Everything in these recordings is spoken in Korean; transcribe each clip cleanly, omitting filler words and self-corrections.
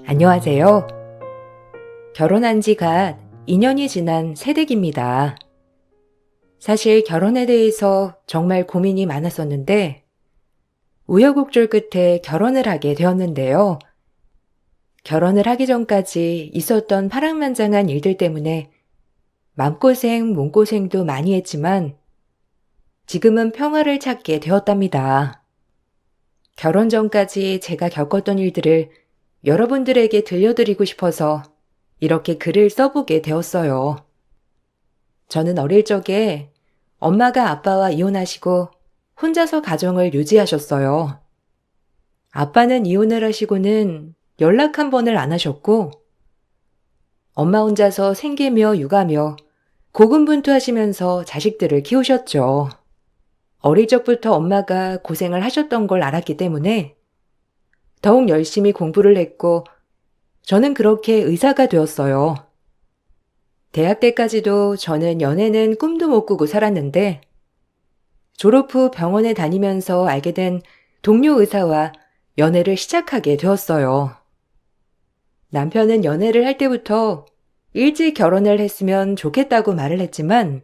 안녕하세요. 결혼한 지가 2년이 지난 새댁입니다. 사실 결혼에 대해서 정말 고민이 많았었는데 우여곡절 끝에 결혼을 하게 되었는데요. 결혼을 하기 전까지 있었던 파란만장한 일들 때문에 맘고생, 몸고생도 많이 했지만 지금은 평화를 찾게 되었답니다. 결혼 전까지 제가 겪었던 일들을 여러분들에게 들려드리고 싶어서 이렇게 글을 써보게 되었어요. 저는 어릴 적에 엄마가 아빠와 이혼하시고 혼자서 가정을 유지하셨어요. 아빠는 이혼을 하시고는 연락 한 번을 안 하셨고 엄마 혼자서 생계며 육아며 고군분투하시면서 자식들을 키우셨죠. 어릴 적부터 엄마가 고생을 하셨던 걸 알았기 때문에 더욱 열심히 공부를 했고 저는 그렇게 의사가 되었어요. 대학 때까지도 저는 연애는 꿈도 못 꾸고 살았는데 졸업 후 병원에 다니면서 알게 된 동료 의사와 연애를 시작하게 되었어요. 남편은 연애를 할 때부터 일찍 결혼을 했으면 좋겠다고 말을 했지만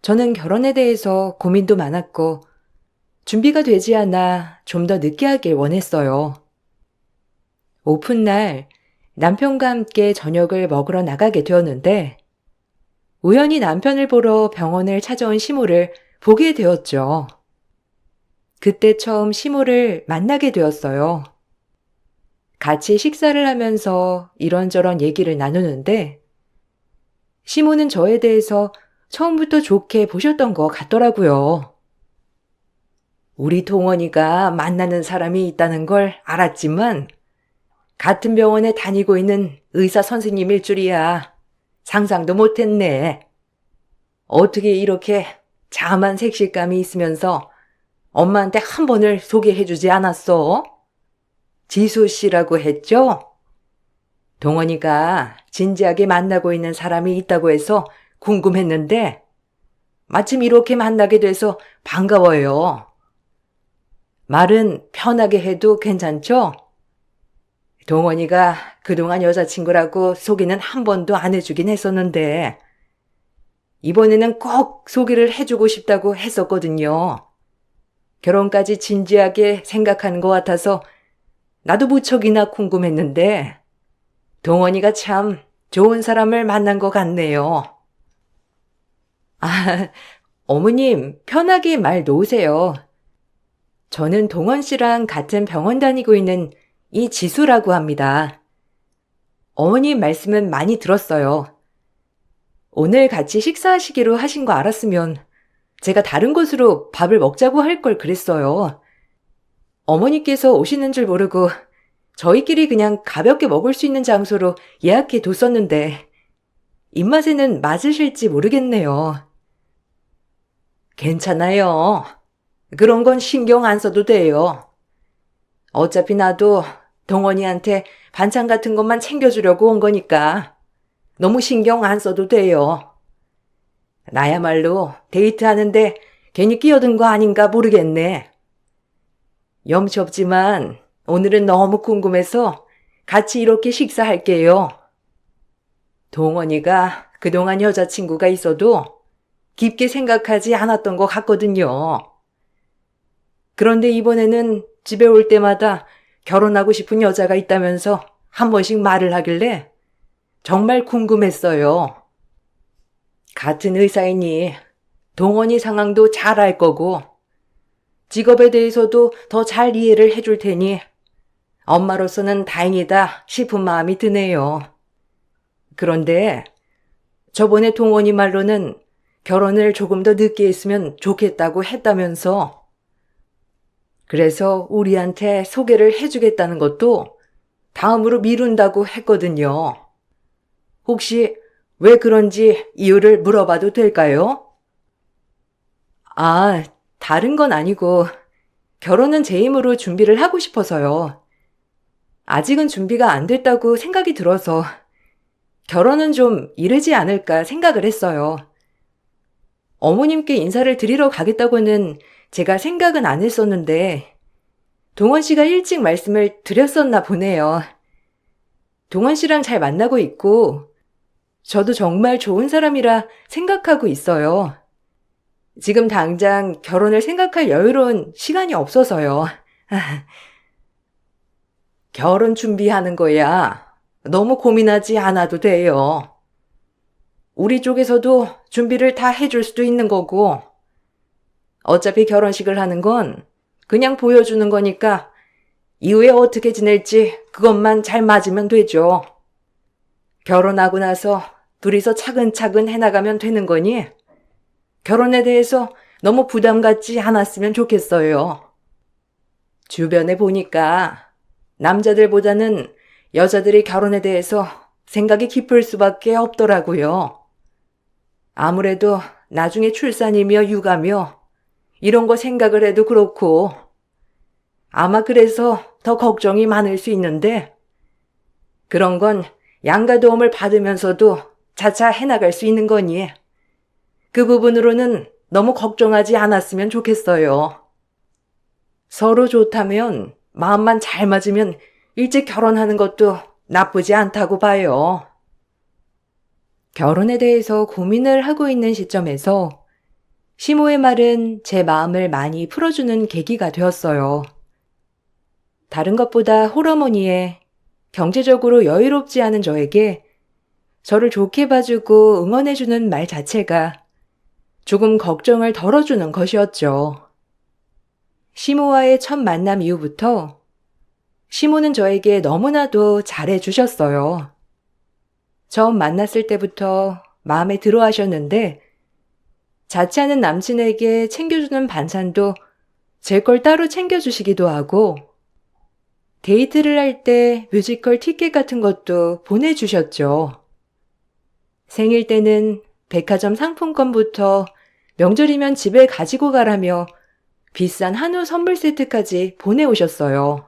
저는 결혼에 대해서 고민도 많았고 준비가 되지 않아 좀 더 늦게 하길 원했어요. 오픈날 남편과 함께 저녁을 먹으러 나가게 되었는데 우연히 남편을 보러 병원을 찾아온 시모를 보게 되었죠. 그때 처음 시모를 만나게 되었어요. 같이 식사를 하면서 이런저런 얘기를 나누는데 시모는 저에 대해서 처음부터 좋게 보셨던 것 같더라고요. 우리 동원이가 만나는 사람이 있다는 걸 알았지만 같은 병원에 다니고 있는 의사 선생님일 줄이야. 상상도 못했네. 어떻게 이렇게 자만 색실감이 있으면서 엄마한테 한 번을 소개해주지 않았어? 지수 씨라고 했죠? 동원이가 진지하게 만나고 있는 사람이 있다고 해서 궁금했는데 마침 이렇게 만나게 돼서 반가워요. 말은 편하게 해도 괜찮죠? 동원이가 그동안 여자친구라고 소개는 한 번도 안 해주긴 했었는데 이번에는 꼭 소개를 해주고 싶다고 했었거든요. 결혼까지 진지하게 생각하는 것 같아서 나도 무척이나 궁금했는데 동원이가 참 좋은 사람을 만난 것 같네요. 아, 어머님 편하게 말 놓으세요. 저는 동원 씨랑 같은 병원 다니고 있는 이지수라고 합니다. 어머님 말씀은 많이 들었어요. 오늘 같이 식사하시기로 하신 거 알았으면 제가 다른 곳으로 밥을 먹자고 할 걸 그랬어요. 어머니께서 오시는 줄 모르고 저희끼리 그냥 가볍게 먹을 수 있는 장소로 예약해 뒀었는데 입맛에는 맞으실지 모르겠네요. 괜찮아요. 그런 건 신경 안 써도 돼요. 어차피 나도 동원이한테 반찬 같은 것만 챙겨주려고 온 거니까 너무 신경 안 써도 돼요. 나야말로 데이트하는데 괜히 끼어든 거 아닌가 모르겠네. 염치 없지만 오늘은 너무 궁금해서 같이 이렇게 식사할게요. 동원이가 그동안 여자친구가 있어도 깊게 생각하지 않았던 것 같거든요. 그런데 이번에는 집에 올 때마다 결혼하고 싶은 여자가 있다면서 한 번씩 말을 하길래 정말 궁금했어요. 같은 의사이니 동원이 상황도 잘 알 거고 직업에 대해서도 더 잘 이해를 해줄 테니 엄마로서는 다행이다 싶은 마음이 드네요. 그런데 저번에 동원이 말로는 결혼을 조금 더 늦게 했으면 좋겠다고 했다면서 그래서 우리한테 소개를 해주겠다는 것도 다음으로 미룬다고 했거든요. 혹시 왜 그런지 이유를 물어봐도 될까요? 아, 다른 건 아니고 결혼은 제 힘으로 준비를 하고 싶어서요. 아직은 준비가 안 됐다고 생각이 들어서 결혼은 좀 이르지 않을까 생각을 했어요. 어머님께 인사를 드리러 가겠다고는 제가 생각은 안 했었는데 동원 씨가 일찍 말씀을 드렸었나 보네요. 동원 씨랑 잘 만나고 있고, 저도 정말 좋은 사람이라 생각하고 있어요. 지금 당장 결혼을 생각할 여유로운 시간이 없어서요. 결혼 준비하는 거야. 너무 고민하지 않아도 돼요. 우리 쪽에서도 준비를 다 해줄 수도 있는 거고, 어차피 결혼식을 하는 건 그냥 보여주는 거니까 이후에 어떻게 지낼지 그것만 잘 맞으면 되죠. 결혼하고 나서 둘이서 차근차근 해나가면 되는 거니 결혼에 대해서 너무 부담 갖지 않았으면 좋겠어요. 주변에 보니까 남자들보다는 여자들이 결혼에 대해서 생각이 깊을 수밖에 없더라고요. 아무래도 나중에 출산이며 육아며 이런 거 생각을 해도 그렇고 아마 그래서 더 걱정이 많을 수 있는데 그런 건 양가 도움을 받으면서도 차차 해나갈 수 있는 거니 그 부분으로는 너무 걱정하지 않았으면 좋겠어요. 서로 좋다면 마음만 잘 맞으면 일찍 결혼하는 것도 나쁘지 않다고 봐요. 결혼에 대해서 고민을 하고 있는 시점에서 시모의 말은 제 마음을 많이 풀어주는 계기가 되었어요. 다른 것보다 홀어머니에 경제적으로 여유롭지 않은 저에게 저를 좋게 봐주고 응원해주는 말 자체가 조금 걱정을 덜어주는 것이었죠. 시모와의 첫 만남 이후부터 시모는 저에게 너무나도 잘해주셨어요. 처음 만났을 때부터 마음에 들어 하셨는데 자취하는 남친에게 챙겨주는 반찬도 제 걸 따로 챙겨주시기도 하고 데이트를 할 때 뮤지컬 티켓 같은 것도 보내주셨죠. 생일 때는 백화점 상품권부터 명절이면 집에 가지고 가라며 비싼 한우 선물 세트까지 보내오셨어요.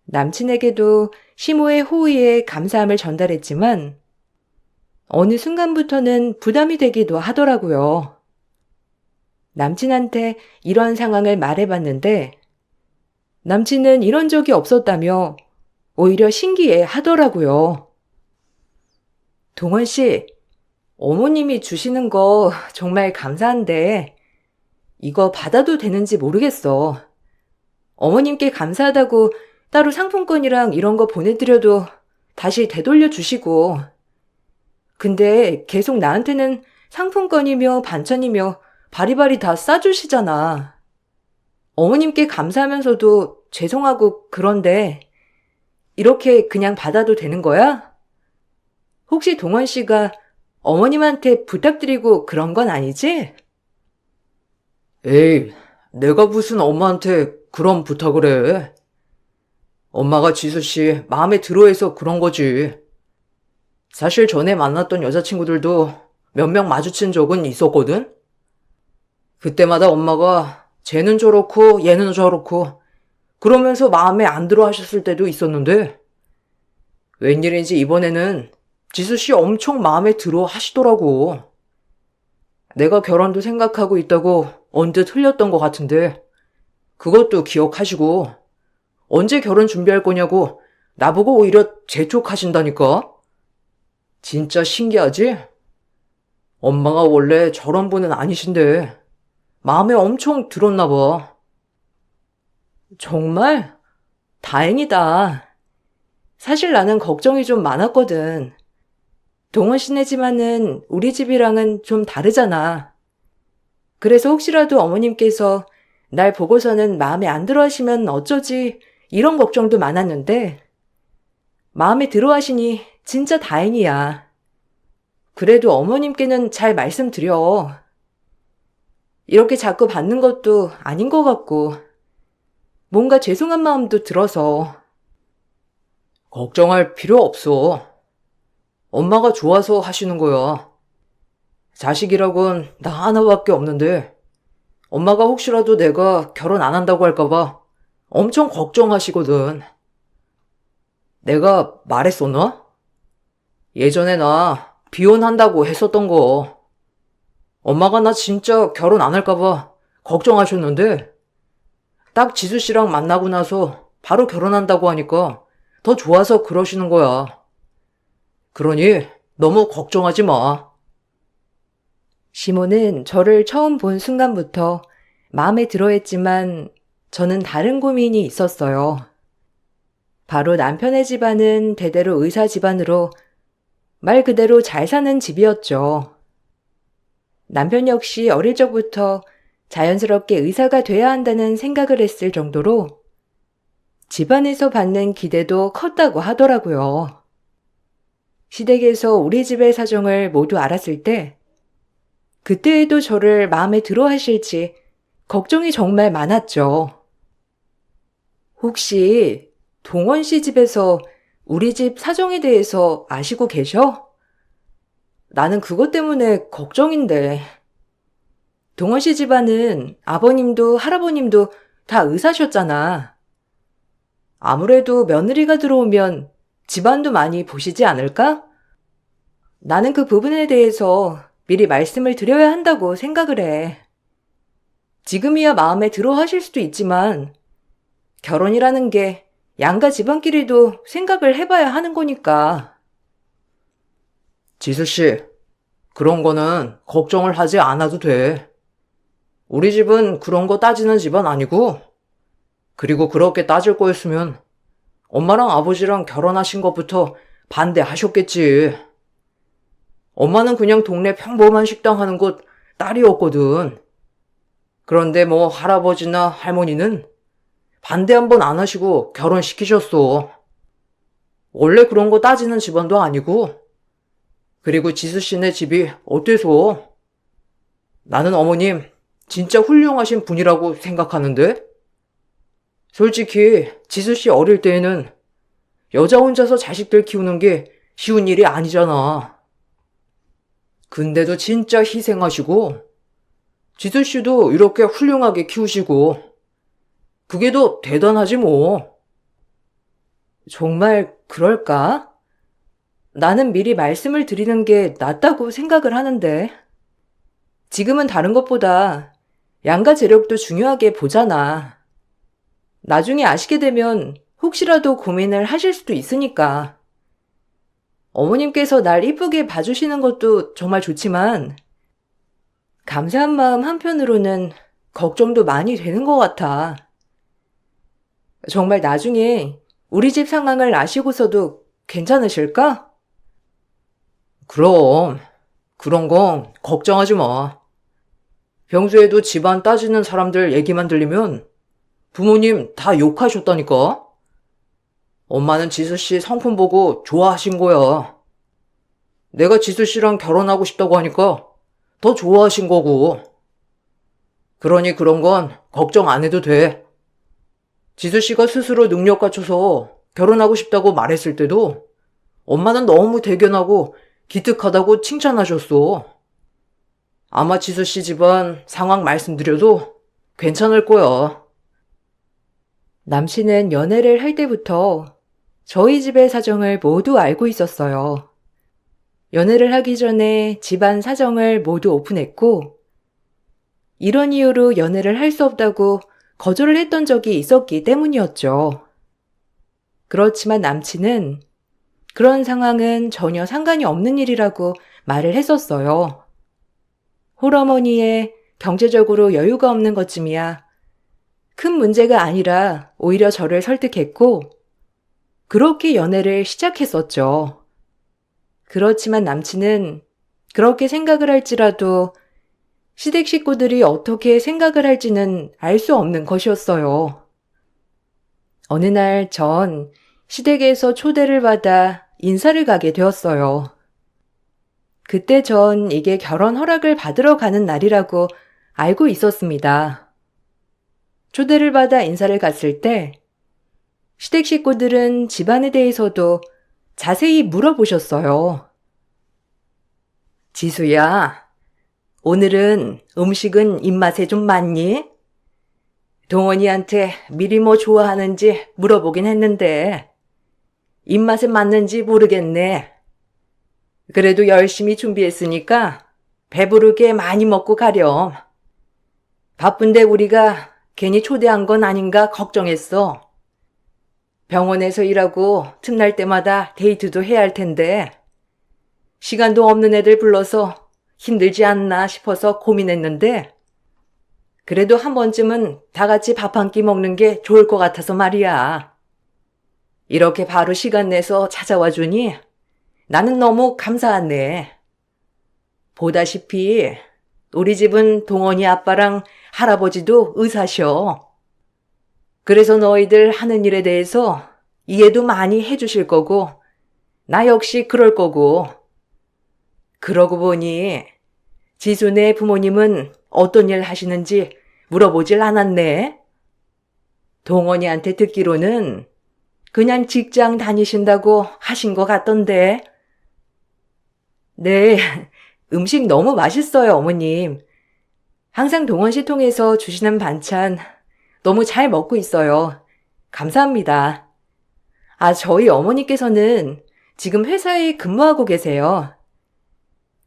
남친에게도 시모의 호의에 감사함을 전달했지만 어느 순간부터는 부담이 되기도 하더라고요. 남친한테 이런 상황을 말해봤는데 남친은 이런 적이 없었다며 오히려 신기해 하더라고요. 동원 씨, 어머님이 주시는 거 정말 감사한데 이거 받아도 되는지 모르겠어. 어머님께 감사하다고 따로 상품권이랑 이런 거 보내드려도 다시 되돌려 주시고 근데 계속 나한테는 상품권이며 반찬이며 바리바리 다 싸주시잖아. 어머님께 감사하면서도 죄송하고 그런데 이렇게 그냥 받아도 되는 거야? 혹시 동원 씨가 어머님한테 부탁드리고 그런 건 아니지? 에이, 내가 무슨 엄마한테 그런 부탁을 해. 엄마가 지수씨 마음에 들어해서 그런 거지. 사실 전에 만났던 여자친구들도 몇 명 마주친 적은 있었거든? 그때마다 엄마가 쟤는 저렇고 얘는 저렇고 그러면서 마음에 안 들어 하셨을 때도 있었는데 웬일인지 이번에는 지수씨 엄청 마음에 들어 하시더라고. 내가 결혼도 생각하고 있다고 언뜻 흘렸던 것 같은데 그것도 기억하시고 언제 결혼 준비할 거냐고 나보고 오히려 재촉하신다니까? 진짜 신기하지? 엄마가 원래 저런 분은 아니신데 마음에 엄청 들었나 봐. 정말? 다행이다. 사실 나는 걱정이 좀 많았거든. 동원 씨네 집안은 우리 집이랑은 좀 다르잖아. 그래서 혹시라도 어머님께서 날 보고서는 마음에 안 들어 하시면 어쩌지 이런 걱정도 많았는데 마음에 들어 하시니 진짜 다행이야. 그래도 어머님께는 잘 말씀드려. 이렇게 자꾸 받는 것도 아닌 것 같고 뭔가 죄송한 마음도 들어서. 걱정할 필요 없어. 엄마가 좋아서 하시는 거야. 자식이라곤 나 하나밖에 없는데 엄마가 혹시라도 내가 결혼 안 한다고 할까봐 엄청 걱정하시거든. 내가 말했었나? 예전에 나 비혼한다고 했었던 거. 엄마가 나 진짜 결혼 안 할까봐 걱정하셨는데 딱 지수 씨랑 만나고 나서 바로 결혼한다고 하니까 더 좋아서 그러시는 거야. 그러니 너무 걱정하지 마. 시모는 저를 처음 본 순간부터 마음에 들어 했지만 저는 다른 고민이 있었어요. 바로 남편의 집안은 대대로 의사 집안으로 말 그대로 잘 사는 집이었죠. 남편 역시 어릴 적부터 자연스럽게 의사가 돼야 한다는 생각을 했을 정도로 집안에서 받는 기대도 컸다고 하더라고요. 시댁에서 우리 집의 사정을 모두 알았을 때 그때에도 저를 마음에 들어 하실지 걱정이 정말 많았죠. 혹시 동원 씨 집에서 우리 집 사정에 대해서 아시고 계셔? 나는 그것 때문에 걱정인데. 동원 씨 집안은 아버님도 할아버님도 다 의사셨잖아. 아무래도 며느리가 들어오면 집안도 많이 보시지 않을까? 나는 그 부분에 대해서 미리 말씀을 드려야 한다고 생각을 해. 지금이야 마음에 들어 하실 수도 있지만 결혼이라는 게 양가 집안끼리도 생각을 해봐야 하는 거니까. 지수씨, 그런 거는 걱정을 하지 않아도 돼. 우리 집은 그런 거 따지는 집안 아니고, 그리고 그렇게 따질 거였으면 엄마랑 아버지랑 결혼하신 것부터 반대하셨겠지. 엄마는 그냥 동네 평범한 식당 하는 곳 딸이었거든. 그런데 뭐 할아버지나 할머니는 반대 한 번 안 하시고 결혼시키셨어. 원래 그런 거 따지는 집안도 아니고, 그리고 지수 씨네 집이 어때서? 나는 어머님 진짜 훌륭하신 분이라고 생각하는데? 솔직히 지수 씨 어릴 때에는 여자 혼자서 자식들 키우는 게 쉬운 일이 아니잖아. 근데도 진짜 희생하시고, 지수 씨도 이렇게 훌륭하게 키우시고, 그게 더 대단하지 뭐. 정말 그럴까? 나는 미리 말씀을 드리는 게 낫다고 생각을 하는데. 지금은 다른 것보다 양가 재력도 중요하게 보잖아. 나중에 아시게 되면 혹시라도 고민을 하실 수도 있으니까. 어머님께서 날 이쁘게 봐주시는 것도 정말 좋지만 감사한 마음 한편으로는 걱정도 많이 되는 것 같아. 정말 나중에 우리 집 상황을 아시고서도 괜찮으실까? 그럼 그런 건 걱정하지 마. 평소에도 집안 따지는 사람들 얘기만 들리면 부모님 다 욕하셨다니까? 엄마는 지수 씨 성품 보고 좋아하신 거야. 내가 지수 씨랑 결혼하고 싶다고 하니까 더 좋아하신 거고. 그러니 그런 건 걱정 안 해도 돼. 지수 씨가 스스로 능력 갖춰서 결혼하고 싶다고 말했을 때도 엄마는 너무 대견하고 기특하다고 칭찬하셨어. 아마 지수 씨 집안 상황 말씀드려도 괜찮을 거야. 남씨는 연애를 할 때부터 저희 집의 사정을 모두 알고 있었어요. 연애를 하기 전에 집안 사정을 모두 오픈했고, 이런 이유로 연애를 할 수 없다고 거절을 했던 적이 있었기 때문이었죠. 그렇지만 남친은 그런 상황은 전혀 상관이 없는 일이라고 말을 했었어요. 홀어머니의 경제적으로 여유가 없는 것쯤이야 큰 문제가 아니라 오히려 저를 설득했고, 그렇게 연애를 시작했었죠. 그렇지만 남친은 그렇게 생각을 할지라도 시댁 식구들이 어떻게 생각을 할지는 알 수 없는 것이었어요. 어느 날 전 시댁에서 초대를 받아 인사를 가게 되었어요. 그때 전 이게 결혼 허락을 받으러 가는 날이라고 알고 있었습니다. 초대를 받아 인사를 갔을 때 시댁 식구들은 집안에 대해서도 자세히 물어보셨어요. 지수야, 오늘은 음식은 입맛에 좀 맞니? 동원이한테 미리 뭐 좋아하는지 물어보긴 했는데 입맛에 맞는지 모르겠네. 그래도 열심히 준비했으니까 배부르게 많이 먹고 가렴. 바쁜데 우리가 괜히 초대한 건 아닌가 걱정했어. 병원에서 일하고 틈날 때마다 데이트도 해야 할 텐데 시간도 없는 애들 불러서 힘들지 않나 싶어서 고민했는데 그래도 한 번쯤은 다 같이 밥 한 끼 먹는 게 좋을 것 같아서 말이야. 이렇게 바로 시간 내서 찾아와 주니 나는 너무 감사하네. 보다시피 우리 집은 동원이 아빠랑 할아버지도 의사셔. 그래서 너희들 하는 일에 대해서 이해도 많이 해주실 거고 나 역시 그럴 거고. 그러고 보니 지수네 부모님은 어떤 일 하시는지 물어보질 않았네. 동원이한테 듣기로는 그냥 직장 다니신다고 하신 것 같던데. 네, 음식 너무 맛있어요, 어머님. 항상 동원씨 통해서 주시는 반찬 너무 잘 먹고 있어요. 감사합니다. 아, 저희 어머니께서는 지금 회사에 근무하고 계세요.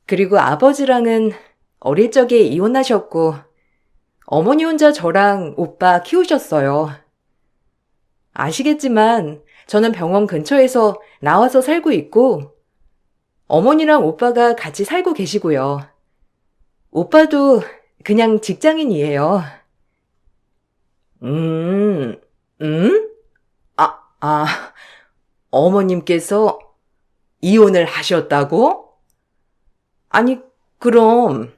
그리고 아버지랑은 어릴 적에 이혼하셨고 어머니 혼자 저랑 오빠 키우셨어요. 아시겠지만 저는 병원 근처에서 나와서 살고 있고 어머니랑 오빠가 같이 살고 계시고요. 오빠도 그냥 직장인이에요. 음, 음? 아, 어머님께서 이혼을 하셨다고? 아니, 그럼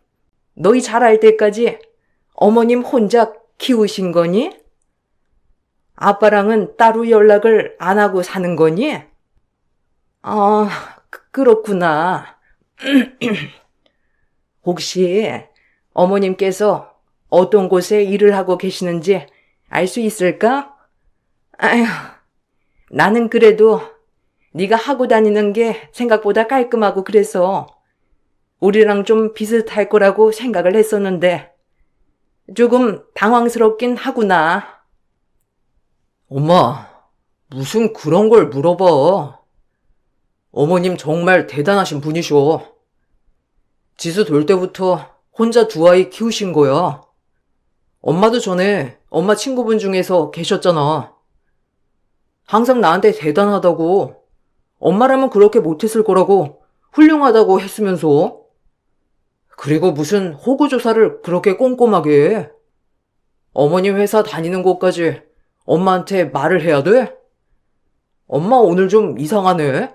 너희 잘할 때까지 어머님 혼자 키우신 거니? 아빠랑은 따로 연락을 안 하고 사는 거니? 아, 그렇구나. 혹시 어머님께서 어떤 곳에 일을 하고 계시는지 알 수 있을까? 아휴, 나는 그래도 네가 하고 다니는 게 생각보다 깔끔하고 그래서 우리랑 좀 비슷할 거라고 생각을 했었는데 조금 당황스럽긴 하구나. 엄마, 무슨 그런 걸 물어봐. 어머님 정말 대단하신 분이셔. 지수 돌 때부터 혼자 두 아이 키우신 거야. 엄마도 전에 엄마 친구분 중에서 계셨잖아. 항상 나한테 대단하다고, 엄마라면 그렇게 못했을 거라고 훌륭하다고 했으면서. 그리고 무슨 호구조사를 그렇게 꼼꼼하게 해. 어머님 회사 다니는 곳까지 엄마한테 말을 해야 돼? 엄마 오늘 좀 이상하네.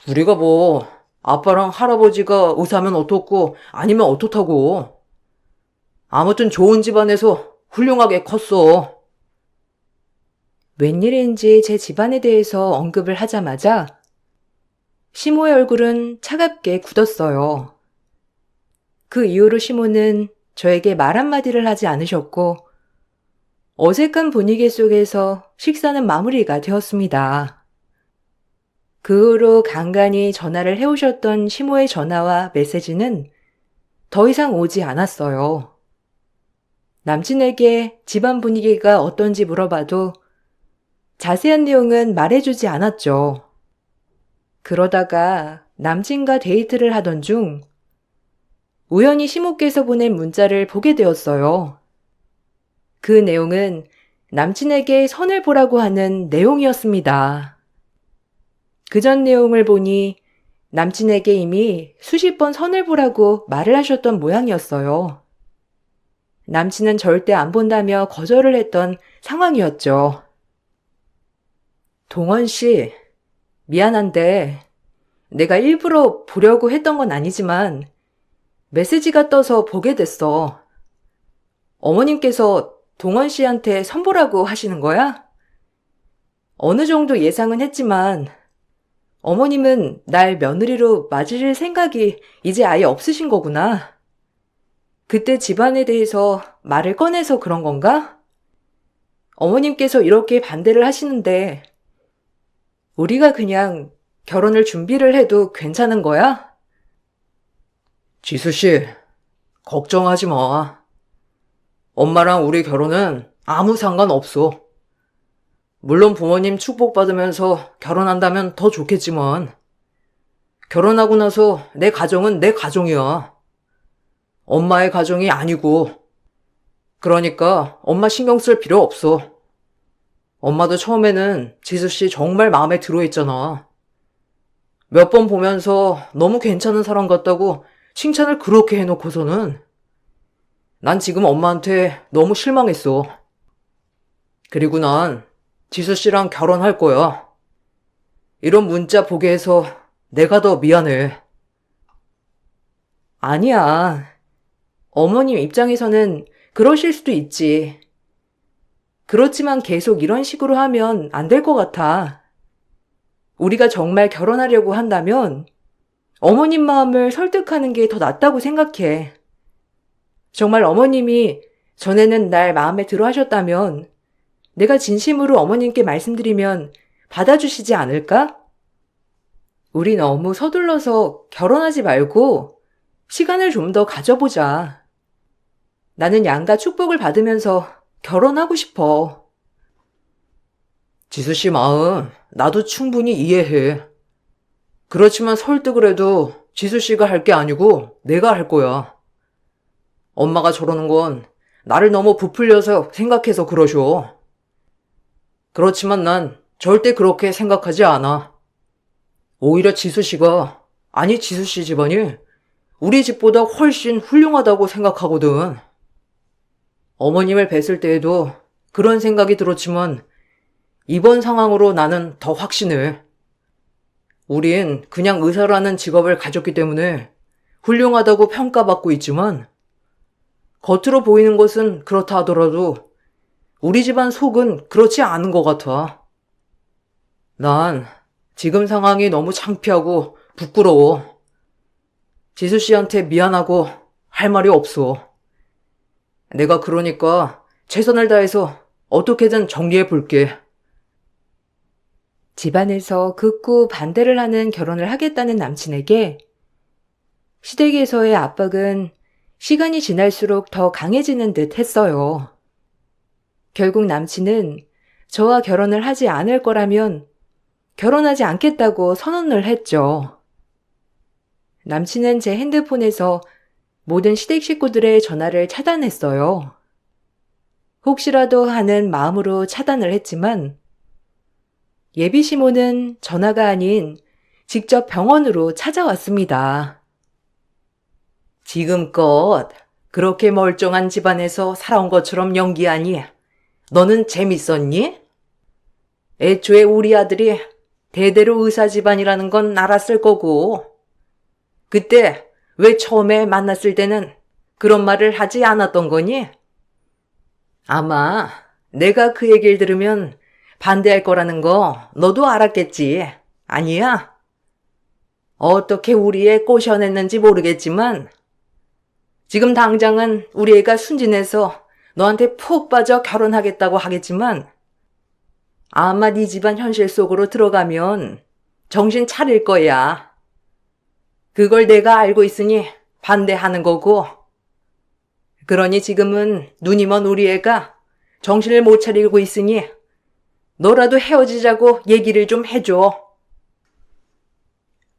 우리가 뭐 아빠랑 할아버지가 의사면 어떻고 아니면 어떻다고. 아무튼 좋은 집안에서 훌륭하게 컸어. 웬일인지 제 집안에 대해서 언급을 하자마자 시모의 얼굴은 차갑게 굳었어요. 그 이후로 시모는 저에게 말 한마디를 하지 않으셨고 어색한 분위기 속에서 식사는 마무리가 되었습니다. 그 후로 간간히 전화를 해오셨던 시모의 전화와 메시지는 더 이상 오지 않았어요. 남친에게 집안 분위기가 어떤지 물어봐도 자세한 내용은 말해주지 않았죠. 그러다가 남친과 데이트를 하던 중 우연히 시모께서 보낸 문자를 보게 되었어요. 그 내용은 남친에게 선을 보라고 하는 내용이었습니다. 그전 내용을 보니 남친에게 이미 수십 번 선을 보라고 말을 하셨던 모양이었어요. 남친은 절대 안 본다며 거절을 했던 상황이었죠. 동원 씨, 미안한데 내가 일부러 보려고 했던 건 아니지만 메시지가 떠서 보게 됐어. 어머님께서 동원 씨한테 선보라고 하시는 거야? 어느 정도 예상은 했지만 어머님은 날 며느리로 맞으실 생각이 이제 아예 없으신 거구나. 그때 집안에 대해서 말을 꺼내서 그런 건가? 어머님께서 이렇게 반대를 하시는데 우리가 그냥 결혼을 준비를 해도 괜찮은 거야? 지수 씨, 걱정하지 마. 엄마랑 우리 결혼은 아무 상관없어. 물론 부모님 축복받으면서 결혼한다면 더 좋겠지만 결혼하고 나서 내 가정은 내 가정이야. 엄마의 가정이 아니고. 그러니까 엄마 신경 쓸 필요 없어. 엄마도 처음에는 지수 씨 정말 마음에 들어 했잖아. 몇 번 보면서 너무 괜찮은 사람 같다고 칭찬을 그렇게 해놓고서는 난 지금 엄마한테 너무 실망했어. 그리고 난 지수 씨랑 결혼할 거야. 이런 문자 보게 해서 내가 더 미안해. 아니야. 어머님 입장에서는 그러실 수도 있지. 그렇지만 계속 이런 식으로 하면 안 될 것 같아. 우리가 정말 결혼하려고 한다면 어머님 마음을 설득하는 게 더 낫다고 생각해. 정말 어머님이 전에는 날 마음에 들어 하셨다면 내가 진심으로 어머님께 말씀드리면 받아주시지 않을까? 우리 너무 서둘러서 결혼하지 말고 시간을 좀 더 가져보자. 나는 양가 축복을 받으면서 결혼하고 싶어. 지수 씨 마음 나도 충분히 이해해. 그렇지만 설득을 해도 지수 씨가 할 게 아니고 내가 할 거야. 엄마가 저러는 건 나를 너무 부풀려서 생각해서 그러셔. 그렇지만 난 절대 그렇게 생각하지 않아. 오히려 지수 씨가, 아니 지수 씨 집안이 우리 집보다 훨씬 훌륭하다고 생각하거든. 어머님을 뵀을 때에도 그런 생각이 들었지만 이번 상황으로 나는 더 확신해. 우린 그냥 의사라는 직업을 가졌기 때문에 훌륭하다고 평가받고 있지만 겉으로 보이는 것은 그렇다 하더라도 우리 집안 속은 그렇지 않은 것 같아. 난 지금 상황이 너무 창피하고 부끄러워. 지수 씨한테 미안하고 할 말이 없어. 내가 그러니까 최선을 다해서 어떻게든 정리해 볼게. 집안에서 극구 반대를 하는 결혼을 하겠다는 남친에게 시댁에서의 압박은 시간이 지날수록 더 강해지는 듯 했어요. 결국 남친은 저와 결혼을 하지 않을 거라면 결혼하지 않겠다고 선언을 했죠. 남친은 제 핸드폰에서 모든 시댁 식구들의 전화를 차단했어요. 혹시라도 하는 마음으로 차단을 했지만 예비 시모는 전화가 아닌 직접 병원으로 찾아왔습니다. 지금껏 그렇게 멀쩡한 집안에서 살아온 것처럼 연기하니 너는 재밌었니? 애초에 우리 아들이 대대로 의사 집안이라는 건 알았을 거고 그때 왜 처음에 만났을 때는 그런 말을 하지 않았던 거니? 아마 내가 그 얘기를 들으면 반대할 거라는 거 너도 알았겠지. 아니야? 어떻게 우리 애 꼬셔냈는지 모르겠지만 지금 당장은 우리 애가 순진해서 너한테 푹 빠져 결혼하겠다고 하겠지만 아마 네 집안 현실 속으로 들어가면 정신 차릴 거야. 그걸 내가 알고 있으니 반대하는 거고. 그러니 지금은 눈이 먼 우리 애가 정신을 못 차리고 있으니 너라도 헤어지자고 얘기를 좀 해줘.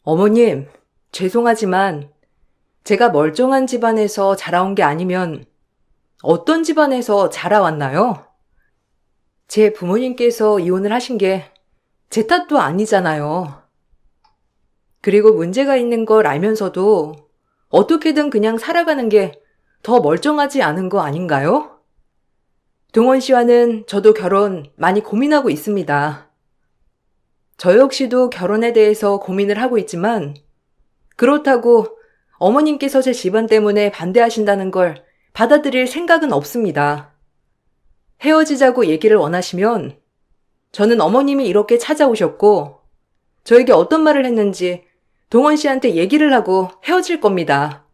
어머님, 죄송하지만 제가 멀쩡한 집안에서 자라온 게 아니면 어떤 집안에서 자라왔나요? 제 부모님께서 이혼을 하신 게 제 탓도 아니잖아요. 그리고 문제가 있는 걸 알면서도 어떻게든 그냥 살아가는 게 더 멀쩡하지 않은 거 아닌가요? 동원 씨와는 저도 결혼 많이 고민하고 있습니다. 저 역시도 결혼에 대해서 고민을 하고 있지만 그렇다고 어머님께서 제 집안 때문에 반대하신다는 걸 받아들일 생각은 없습니다. 헤어지자고 얘기를 원하시면 저는 어머님이 이렇게 찾아오셨고 저에게 어떤 말을 했는지 동원 씨한테 얘기를 하고 헤어질 겁니다.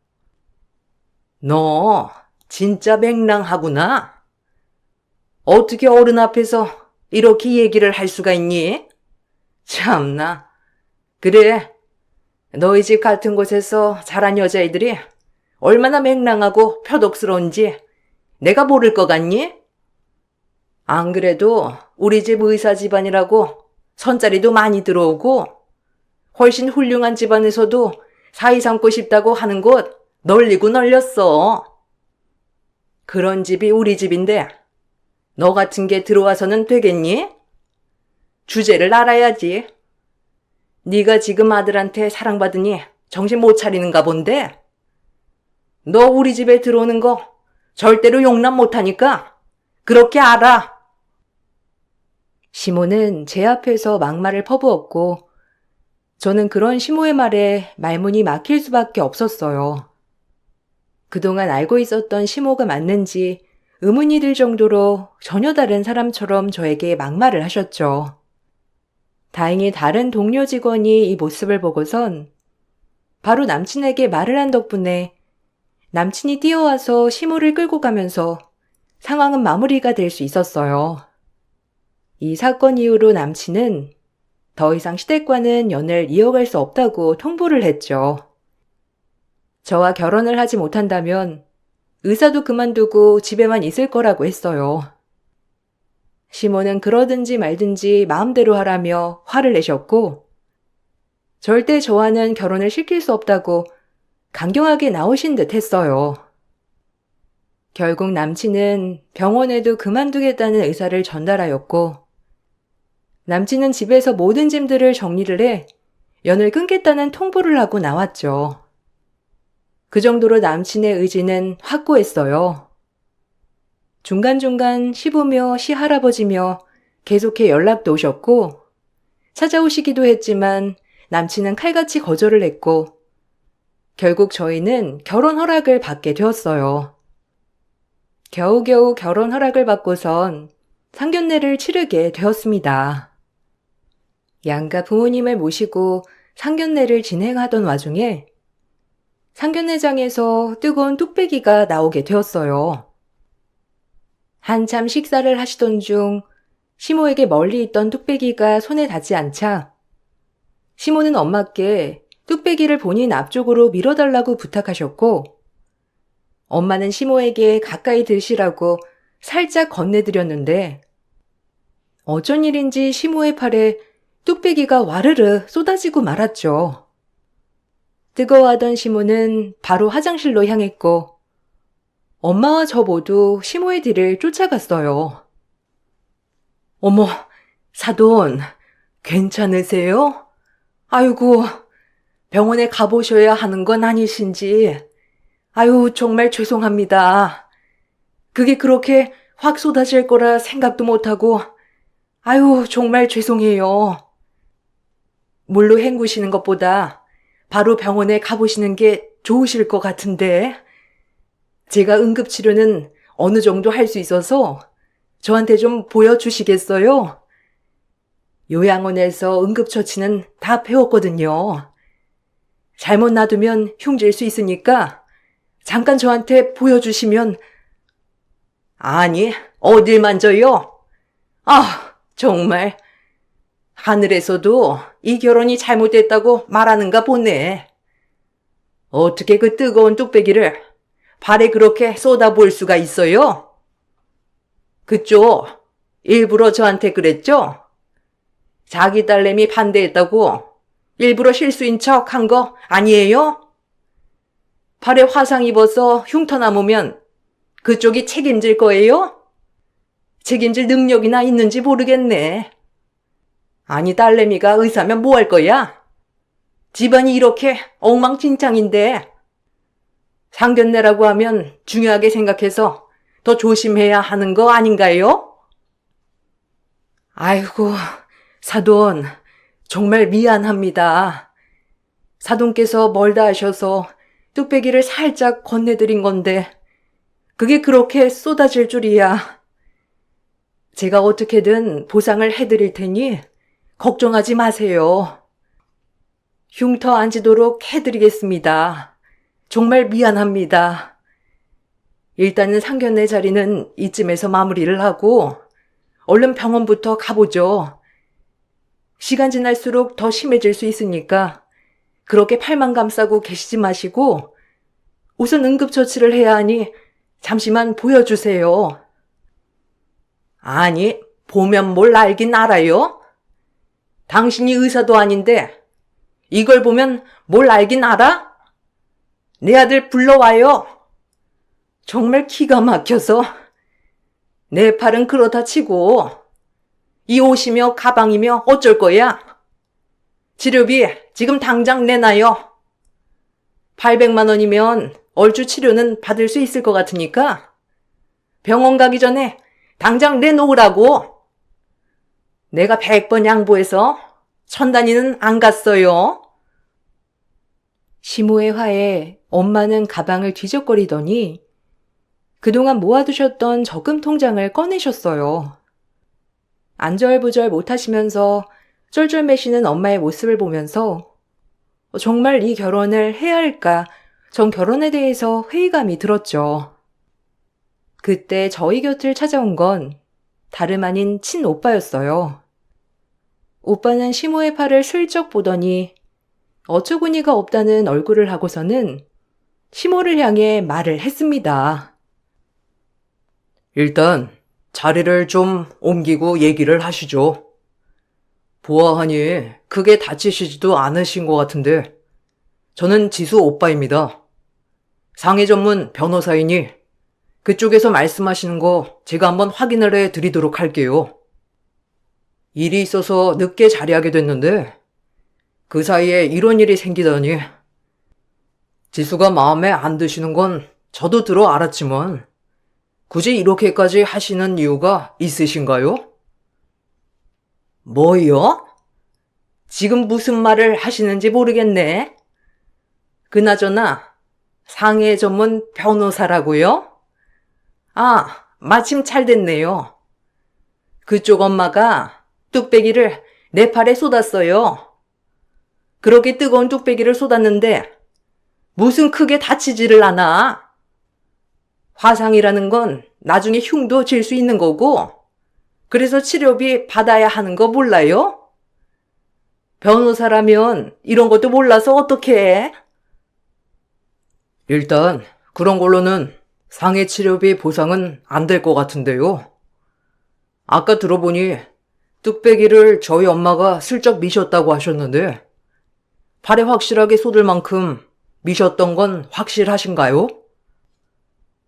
너 진짜 맹랑하구나. 어떻게 어른 앞에서 이렇게 얘기를 할 수가 있니? 참나. 그래. 너희 집 같은 곳에서 자란 여자애들이 얼마나 맹랑하고 표독스러운지 내가 모를 것 같니? 안 그래도 우리 집 의사 집안이라고 선자리도 많이 들어오고 훨씬 훌륭한 집안에서도 사이 삼고 싶다고 하는 곳 널리고 널렸어. 그런 집이 우리 집인데 너 같은 게 들어와서는 되겠니? 주제를 알아야지. 네가 지금 아들한테 사랑받으니 정신 못 차리는가 본데? 너 우리 집에 들어오는 거 절대로 용납 못하니까 그렇게 알아. 시모는 제 앞에서 막말을 퍼부었고 저는 그런 시모의 말에 말문이 막힐 수밖에 없었어요. 그동안 알고 있었던 시모가 맞는지 의문이 들 정도로 전혀 다른 사람처럼 저에게 막말을 하셨죠. 다행히 다른 동료 직원이 이 모습을 보고선 바로 남친에게 말을 한 덕분에 남친이 뛰어와서 시모를 끌고 가면서 상황은 마무리가 될 수 있었어요. 이 사건 이후로 남친은 더 이상 시댁과는 연을 이어갈 수 없다고 통보를 했죠. 저와 결혼을 하지 못한다면 의사도 그만두고 집에만 있을 거라고 했어요. 시모는 그러든지 말든지 마음대로 하라며 화를 내셨고 절대 저와는 결혼을 시킬 수 없다고 강경하게 나오신 듯 했어요. 결국 남친은 병원에도 그만두겠다는 의사를 전달하였고 남친은 집에서 모든 짐들을 정리를 해 연을 끊겠다는 통보를 하고 나왔죠. 그 정도로 남친의 의지는 확고했어요. 중간중간 시부며 시할아버지며 계속해 연락도 오셨고 찾아오시기도 했지만 남친은 칼같이 거절을 했고 결국 저희는 결혼 허락을 받게 되었어요. 겨우겨우 결혼 허락을 받고선 상견례를 치르게 되었습니다. 양가 부모님을 모시고 상견례를 진행하던 와중에 상견례장에서 뜨거운 뚝배기가 나오게 되었어요. 한참 식사를 하시던 중 시모에게 멀리 있던 뚝배기가 손에 닿지 않자 시모는 엄마께 뚝배기를 본인 앞쪽으로 밀어달라고 부탁하셨고 엄마는 시모에게 가까이 드시라고 살짝 건네드렸는데 어쩐 일인지 시모의 팔에 뚝배기가 와르르 쏟아지고 말았죠. 뜨거워하던 시모는 바로 화장실로 향했고 엄마와 저 모두 시모의 뒤를 쫓아갔어요. 어머, 사돈, 괜찮으세요? 아이고, 병원에 가보셔야 하는 건 아니신지. 아유, 정말 죄송합니다. 그게 그렇게 확 쏟아질 거라 생각도 못하고, 아유, 정말 죄송해요. 물로 헹구시는 것보다 바로 병원에 가보시는 게 좋으실 것 같은데, 제가 응급치료는 어느 정도 할 수 있어서 저한테 좀 보여주시겠어요? 요양원에서 응급처치는 다 배웠거든요. 잘못 놔두면 흉질 수 있으니까 잠깐 저한테 보여주시면. 아니, 어딜 만져요? 아, 정말. 하늘에서도 이 결혼이 잘못됐다고 말하는가 보네. 어떻게 그 뜨거운 뚝배기를 발에 그렇게 쏟아볼 수가 있어요? 그쪽 일부러 저한테 그랬죠? 자기 딸내미 반대했다고 일부러 실수인 척 한 거 아니에요? 발에 화상 입어서 흉터 남으면 그쪽이 책임질 거예요? 책임질 능력이나 있는지 모르겠네. 아니, 딸내미가 의사면 뭐 할 거야? 집안이 이렇게 엉망진창인데. 상견례라고 하면 중요하게 생각해서 더 조심해야 하는 거 아닌가요? 아이고, 사돈, 정말 미안합니다. 사돈께서 멀다 하셔서 뚝배기를 살짝 건네드린 건데 그게 그렇게 쏟아질 줄이야. 제가 어떻게든 보상을 해드릴 테니 걱정하지 마세요. 흉터 안 지도록 해드리겠습니다. 정말 미안합니다. 일단은 상견례 자리는 이쯤에서 마무리를 하고 얼른 병원부터 가보죠. 시간 지날수록 더 심해질 수 있으니까 그렇게 팔만 감싸고 계시지 마시고 우선 응급처치를 해야 하니 잠시만 보여주세요. 아니, 보면 뭘 알긴 알아요? 당신이 의사도 아닌데 이걸 보면 뭘 알긴 알아? 내 아들 불러와요. 정말 기가 막혀서. 내 팔은 그렇다 치고 이 옷이며 가방이며 어쩔 거야? 치료비 지금 당장 내놔요. 800만 원이면 얼추 치료는 받을 수 있을 것 같으니까 병원 가기 전에 당장 내놓으라고. 내가 100번 양보해서 천단위는 안 갔어요. 시모의 화에 엄마는 가방을 뒤적거리더니 그동안 모아두셨던 적금 통장을 꺼내셨어요. 안절부절 못하시면서 쫄쫄매시는 엄마의 모습을 보면서 정말 이 결혼을 해야 할까, 전 결혼에 대해서 회의감이 들었죠. 그때 저희 곁을 찾아온 건 다름 아닌 친오빠였어요. 오빠는 시모의 팔을 슬쩍 보더니 어처구니가 없다는 얼굴을 하고서는 시모를 향해 말을 했습니다. 일단 자리를 좀 옮기고 얘기를 하시죠. 보아하니 크게 다치시지도 않으신 것 같은데 저는 지수 오빠입니다. 상해 전문 변호사이니 그쪽에서 말씀하시는 거 제가 한번 확인을 해 드리도록 할게요. 일이 있어서 늦게 자리하게 됐는데 그 사이에 이런 일이 생기다니. 지수가 마음에 안 드시는 건 저도 들어 알았지만 굳이 이렇게까지 하시는 이유가 있으신가요? 뭐요? 지금 무슨 말을 하시는지 모르겠네. 그나저나 상해 전문 변호사라고요? 아, 마침 잘 됐네요. 그쪽 엄마가 뚝배기를 내 팔에 쏟았어요. 그렇게 뜨거운 뚝배기를 쏟았는데 무슨 크게 다치지를 않아. 화상이라는 건 나중에 흉도 질 수 있는 거고, 그래서 치료비 받아야 하는 거 몰라요? 변호사라면 이런 것도 몰라서 어떡해? 일단 그런 걸로는 상해 치료비 보상은 안 될 것 같은데요. 아까 들어보니 뚝배기를 저희 엄마가 슬쩍 미셨다고 하셨는데 팔에 확실하게 쏟을 만큼 미셨던 건 확실하신가요?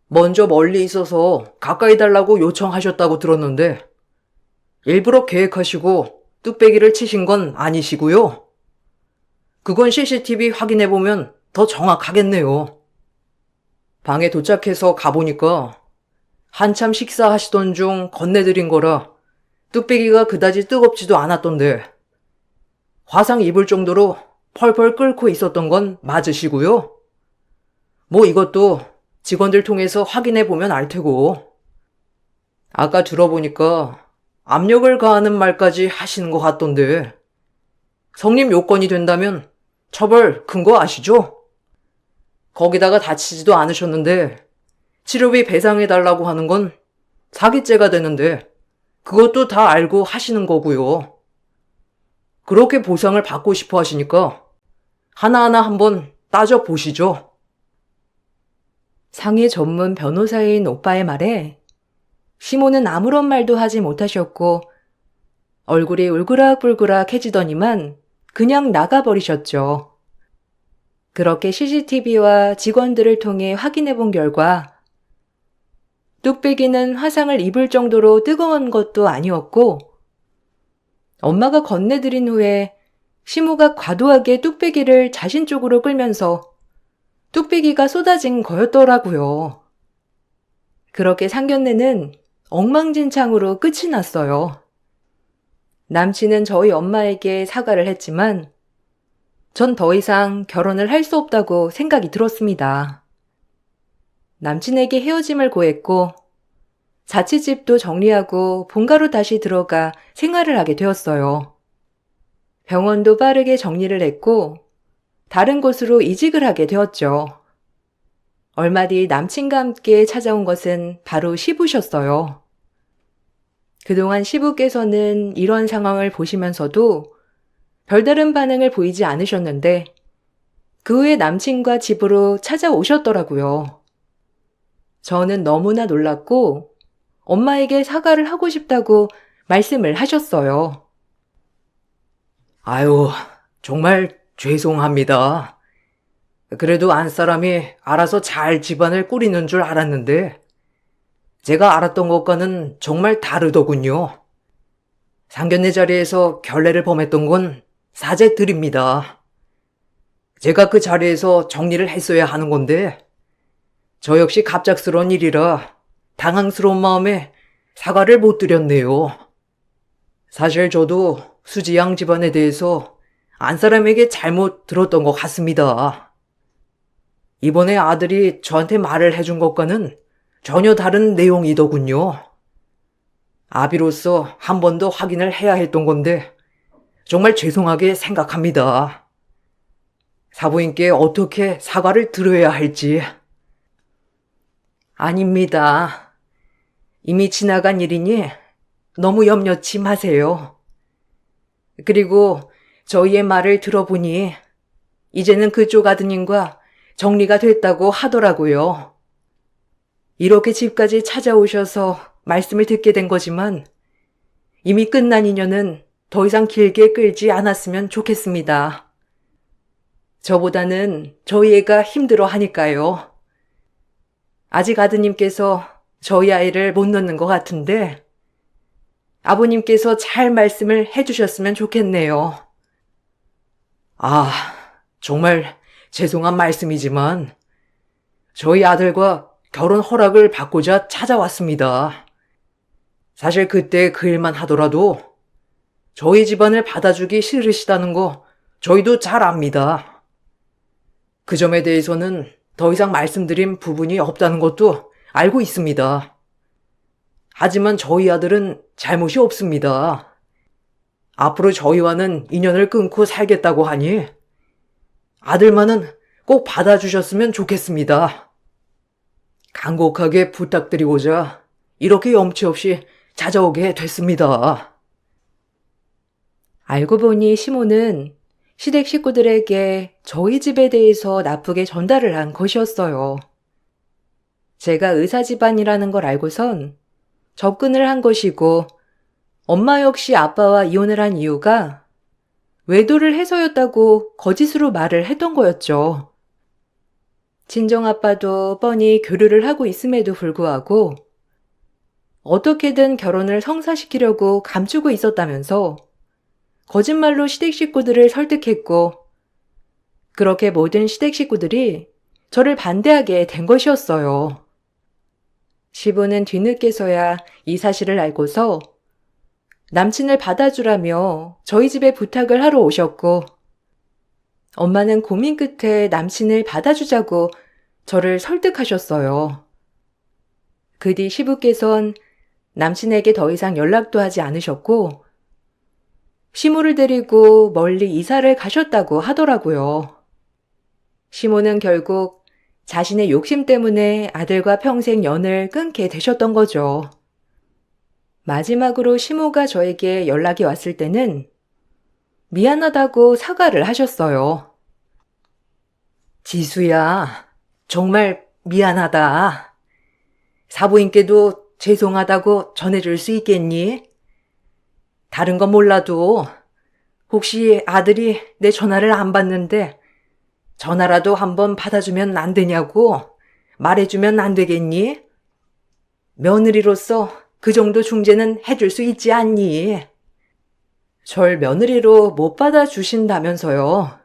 먼저 멀리 있어서 가까이 달라고 요청하셨다고 들었는데 일부러 계획하시고 뚝배기를 치신 건 아니시고요. 그건 CCTV 확인해보면 더 정확하겠네요. 방에 도착해서 가보니까 한참 식사하시던 중 건네드린 거라 뚝배기가 그다지 뜨겁지도 않았던데 화상 입을 정도로 펄펄 끓고 있었던 건 맞으시고요. 뭐 이것도 직원들 통해서 확인해보면 알 테고. 아까 들어보니까 압력을 가하는 말까지 하시는 것 같던데 성립 요건이 된다면 처벌 큰 거 아시죠? 거기다가 다치지도 않으셨는데 치료비 배상해달라고 하는 건 사기죄가 되는데 그것도 다 알고 하시는 거고요. 그렇게 보상을 받고 싶어 하시니까 하나하나 한번 따져보시죠. 상해 전문 변호사인 오빠의 말에 시모는 아무런 말도 하지 못하셨고 얼굴이 울그락불그락해지더니만 그냥 나가버리셨죠. 그렇게 CCTV와 직원들을 통해 확인해 본 결과 뚝배기는 화상을 입을 정도로 뜨거운 것도 아니었고 엄마가 건네드린 후에 시모가 과도하게 뚝배기를 자신 쪽으로 끌면서 뚝배기가 쏟아진 거였더라고요. 그렇게 상견례는 엉망진창으로 끝이 났어요. 남친은 저희 엄마에게 사과를 했지만 전 더 이상 결혼을 할 수 없다고 생각이 들었습니다. 남친에게 헤어짐을 고했고 자취집도 정리하고 본가로 다시 들어가 생활을 하게 되었어요. 병원도 빠르게 정리를 했고 다른 곳으로 이직을 하게 되었죠. 얼마 뒤 남친과 함께 찾아온 것은 바로 시부셨어요. 그동안 시부께서는 이런 상황을 보시면서도 별다른 반응을 보이지 않으셨는데 그 후에 남친과 집으로 찾아오셨더라고요. 저는 너무나 놀랐고 엄마에게 사과를 하고 싶다고 말씀을 하셨어요. 아유, 정말 죄송합니다. 그래도 안사람이 알아서 잘 집안을 꾸리는 줄 알았는데 제가 알았던 것과는 정말 다르더군요. 상견례 자리에서 결례를 범했던 건 사죄드립니다. 제가 그 자리에서 정리를 했어야 하는 건데 저 역시 갑작스러운 일이라 당황스러운 마음에 사과를 못 드렸네요. 사실 저도 수지양 집안에 대해서 안 사람에게 잘못 들었던 것 같습니다. 이번에 아들이 저한테 말을 해준 것과는 전혀 다른 내용이더군요. 아비로서 한 번 더 확인을 해야 했던 건데 정말 죄송하게 생각합니다. 사부인께 어떻게 사과를 드려야 할지. 아닙니다. 이미 지나간 일이니 너무 염려치 마세요. 그리고 저희의 말을 들어보니 이제는 그쪽 아드님과 정리가 됐다고 하더라고요. 이렇게 집까지 찾아오셔서 말씀을 듣게 된 거지만 이미 끝난 인연은 더 이상 길게 끌지 않았으면 좋겠습니다. 저보다는 저희 애가 힘들어 하니까요. 아직 아드님께서 저희 아이를 못 놓는 것 같은데 아버님께서 잘 말씀을 해주셨으면 좋겠네요. 아, 정말 죄송한 말씀이지만 저희 아들과 결혼 허락을 받고자 찾아왔습니다. 사실 그때 그 일만 하더라도 저희 집안을 받아주기 싫으시다는 거 저희도 잘 압니다. 그 점에 대해서는 더 이상 말씀드린 부분이 없다는 것도 알고 있습니다. 하지만 저희 아들은 잘못이 없습니다. 앞으로 저희와는 인연을 끊고 살겠다고 하니 아들만은 꼭 받아주셨으면 좋겠습니다. 간곡하게 부탁드리고자 이렇게 염치 없이 찾아오게 됐습니다. 알고 보니 시모는 시댁 식구들에게 저희 집에 대해서 나쁘게 전달을 한 것이었어요. 제가 의사 집안이라는 걸 알고선 접근을 한 것이고 엄마 역시 아빠와 이혼을 한 이유가 외도를 해서였다고 거짓으로 말을 했던 거였죠. 친정아빠도 뻔히 교류를 하고 있음에도 불구하고 어떻게든 결혼을 성사시키려고 감추고 있었다면서 거짓말로 시댁 식구들을 설득했고 그렇게 모든 시댁 식구들이 저를 반대하게 된 것이었어요. 시부는 뒤늦게서야 이 사실을 알고서 남친을 받아주라며 저희 집에 부탁을 하러 오셨고 엄마는 고민 끝에 남친을 받아주자고 저를 설득하셨어요. 그 뒤 시부께선 남친에게 더 이상 연락도 하지 않으셨고 시모를 데리고 멀리 이사를 가셨다고 하더라고요. 시모는 결국 자신의 욕심 때문에 아들과 평생 연을 끊게 되셨던 거죠. 마지막으로 시모가 저에게 연락이 왔을 때는 미안하다고 사과를 하셨어요. 지수야, 정말 미안하다. 사부인께도 죄송하다고 전해줄 수 있겠니? 다른 건 몰라도 혹시 아들이 내 전화를 안 받는데 전화라도 한번 받아주면 안 되냐고 말해주면 안 되겠니? 며느리로서 그 정도 중재는 해줄 수 있지 않니? 절 며느리로 못 받아주신다면서요.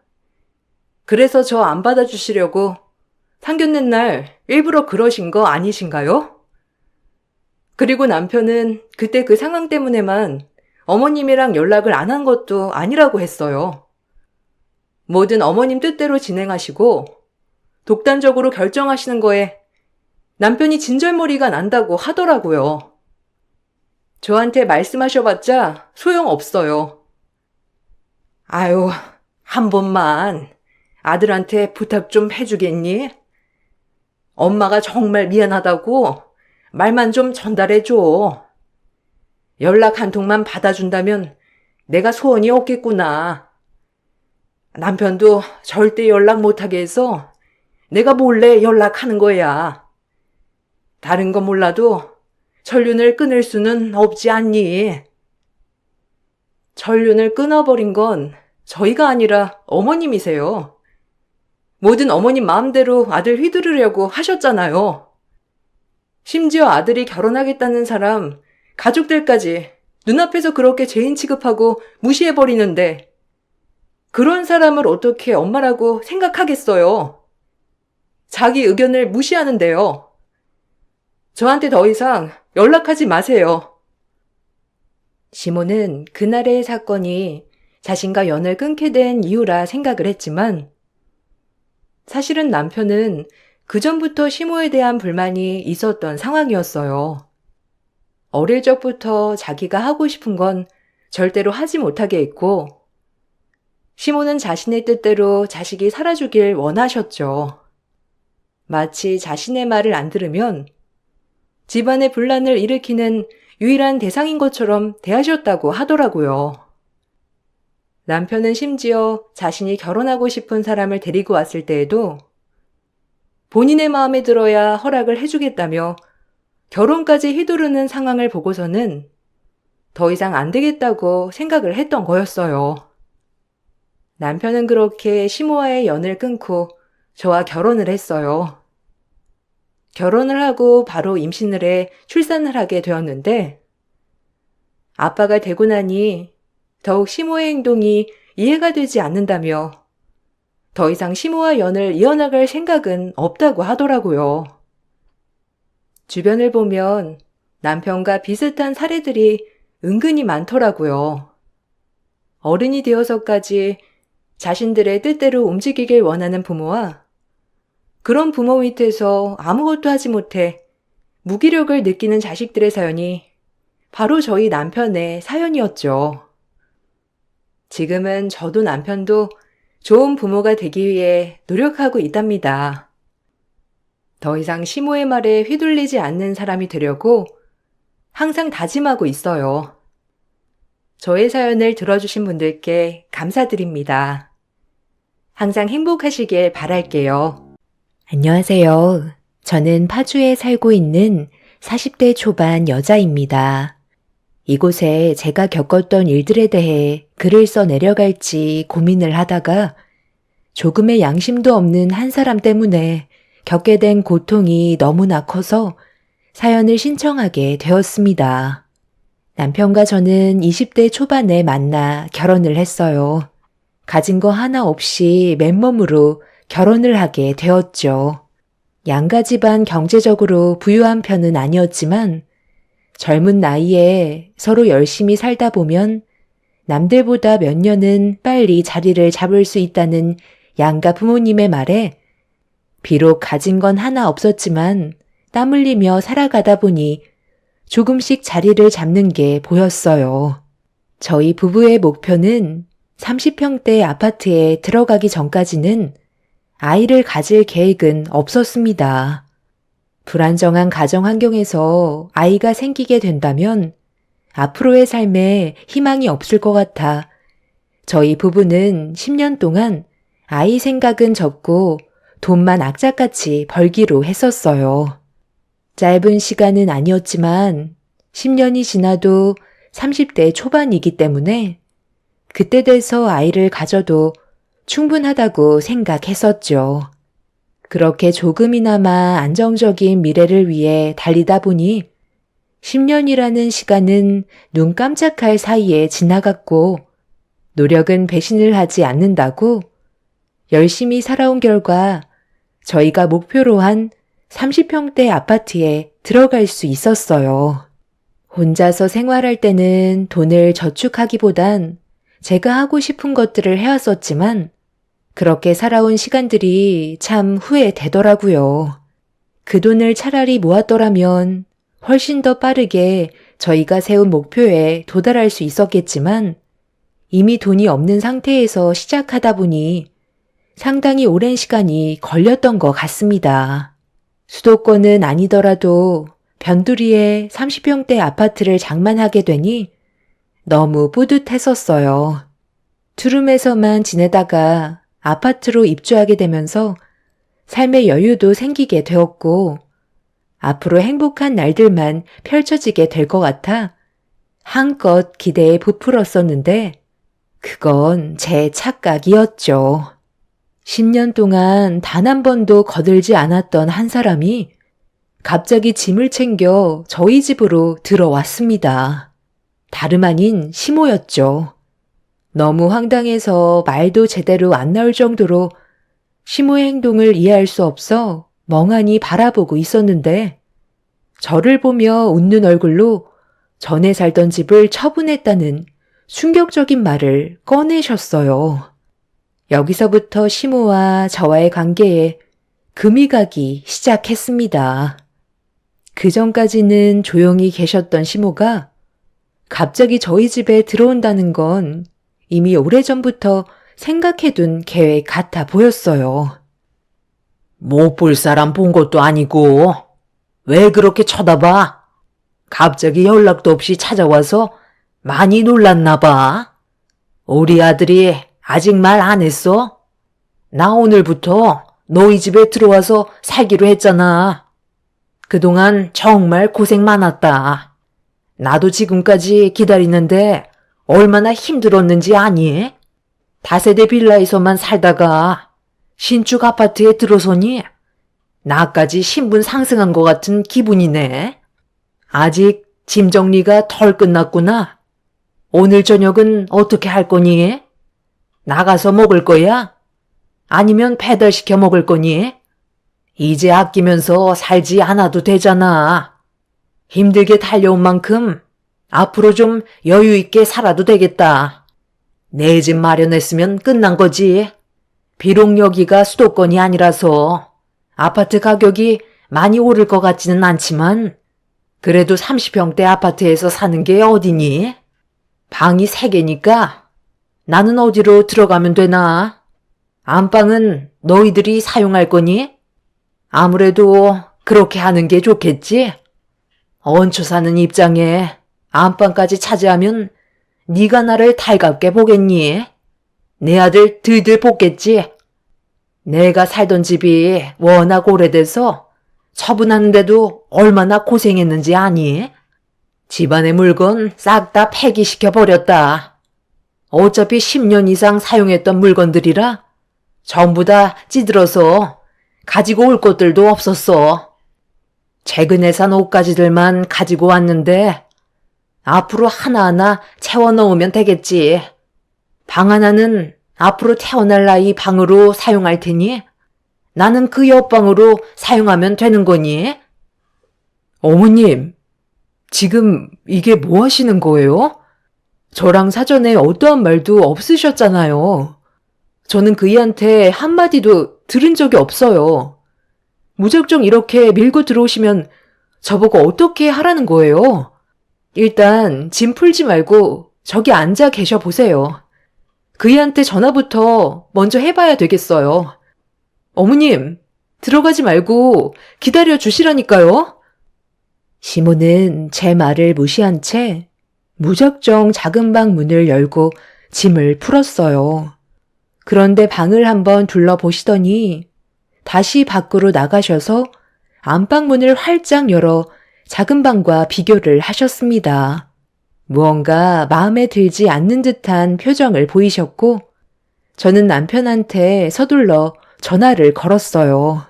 그래서 저 안 받아주시려고 상견례 날 일부러 그러신 거 아니신가요? 그리고 남편은 그때 그 상황 때문에만 어머님이랑 연락을 안 한 것도 아니라고 했어요. 뭐든 어머님 뜻대로 진행하시고 독단적으로 결정하시는 거에 남편이 진절머리가 난다고 하더라고요. 저한테 말씀하셔봤자 소용없어요. 아유, 한 번만 아들한테 부탁 좀 해주겠니? 엄마가 정말 미안하다고 말만 좀 전달해줘. 연락 한 통만 받아준다면 내가 소원이 없겠구나. 남편도 절대 연락 못하게 해서 내가 몰래 연락하는 거야. 다른 건 몰라도 전륜을 끊을 수는 없지 않니? 전륜을 끊어버린 건 저희가 아니라 어머님이세요. 뭐든 어머님 마음대로 아들 휘두르려고 하셨잖아요. 심지어 아들이 결혼하겠다는 사람, 가족들까지 눈앞에서 그렇게 죄인 취급하고 무시해버리는데 그런 사람을 어떻게 엄마라고 생각하겠어요? 자기 의견을 무시하는데요. 저한테 더 이상 연락하지 마세요. 시모는 그날의 사건이 자신과 연을 끊게 된 이유라 생각을 했지만 사실은 남편은 그전부터 시모에 대한 불만이 있었던 상황이었어요. 어릴 적부터 자기가 하고 싶은 건 절대로 하지 못하게 했고 시모는 자신의 뜻대로 자식이 살아주길 원하셨죠. 마치 자신의 말을 안 들으면 집안의 분란을 일으키는 유일한 대상인 것처럼 대하셨다고 하더라고요. 남편은 심지어 자신이 결혼하고 싶은 사람을 데리고 왔을 때에도 본인의 마음에 들어야 허락을 해주겠다며 결혼까지 휘두르는 상황을 보고서는 더 이상 안 되겠다고 생각을 했던 거였어요. 남편은 그렇게 시모와의 연을 끊고 저와 결혼을 했어요. 결혼을 하고 바로 임신을 해 출산을 하게 되었는데 아빠가 되고 나니 더욱 시모의 행동이 이해가 되지 않는다며 더 이상 시모와 연을 이어나갈 생각은 없다고 하더라고요. 주변을 보면 남편과 비슷한 사례들이 은근히 많더라고요. 어른이 되어서까지 자신들의 뜻대로 움직이길 원하는 부모와 그런 부모 밑에서 아무것도 하지 못해 무기력을 느끼는 자식들의 사연이 바로 저희 남편의 사연이었죠. 지금은 저도 남편도 좋은 부모가 되기 위해 노력하고 있답니다. 더 이상 시모의 말에 휘둘리지 않는 사람이 되려고 항상 다짐하고 있어요. 저의 사연을 들어주신 분들께 감사드립니다. 항상 행복하시길 바랄게요. 안녕하세요. 저는 파주에 살고 있는 40대 초반 여자입니다. 이곳에 제가 겪었던 일들에 대해 글을 써 내려갈지 고민을 하다가 조금의 양심도 없는 한 사람 때문에 겪게 된 고통이 너무나 커서 사연을 신청하게 되었습니다. 남편과 저는 20대 초반에 만나 결혼을 했어요. 가진 거 하나 없이 맨몸으로 결혼을 하게 되었죠. 양가 집안 경제적으로 부유한 편은 아니었지만 젊은 나이에 서로 열심히 살다 보면 남들보다 몇 년은 빨리 자리를 잡을 수 있다는 양가 부모님의 말에 비록 가진 건 하나 없었지만 땀 흘리며 살아가다 보니 조금씩 자리를 잡는 게 보였어요. 저희 부부의 목표는 30평대 아파트에 들어가기 전까지는 아이를 가질 계획은 없었습니다. 불안정한 가정 환경에서 아이가 생기게 된다면 앞으로의 삶에 희망이 없을 것 같아 저희 부부는 10년 동안 아이 생각은 접고 돈만 악착같이 벌기로 했었어요. 짧은 시간은 아니었지만 10년이 지나도 30대 초반이기 때문에 그때 돼서 아이를 가져도 충분하다고 생각했었죠. 그렇게 조금이나마 안정적인 미래를 위해 달리다 보니 10년이라는 시간은 눈 깜짝할 사이에 지나갔고 노력은 배신을 하지 않는다고 열심히 살아온 결과 저희가 목표로 한 30평대 아파트에 들어갈 수 있었어요. 혼자서 생활할 때는 돈을 저축하기보단 제가 하고 싶은 것들을 해왔었지만 그렇게 살아온 시간들이 참 후회되더라고요. 그 돈을 차라리 모았더라면 훨씬 더 빠르게 저희가 세운 목표에 도달할 수 있었겠지만 이미 돈이 없는 상태에서 시작하다 보니 상당히 오랜 시간이 걸렸던 것 같습니다. 수도권은 아니더라도 변두리에 30평대 아파트를 장만하게 되니 너무 뿌듯했었어요. 투룸에서만 지내다가 아파트로 입주하게 되면서 삶의 여유도 생기게 되었고 앞으로 행복한 날들만 펼쳐지게 될 것 같아 한껏 기대에 부풀었었는데 그건 제 착각이었죠. 10년 동안 단 한 번도 거들지 않았던 한 사람이 갑자기 짐을 챙겨 저희 집으로 들어왔습니다. 다름 아닌 시모였죠. 너무 황당해서 말도 제대로 안 나올 정도로 시모의 행동을 이해할 수 없어 멍하니 바라보고 있었는데 저를 보며 웃는 얼굴로 전에 살던 집을 처분했다는 충격적인 말을 꺼내셨어요. 여기서부터 시모와 저와의 관계에 금이 가기 시작했습니다. 그 전까지는 조용히 계셨던 시모가 갑자기 저희 집에 들어온다는 건 이미 오래전부터 생각해둔 계획 같아 보였어요. 못 볼 사람 본 것도 아니고 왜 그렇게 쳐다봐? 갑자기 연락도 없이 찾아와서 많이 놀랐나 봐. 우리 아들이 아직 말 안 했어? 나 오늘부터 너희 집에 들어와서 살기로 했잖아. 그동안 정말 고생 많았다. 나도 지금까지 기다리는데 얼마나 힘들었는지 아니? 다세대 빌라에서만 살다가 신축 아파트에 들어서니 나까지 신분 상승한 것 같은 기분이네. 아직 짐 정리가 덜 끝났구나. 오늘 저녁은 어떻게 할 거니? 나가서 먹을 거야? 아니면 배달시켜 먹을 거니? 이제 아끼면서 살지 않아도 되잖아. 힘들게 달려온 만큼 앞으로 좀 여유 있게 살아도 되겠다. 내 집 마련했으면 끝난 거지. 비록 여기가 수도권이 아니라서 아파트 가격이 많이 오를 것 같지는 않지만 그래도 30평대 아파트에서 사는 게 어디니? 방이 3개니까 나는 어디로 들어가면 되나? 안방은 너희들이 사용할 거니? 아무래도 그렇게 하는 게 좋겠지? 얹혀 사는 입장에 안방까지 차지하면 네가 나를 달갑게 보겠니? 내 아들 들들 볶겠지? 내가 살던 집이 워낙 오래돼서 처분하는데도 얼마나 고생했는지 아니? 집안의 물건 싹 다 폐기시켜버렸다. 어차피 10년 이상 사용했던 물건들이라 전부 다 찌들어서 가지고 올 것들도 없었어. 최근에 산 옷가지들만 가지고 왔는데 앞으로 하나하나 채워 넣으면 되겠지. 방 하나는 앞으로 태어날 나이 방으로 사용할 테니 나는 그 옆방으로 사용하면 되는 거니? 어머님, 지금 이게 뭐 하시는 거예요? 저랑 사전에 어떠한 말도 없으셨잖아요. 저는 그이한테 한마디도 들은 적이 없어요. 무작정 이렇게 밀고 들어오시면 저보고 어떻게 하라는 거예요? 일단 짐 풀지 말고 저기 앉아 계셔 보세요. 그이한테 전화부터 먼저 해봐야 되겠어요. 어머님, 들어가지 말고 기다려 주시라니까요. 시모는 제 말을 무시한 채 무작정 작은 방 문을 열고 짐을 풀었어요. 그런데 방을 한번 둘러보시더니 다시 밖으로 나가셔서 안방 문을 활짝 열어 작은 방과 비교를 하셨습니다. 무언가 마음에 들지 않는 듯한 표정을 보이셨고 저는 남편한테 서둘러 전화를 걸었어요.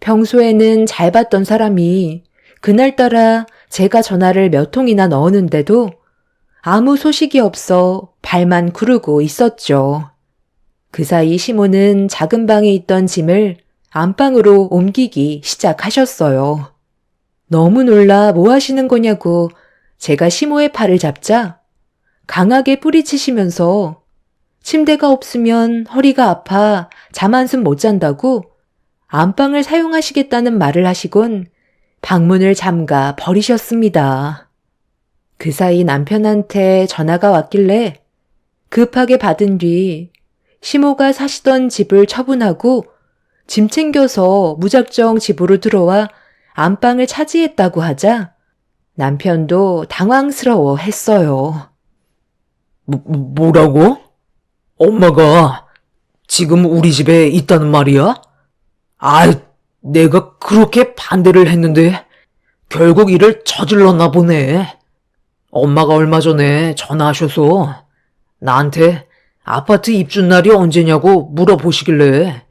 평소에는 잘 봤던 사람이 그날따라 제가 전화를 몇 통이나 넣었는데도 아무 소식이 없어 발만 구르고 있었죠. 그 사이 시모는 작은 방에 있던 짐을 안방으로 옮기기 시작하셨어요. 너무 놀라 뭐 하시는 거냐고 제가 시모의 팔을 잡자 강하게 뿌리치시면서 침대가 없으면 허리가 아파 잠 한숨 못 잔다고 안방을 사용하시겠다는 말을 하시곤 방문을 잠가 버리셨습니다. 그 사이 남편한테 전화가 왔길래 급하게 받은 뒤 시모가 사시던 집을 처분하고 짐 챙겨서 무작정 집으로 들어와 안방을 차지했다고 하자 남편도 당황스러워 했어요. 뭐라고? 엄마가 지금 우리 집에 있다는 말이야? 내가 그렇게 반대를 했는데 결국 일을 저질렀나 보네. 엄마가 얼마 전에 전화하셔서 나한테 아파트 입주 날이 언제냐고 물어보시길래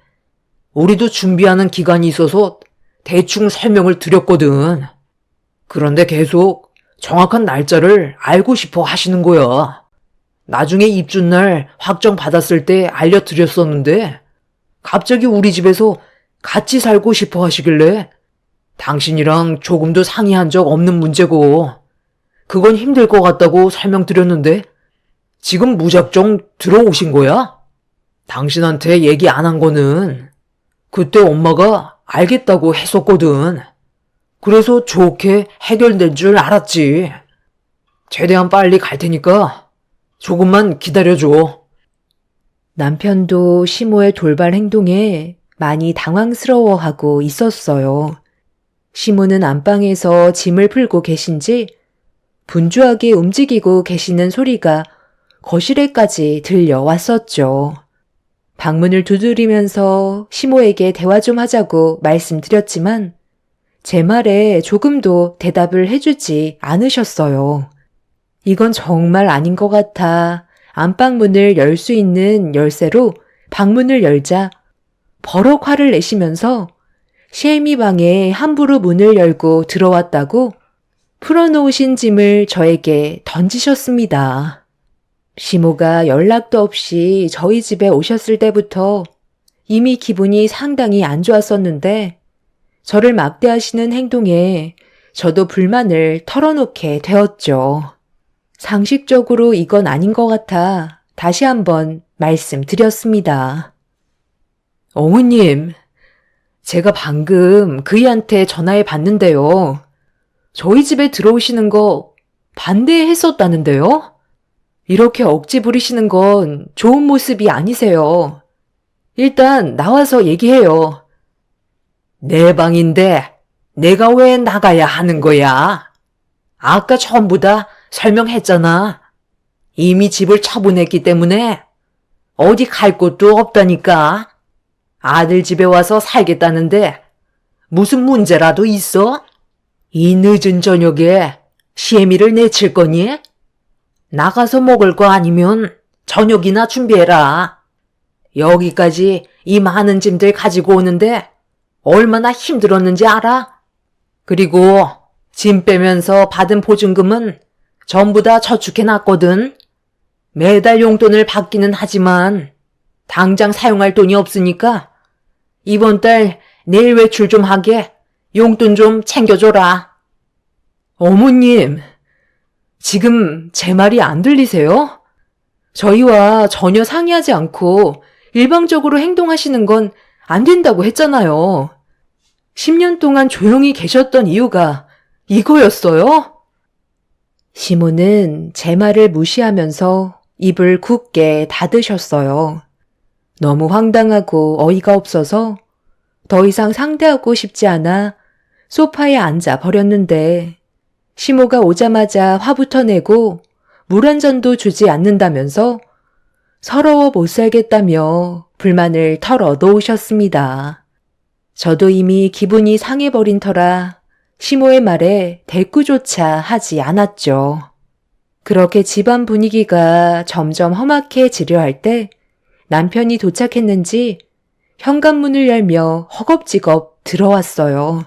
우리도 준비하는 기간이 있어서 대충 설명을 드렸거든. 그런데 계속 정확한 날짜를 알고 싶어 하시는 거야. 나중에 입주날 확정 받았을 때 알려드렸었는데 갑자기 우리 집에서 같이 살고 싶어 하시길래 당신이랑 조금도 상의한 적 없는 문제고 그건 힘들 것 같다고 설명드렸는데 지금 무작정 들어오신 거야? 당신한테 얘기 안 한 거는 그때 엄마가 알겠다고 했었거든. 그래서 좋게 해결된 줄 알았지. 최대한 빨리 갈 테니까 조금만 기다려줘. 남편도 시모의 돌발 행동에 많이 당황스러워하고 있었어요. 시모는 안방에서 짐을 풀고 계신지 분주하게 움직이고 계시는 소리가 거실에까지 들려왔었죠. 방문을 두드리면서 시모에게 대화 좀 하자고 말씀드렸지만 제 말에 조금도 대답을 해주지 않으셨어요. 이건 정말 아닌 것 같아 안방문을 열 수 있는 열쇠로 방문을 열자 버럭 화를 내시면서 시애미 방에 함부로 문을 열고 들어왔다고 풀어놓으신 짐을 저에게 던지셨습니다. 시모가 연락도 없이 저희 집에 오셨을 때부터 이미 기분이 상당히 안 좋았었는데 저를 막대하시는 행동에 저도 불만을 털어놓게 되었죠. 상식적으로 이건 아닌 것 같아 다시 한번 말씀드렸습니다. 어머님, 제가 방금 그이한테 전화해 봤는데요. 저희 집에 들어오시는 거 반대했었다는데요? 이렇게 억지 부리시는 건 좋은 모습이 아니세요. 일단 나와서 얘기해요. 내 방인데 내가 왜 나가야 하는 거야? 아까 전부 다 설명했잖아. 이미 집을 처분했기 때문에 어디 갈 곳도 없다니까. 아들 집에 와서 살겠다는데 무슨 문제라도 있어? 이 늦은 저녁에 시애미를 내칠 거니? 나가서 먹을 거 아니면 저녁이나 준비해라. 여기까지 이 많은 짐들 가지고 오는데 얼마나 힘들었는지 알아? 그리고 짐 빼면서 받은 보증금은 전부 다 저축해놨거든. 매달 용돈을 받기는 하지만 당장 사용할 돈이 없으니까 이번 달 내일 외출 좀 하게 용돈 좀 챙겨줘라. 어머님, 지금 제 말이 안 들리세요? 저희와 전혀 상의하지 않고 일방적으로 행동하시는 건 안 된다고 했잖아요. 10년 동안 조용히 계셨던 이유가 이거였어요? 시모는 제 말을 무시하면서 입을 굳게 닫으셨어요. 너무 황당하고 어이가 없어서 더 이상 상대하고 싶지 않아 소파에 앉아 버렸는데 시모가 오자마자 화부터 내고 물 한 잔도 주지 않는다면서 서러워 못 살겠다며 불만을 털어 놓으셨습니다. 저도 이미 기분이 상해버린 터라 시모의 말에 대꾸조차 하지 않았죠. 그렇게 집안 분위기가 점점 험악해지려 할 때 남편이 도착했는지 현관문을 열며 허겁지겁 들어왔어요.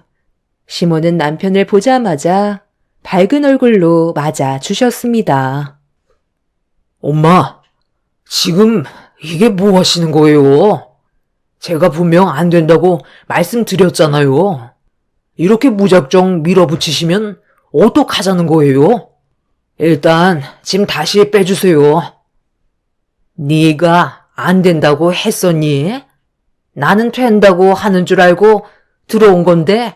시모는 남편을 보자마자 밝은 얼굴로 맞아 주셨습니다. 엄마, 지금 이게 뭐 하시는 거예요? 제가 분명 안 된다고 말씀드렸잖아요. 이렇게 무작정 밀어붙이시면 어떡하자는 거예요? 일단 짐 다시 빼주세요. 네가 안 된다고 했었니? 나는 된다고 하는 줄 알고 들어온 건데.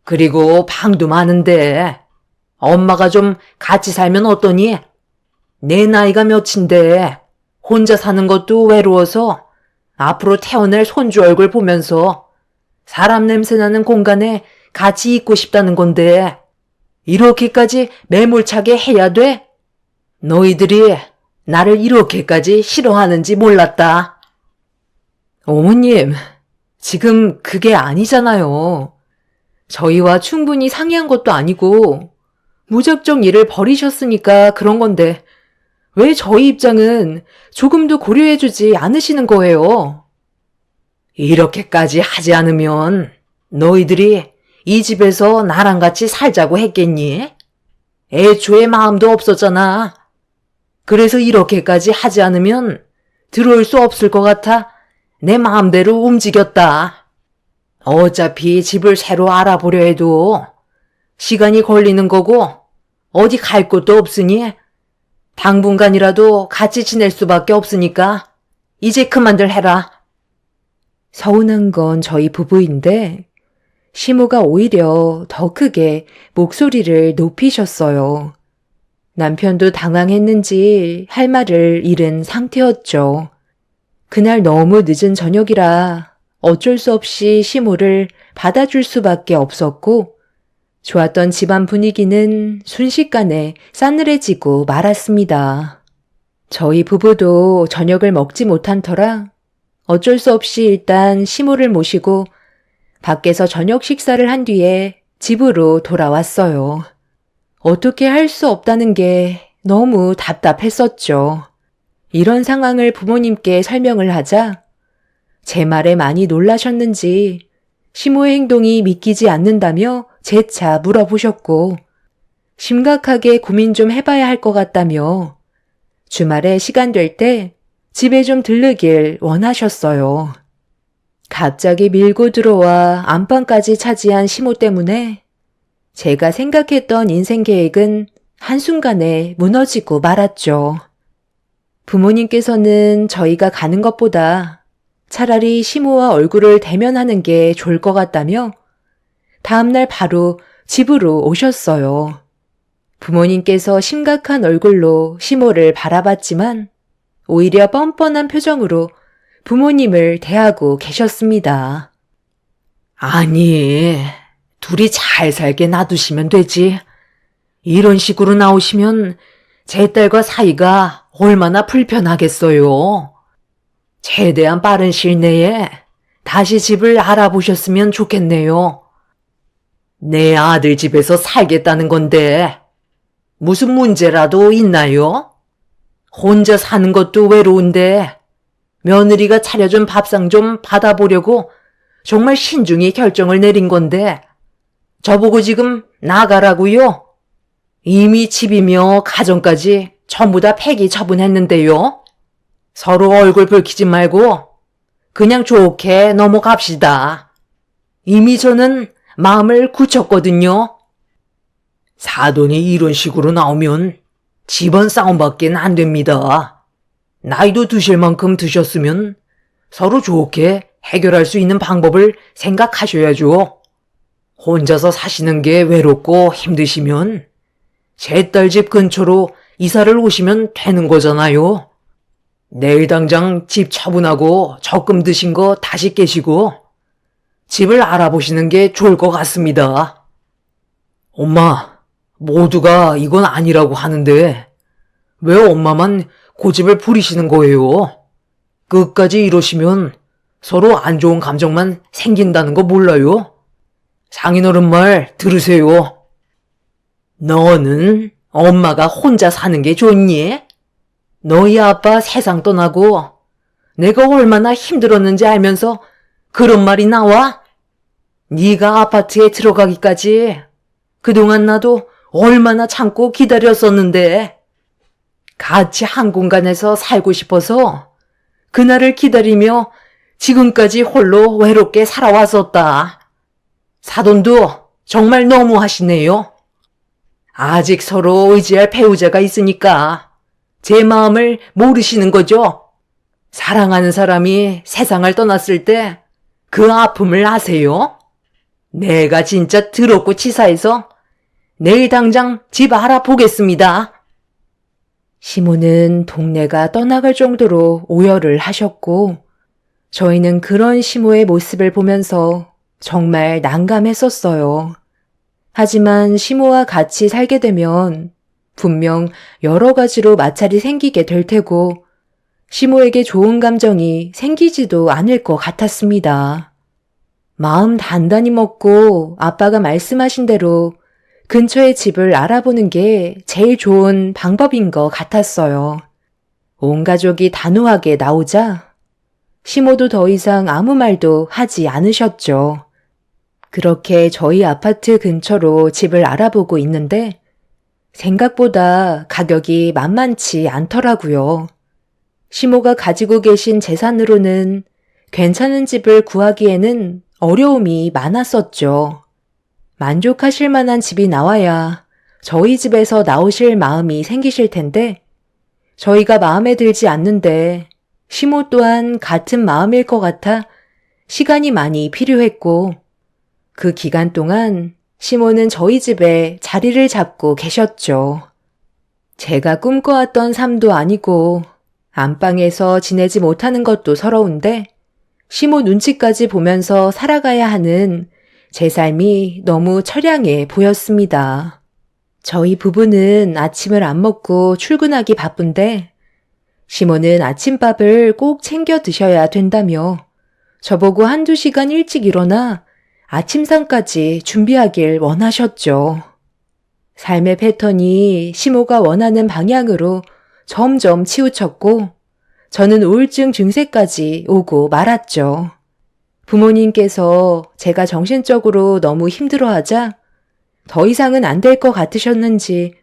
그리고 방도 많은데 엄마가 좀 같이 살면 어떠니? 내 나이가 몇인데 혼자 사는 것도 외로워서 앞으로 태어날 손주 얼굴 보면서 사람 냄새 나는 공간에 같이 있고 싶다는 건데 이렇게까지 매몰차게 해야 돼? 너희들이 나를 이렇게까지 싫어하는지 몰랐다. 어머님, 지금 그게 아니잖아요. 저희와 충분히 상의한 것도 아니고 무작정 일을 벌이셨으니까 그런 건데 왜 저희 입장은 조금도 고려해주지 않으시는 거예요? 이렇게까지 하지 않으면 너희들이 이 집에서 나랑 같이 살자고 했겠니? 애초에 마음도 없었잖아. 그래서 이렇게까지 하지 않으면 들어올 수 없을 것 같아 내 마음대로 움직였다. 어차피 집을 새로 알아보려 해도 시간이 걸리는 거고 어디 갈 곳도 없으니 당분간이라도 같이 지낼 수밖에 없으니까 이제 그만들 해라. 서운한 건 저희 부부인데 시모가 오히려 더 크게 목소리를 높이셨어요. 남편도 당황했는지 할 말을 잃은 상태였죠. 그날 너무 늦은 저녁이라 어쩔 수 없이 시모를 받아줄 수밖에 없었고 좋았던 집안 분위기는 순식간에 싸늘해지고 말았습니다. 저희 부부도 저녁을 먹지 못한 터라 어쩔 수 없이 일단 시모를 모시고 밖에서 저녁 식사를 한 뒤에 집으로 돌아왔어요. 어떻게 할 수 없다는 게 너무 답답했었죠. 이런 상황을 부모님께 설명을 하자 제 말에 많이 놀라셨는지 시모의 행동이 믿기지 않는다며 재차 물어보셨고 심각하게 고민 좀 해봐야 할 것 같다며 주말에 시간 될 때 집에 좀 들르길 원하셨어요. 갑자기 밀고 들어와 안방까지 차지한 시모 때문에 제가 생각했던 인생 계획은 한순간에 무너지고 말았죠. 부모님께서는 저희가 가는 것보다 차라리 시모와 얼굴을 대면하는 게 좋을 것 같다며 다음날 바로 집으로 오셨어요. 부모님께서 심각한 얼굴로 시모를 바라봤지만 오히려 뻔뻔한 표정으로 부모님을 대하고 계셨습니다. 아니, 둘이 잘 살게 놔두시면 되지. 이런 식으로 나오시면 제 딸과 사이가 얼마나 불편하겠어요. 최대한 빠른 시일 내에 다시 집을 알아보셨으면 좋겠네요. 내 아들 집에서 살겠다는 건데 무슨 문제라도 있나요? 혼자 사는 것도 외로운데 며느리가 차려준 밥상 좀 받아보려고 정말 신중히 결정을 내린 건데 저보고 지금 나가라고요? 이미 집이며 가정까지 전부 다 폐기 처분했는데요. 서로 얼굴 붉히지 말고 그냥 좋게 넘어갑시다. 이미 저는 마음을 굳혔거든요. 사돈이 이런 식으로 나오면 집안 싸움밖에 안 됩니다. 나이도 드실 만큼 드셨으면 서로 좋게 해결할 수 있는 방법을 생각하셔야죠. 혼자서 사시는 게 외롭고 힘드시면 제 딸 집 근처로 이사를 오시면 되는 거잖아요. 내일 당장 집 처분하고 적금 드신 거 다시 깨시고 집을 알아보시는 게 좋을 것 같습니다. 엄마, 모두가 이건 아니라고 하는데 왜 엄마만 고집을 부리시는 거예요? 끝까지 이러시면 서로 안 좋은 감정만 생긴다는 거 몰라요? 장인어른 말 들으세요. 너는 엄마가 혼자 사는 게 좋니? 너희 아빠 세상 떠나고 내가 얼마나 힘들었는지 알면서 그런 말이 나와? 네가 아파트에 들어가기까지 그동안 나도 얼마나 참고 기다렸었는데 같이 한 공간에서 살고 싶어서 그날을 기다리며 지금까지 홀로 외롭게 살아왔었다. 사돈도 정말 너무하시네요. 아직 서로 의지할 배우자가 있으니까 제 마음을 모르시는 거죠. 사랑하는 사람이 세상을 떠났을 때 그 아픔을 아세요? 내가 진짜 더럽고 치사해서 내일 당장 집 알아보겠습니다. 시모는 동네가 떠나갈 정도로 오열을 하셨고 저희는 그런 시모의 모습을 보면서 정말 난감했었어요. 하지만 시모와 같이 살게 되면 분명 여러 가지로 마찰이 생기게 될 테고 시모에게 좋은 감정이 생기지도 않을 것 같았습니다. 마음 단단히 먹고 아빠가 말씀하신 대로 근처에 집을 알아보는 게 제일 좋은 방법인 것 같았어요. 온 가족이 단호하게 나오자 시모도 더 이상 아무 말도 하지 않으셨죠. 그렇게 저희 아파트 근처로 집을 알아보고 있는데 생각보다 가격이 만만치 않더라고요. 시모가 가지고 계신 재산으로는 괜찮은 집을 구하기에는 어려움이 많았었죠. 만족하실 만한 집이 나와야 저희 집에서 나오실 마음이 생기실 텐데 저희가 마음에 들지 않는데 시모 또한 같은 마음일 것 같아 시간이 많이 필요했고 그 기간 동안 시모는 저희 집에 자리를 잡고 계셨죠. 제가 꿈꿔왔던 삶도 아니고 안방에서 지내지 못하는 것도 서러운데 시모 눈치까지 보면서 살아가야 하는 제 삶이 너무 처량해 보였습니다. 저희 부부는 아침을 안 먹고 출근하기 바쁜데 시모는 아침밥을 꼭 챙겨 드셔야 된다며 저보고 한두 시간 일찍 일어나 아침상까지 준비하길 원하셨죠. 삶의 패턴이 시모가 원하는 방향으로 점점 치우쳤고 저는 우울증 증세까지 오고 말았죠. 부모님께서 제가 정신적으로 너무 힘들어하자 더 이상은 안 될 것 같으셨는지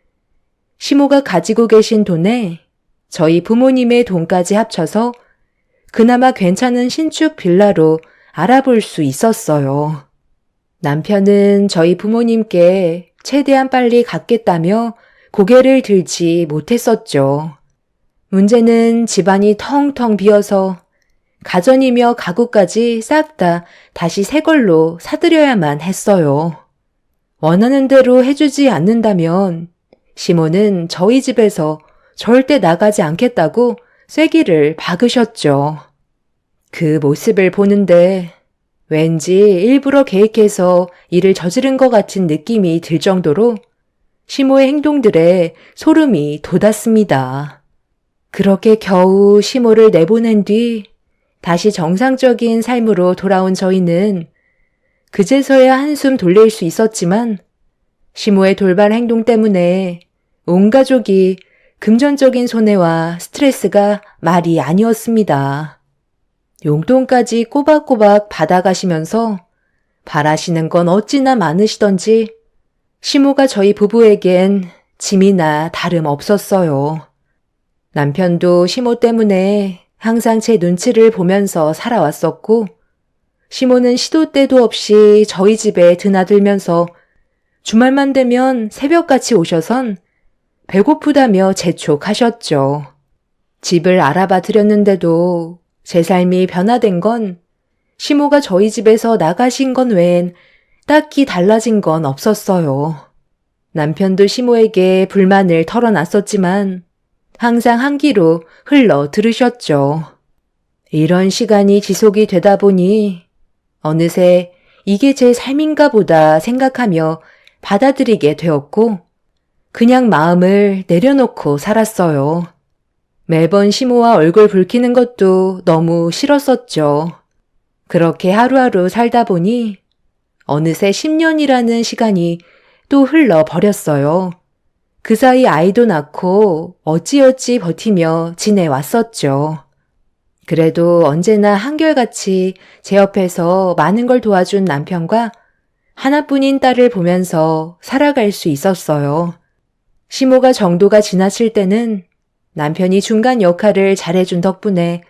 시모가 가지고 계신 돈에 저희 부모님의 돈까지 합쳐서 그나마 괜찮은 신축 빌라로 알아볼 수 있었어요. 남편은 저희 부모님께 최대한 빨리 갚겠다며 고개를 들지 못했었죠. 문제는 집안이 텅텅 비어서 가전이며 가구까지 싹 다 다시 새 걸로 사들여야만 했어요. 원하는 대로 해주지 않는다면 시모는 저희 집에서 절대 나가지 않겠다고 쐐기를 박으셨죠. 그 모습을 보는데 왠지 일부러 계획해서 일을 저지른 것 같은 느낌이 들 정도로 시모의 행동들에 소름이 돋았습니다. 그렇게 겨우 시모를 내보낸 뒤 다시 정상적인 삶으로 돌아온 저희는 그제서야 한숨 돌릴 수 있었지만 시모의 돌발 행동 때문에 온 가족이 금전적인 손해와 스트레스가 말이 아니었습니다. 용돈까지 꼬박꼬박 받아가시면서 바라시는 건 어찌나 많으시던지 시모가 저희 부부에겐 짐이나 다름없었어요. 남편도 시모 때문에 항상 제 눈치를 보면서 살아왔었고 시모는 시도 때도 없이 저희 집에 드나들면서 주말만 되면 새벽같이 오셔선 배고프다며 재촉하셨죠. 집을 알아봐 드렸는데도 제 삶이 변화된 건 시모가 저희 집에서 나가신 건 외엔 딱히 달라진 건 없었어요. 남편도 시모에게 불만을 털어놨었지만 항상 한 귀로 흘러 들으셨죠. 이런 시간이 지속이 되다 보니 어느새 이게 제 삶인가 보다 생각하며 받아들이게 되었고 그냥 마음을 내려놓고 살았어요. 매번 시모와 얼굴 붉히는 것도 너무 싫었었죠. 그렇게 하루하루 살다 보니 어느새 10년이라는 시간이 또 흘러버렸어요. 그 사이 아이도 낳고 어찌어찌 버티며 지내왔었죠. 그래도 언제나 한결같이 제 옆에서 많은 걸 도와준 남편과 하나뿐인 딸을 보면서 살아갈 수 있었어요. 시모가 정도가 지났을 때는 남편이 중간 역할을 잘해준 덕분에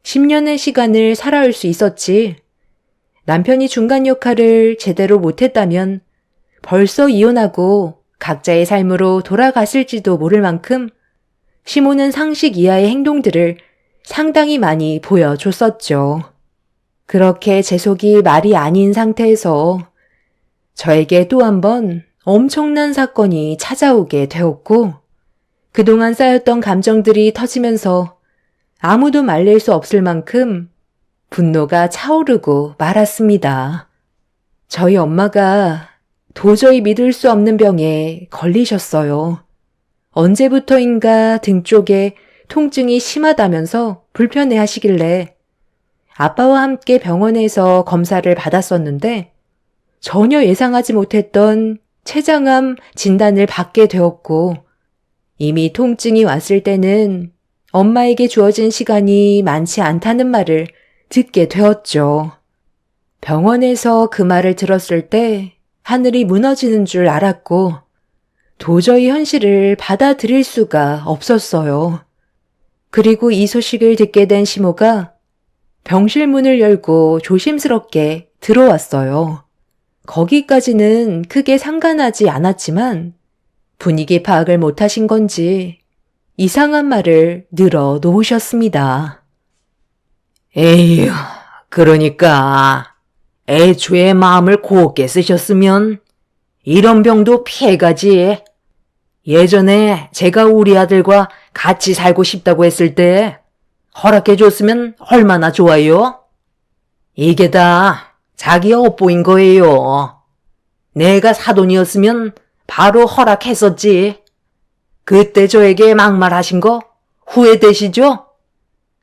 10년의 시간을 살아올 수 있었지. 남편이 중간 역할을 제대로 못했다면 벌써 이혼하고 각자의 삶으로 돌아갔을지도 모를 만큼 시모는 상식 이하의 행동들을 상당히 많이 보여줬었죠. 그렇게 제 속이 말이 아닌 상태에서 저에게 또 한 번 엄청난 사건이 찾아오게 되었고 그동안 쌓였던 감정들이 터지면서 아무도 말릴 수 없을 만큼 분노가 차오르고 말았습니다. 저희 엄마가 도저히 믿을 수 없는 병에 걸리셨어요. 언제부터인가 등 쪽에 통증이 심하다면서 불편해 하시길래 아빠와 함께 병원에서 검사를 받았었는데 전혀 예상하지 못했던 췌장암 진단을 받게 되었고 이미 통증이 왔을 때는 엄마에게 주어진 시간이 많지 않다는 말을 듣게 되었죠. 병원에서 그 말을 들었을 때 하늘이 무너지는 줄 알았고 도저히 현실을 받아들일 수가 없었어요. 그리고 이 소식을 듣게 된 시모가 병실 문을 열고 조심스럽게 들어왔어요. 거기까지는 크게 상관하지 않았지만 분위기 파악을 못하신 건지 이상한 말을 늘어 놓으셨습니다. 에휴, 그러니까 애초에 마음을 곱게 쓰셨으면 이런 병도 피해가지. 예전에 제가 우리 아들과 같이 살고 싶다고 했을 때 허락해줬으면 얼마나 좋아요? 이게 다 자기 업보인 거예요. 내가 사돈이었으면 바로 허락했었지. 그때 저에게 막말하신 거 후회되시죠?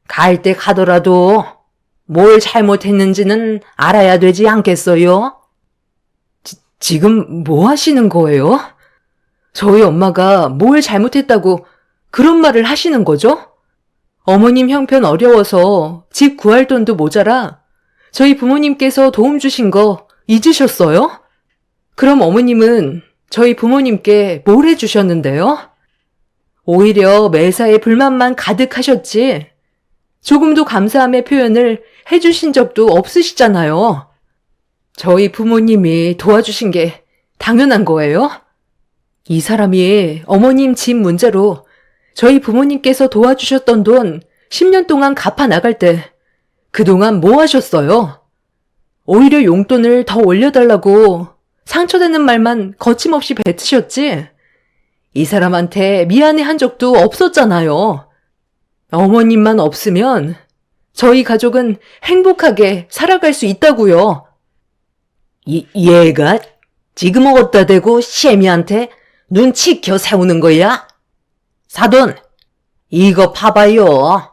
갈 때 가더라도 뭘 잘못했는지는 알아야 되지 않겠어요? 지금 뭐 하시는 거예요? 저희 엄마가 뭘 잘못했다고 그런 말을 하시는 거죠? 어머님 형편 어려워서 집 구할 돈도 모자라 저희 부모님께서 도움 주신 거 잊으셨어요? 그럼 어머님은 저희 부모님께 뭘 해주셨는데요? 오히려 매사에 불만만 가득하셨지 조금도 감사함의 표현을 해주신 적도 없으시잖아요. 저희 부모님이 도와주신 게 당연한 거예요? 이 사람이 어머님 집 문제로 저희 부모님께서 도와주셨던 돈 10년 동안 갚아 나갈 때 그동안 뭐 하셨어요? 오히려 용돈을 더 올려달라고 상처되는 말만 거침없이 뱉으셨지? 이 사람한테 미안해 한 적도 없었잖아요. 어머님만 없으면 저희 가족은 행복하게 살아갈 수 있다고요. 얘가 지금 어디다 대고 시애미한테 눈치 켜 세우는 거야? 사돈, 이거 봐봐요.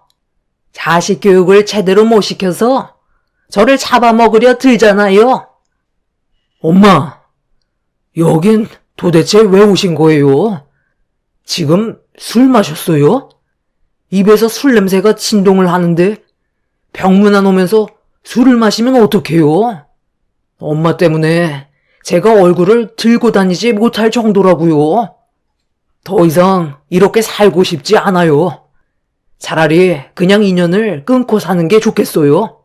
자식 교육을 제대로 못 시켜서 저를 잡아먹으려 들잖아요. 엄마, 여긴 도대체 왜 오신 거예요? 지금 술 마셨어요? 입에서 술 냄새가 진동을 하는데 병문안 오면서 술을 마시면 어떡해요? 엄마 때문에 제가 얼굴을 들고 다니지 못할 정도라고요. 더 이상 이렇게 살고 싶지 않아요. 차라리 그냥 인연을 끊고 사는 게 좋겠어요.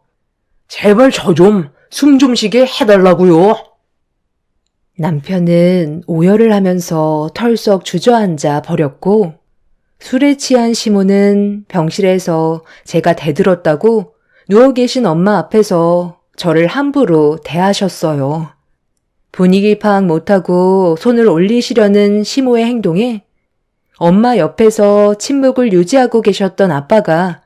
제발 저 좀 숨 좀 쉬게 해달라고요. 남편은 오열을 하면서 털썩 주저앉아 버렸고 술에 취한 시모는 병실에서 제가 대들었다고 누워 계신 엄마 앞에서 저를 함부로 대하셨어요. 분위기 파악 못하고 손을 올리시려는 시모의 행동에 엄마 옆에서 침묵을 유지하고 계셨던 아빠가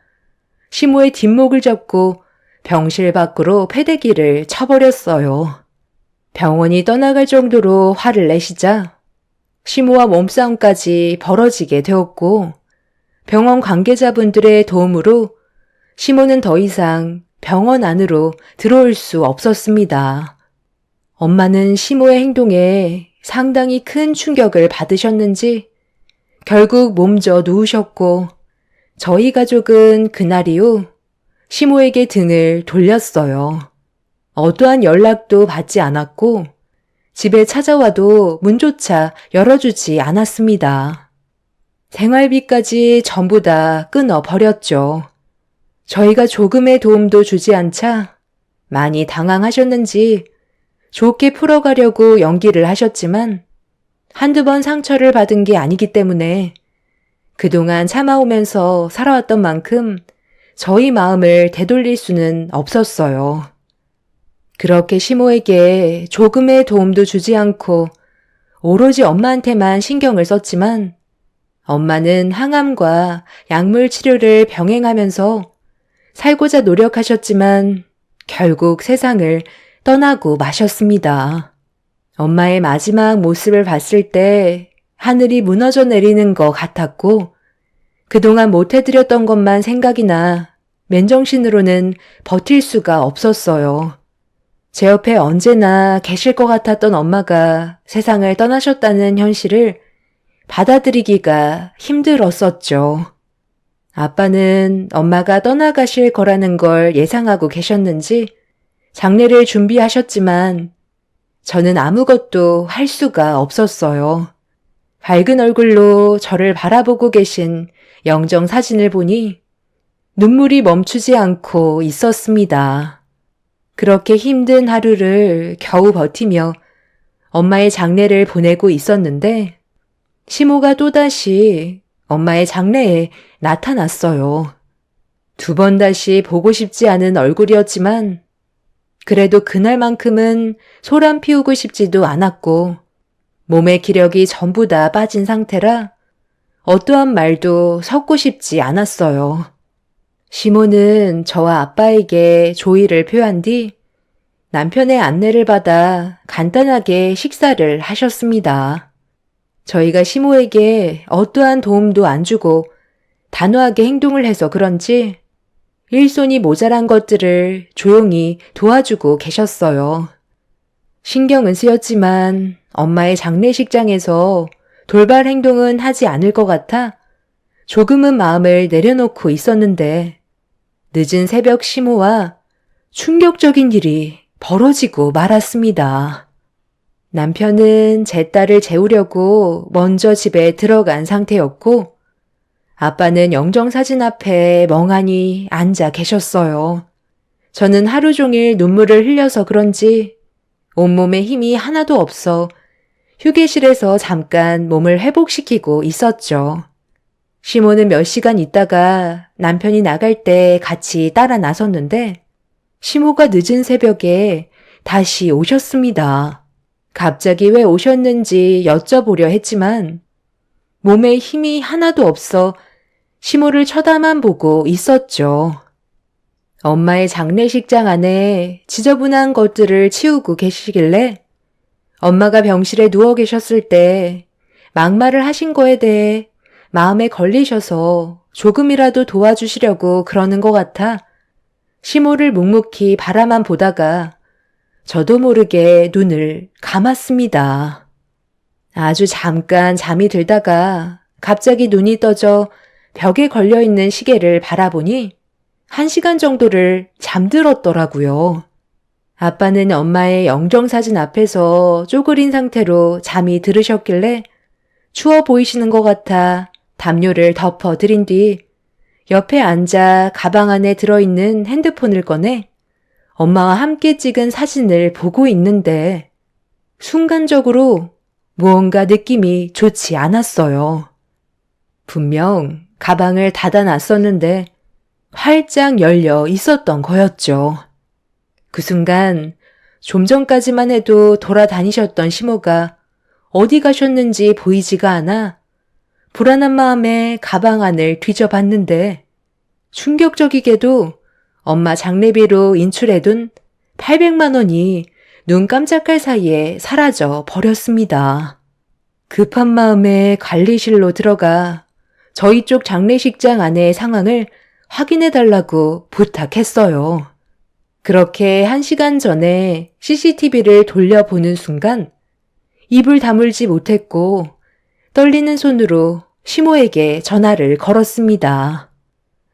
시모의 뒷목을 잡고 병실 밖으로 패대기를 쳐버렸어요. 병원이 떠나갈 정도로 화를 내시자 시모와 몸싸움까지 벌어지게 되었고 병원 관계자분들의 도움으로 시모는 더 이상 병원 안으로 들어올 수 없었습니다. 엄마는 시모의 행동에 상당히 큰 충격을 받으셨는지 결국 몸져 누우셨고 저희 가족은 그날 이후 시모에게 등을 돌렸어요. 어떠한 연락도 받지 않았고 집에 찾아와도 문조차 열어주지 않았습니다. 생활비까지 전부 다 끊어버렸죠. 저희가 조금의 도움도 주지 않자 많이 당황하셨는지 좋게 풀어가려고 연기를 하셨지만 한두 번 상처를 받은 게 아니기 때문에 그동안 참아오면서 살아왔던 만큼 저희 마음을 되돌릴 수는 없었어요. 그렇게 시모에게 조금의 도움도 주지 않고 오로지 엄마한테만 신경을 썼지만 엄마는 항암과 약물 치료를 병행하면서 살고자 노력하셨지만 결국 세상을 떠나고 마셨습니다. 엄마의 마지막 모습을 봤을 때 하늘이 무너져 내리는 것 같았고 그동안 못해드렸던 것만 생각이 나 맨정신으로는 버틸 수가 없었어요. 제 옆에 언제나 계실 것 같았던 엄마가 세상을 떠나셨다는 현실을 받아들이기가 힘들었었죠. 아빠는 엄마가 떠나가실 거라는 걸 예상하고 계셨는지 장례를 준비하셨지만 저는 아무것도 할 수가 없었어요. 밝은 얼굴로 저를 바라보고 계신 영정 사진을 보니 눈물이 멈추지 않고 있었습니다. 그렇게 힘든 하루를 겨우 버티며 엄마의 장례를 보내고 있었는데 시모가 또다시 엄마의 장례에 나타났어요. 2번 다시 보고 싶지 않은 얼굴이었지만 그래도 그날만큼은 소란 피우고 싶지도 않았고 몸의 기력이 전부 다 빠진 상태라 어떠한 말도 섞고 싶지 않았어요. 시모는 저와 아빠에게 조의를 표한 뒤 남편의 안내를 받아 간단하게 식사를 하셨습니다. 저희가 시모에게 어떠한 도움도 안 주고 단호하게 행동을 해서 그런지 일손이 모자란 것들을 조용히 도와주고 계셨어요. 신경은 쓰였지만 엄마의 장례식장에서 돌발 행동은 하지 않을 것 같아 조금은 마음을 내려놓고 있었는데 늦은 새벽 시모와 충격적인 일이 벌어지고 말았습니다. 남편은 제 딸을 재우려고 먼저 집에 들어간 상태였고 아빠는 영정사진 앞에 멍하니 앉아 계셨어요. 저는 하루 종일 눈물을 흘려서 그런지 온몸에 힘이 하나도 없어 휴게실에서 잠깐 몸을 회복시키고 있었죠. 시모는 몇 시간 있다가 남편이 나갈 때 같이 따라 나섰는데 시모가 늦은 새벽에 다시 오셨습니다. 갑자기 왜 오셨는지 여쭤보려 했지만 몸에 힘이 하나도 없어 시모를 쳐다만 보고 있었죠. 엄마의 장례식장 안에 지저분한 것들을 치우고 계시길래 엄마가 병실에 누워 계셨을 때 막말을 하신 거에 대해 마음에 걸리셔서 조금이라도 도와주시려고 그러는 것 같아 시모를 묵묵히 바라만 보다가 저도 모르게 눈을 감았습니다. 아주 잠깐 잠이 들다가 갑자기 눈이 떠져 벽에 걸려있는 시계를 바라보니 1시간 정도를 잠들었더라고요. 아빠는 엄마의 영정사진 앞에서 쪼그린 상태로 잠이 들으셨길래 추워 보이시는 것 같아 담요를 덮어드린 뒤 옆에 앉아 가방 안에 들어있는 핸드폰을 꺼내 엄마와 함께 찍은 사진을 보고 있는데 순간적으로 무언가 느낌이 좋지 않았어요. 분명 가방을 닫아놨었는데 활짝 열려 있었던 거였죠. 그 순간 좀 전까지만 해도 돌아다니셨던 시모가 어디 가셨는지 보이지가 않아 불안한 마음에 가방 안을 뒤져봤는데 충격적이게도 엄마 장례비로 인출해둔 800만 원이 눈 깜짝할 사이에 사라져 버렸습니다. 급한 마음에 관리실로 들어가 저희 쪽 장례식장 안의 상황을 확인해달라고 부탁했어요. 그렇게 1시간 전에 CCTV를 돌려보는 순간 입을 다물지 못했고 떨리는 손으로 시모에게 전화를 걸었습니다.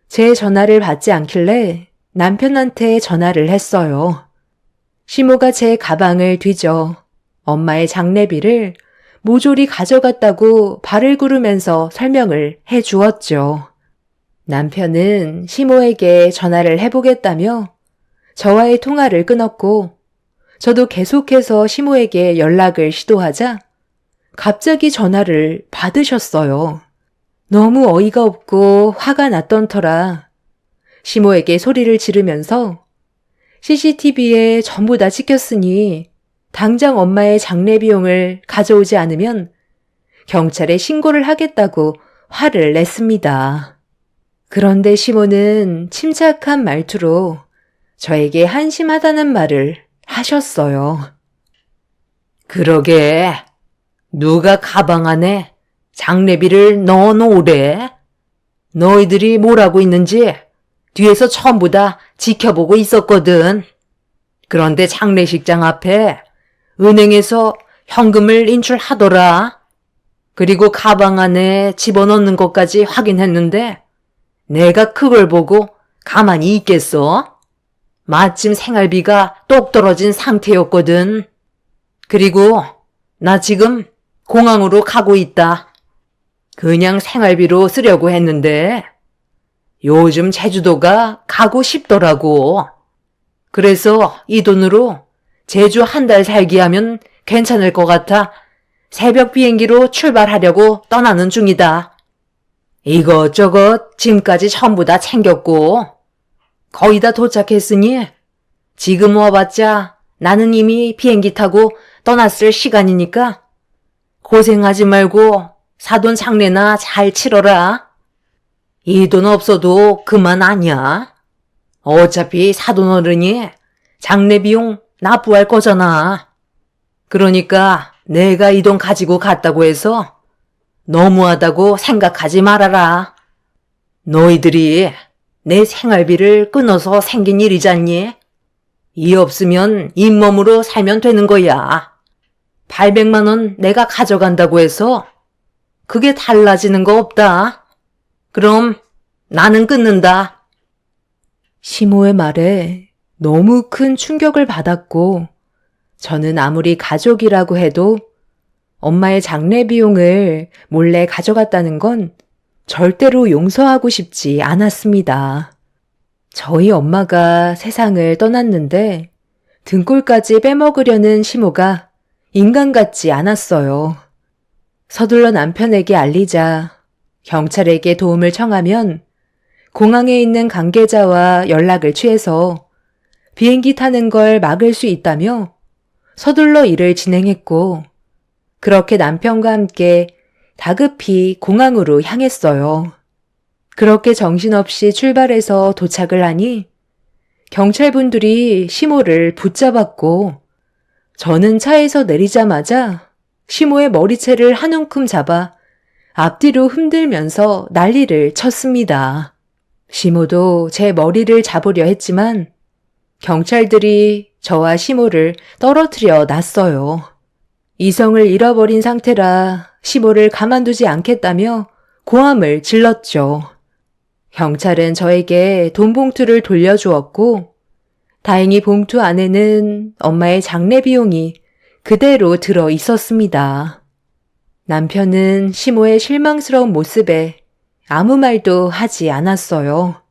제 전화를 받지 않길래 남편한테 전화를 했어요. 시모가 제 가방을 뒤져 엄마의 장례비를 모조리 가져갔다고 발을 구르면서 설명을 해 주었죠. 남편은 시모에게 전화를 해보겠다며 저와의 통화를 끊었고 저도 계속해서 시모에게 연락을 시도하자 갑자기 전화를 받으셨어요. 너무 어이가 없고 화가 났던 터라 시모에게 소리를 지르면서 CCTV에 전부 다 찍혔으니 당장 엄마의 장례 비용을 가져오지 않으면 경찰에 신고를 하겠다고 화를 냈습니다. 그런데 시모는 침착한 말투로 저에게 한심하다는 말을 하셨어요. 그러게, 누가 가방 안에 장례비를 넣어놓으래? 너희들이 뭘 하고 있는지 뒤에서 전부 다 지켜보고 있었거든. 그런데 장례식장 앞에 은행에서 현금을 인출하더라. 그리고 가방 안에 집어넣는 것까지 확인했는데 내가 그걸 보고 가만히 있겠어? 마침 생활비가 똑 떨어진 상태였거든. 그리고 나 지금 공항으로 가고 있다. 그냥 생활비로 쓰려고 했는데 요즘 제주도가 가고 싶더라고. 그래서 이 돈으로 제주 한 달 살기 하면 괜찮을 것 같아 새벽 비행기로 출발하려고 떠나는 중이다. 이것저것 짐까지 전부 다 챙겼고 거의 다 도착했으니 지금 와봤자 나는 이미 비행기 타고 떠났을 시간이니까 고생하지 말고 사돈 장례나 잘 치러라. 이 돈 없어도 그만 아니야. 어차피 사돈 어른이 장례 비용 납부할 거잖아. 그러니까 내가 이 돈 가지고 갔다고 해서 너무하다고 생각하지 말아라. 너희들이 내 생활비를 끊어서 생긴 일이잖니. 이 없으면 잇몸으로 살면 되는 거야. 800만 원 내가 가져간다고 해서 그게 달라지는 거 없다. 그럼 나는 끊는다. 시모의 말에 너무 큰 충격을 받았고 저는 아무리 가족이라고 해도 엄마의 장례 비용을 몰래 가져갔다는 건 절대로 용서하고 싶지 않았습니다. 저희 엄마가 세상을 떠났는데 등골까지 빼먹으려는 시모가 인간 같지 않았어요. 서둘러 남편에게 알리자 경찰에게 도움을 청하면 공항에 있는 관계자와 연락을 취해서 비행기 타는 걸 막을 수 있다며 서둘러 일을 진행했고 그렇게 남편과 함께 다급히 공항으로 향했어요. 그렇게 정신없이 출발해서 도착을 하니 경찰분들이 시모를 붙잡았고 저는 차에서 내리자마자 시모의 머리채를 한 움큼 잡아 앞뒤로 흔들면서 난리를 쳤습니다. 시모도 제 머리를 잡으려 했지만 경찰들이 저와 시모를 떨어뜨려 놨어요. 이성을 잃어버린 상태라 시모를 가만두지 않겠다며 고함을 질렀죠. 경찰은 저에게 돈 봉투를 돌려주었고 다행히 봉투 안에는 엄마의 장례 비용이 그대로 들어 있었습니다. 남편은 시모의 실망스러운 모습에 아무 말도 하지 않았어요.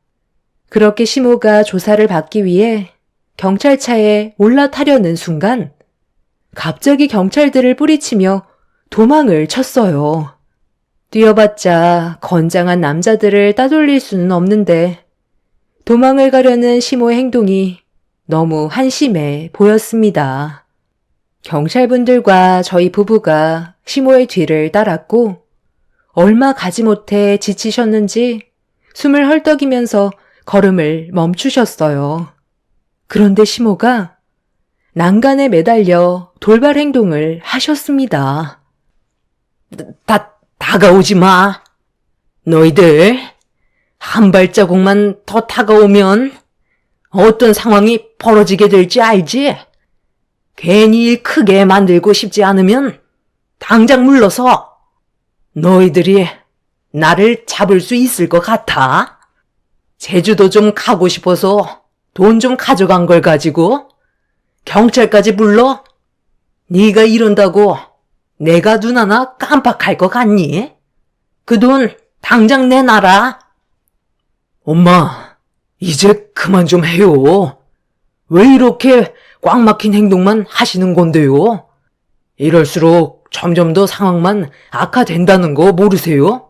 그렇게 시모가 조사를 받기 위해 경찰차에 올라타려는 순간 갑자기 경찰들을 뿌리치며 도망을 쳤어요. 뛰어봤자 건장한 남자들을 따돌릴 수는 없는데 도망을 가려는 시모의 행동이 너무 한심해 보였습니다. 경찰분들과 저희 부부가 시모의 뒤를 따랐고 얼마 가지 못해 지치셨는지 숨을 헐떡이면서 걸음을 멈추셨어요. 그런데 시모가 난간에 매달려 돌발 행동을 하셨습니다. 다가오지 마. 너희들 한 발자국만 더 다가오면 어떤 상황이 벌어지게 될지 알지? 괜히 일 크게 만들고 싶지 않으면 당장 물러서. 너희들이 나를 잡을 수 있을 것 같아? 제주도 좀 가고 싶어서 돈 좀 가져간 걸 가지고 경찰까지 불러? 네가 이런다고 내가 눈 하나 깜빡할 것 같니? 그 돈 당장 내놔라. 엄마, 이제 그만 좀 해요. 왜 이렇게 꽉 막힌 행동만 하시는 건데요? 이럴수록 점점 더 상황만 악화된다는 거 모르세요?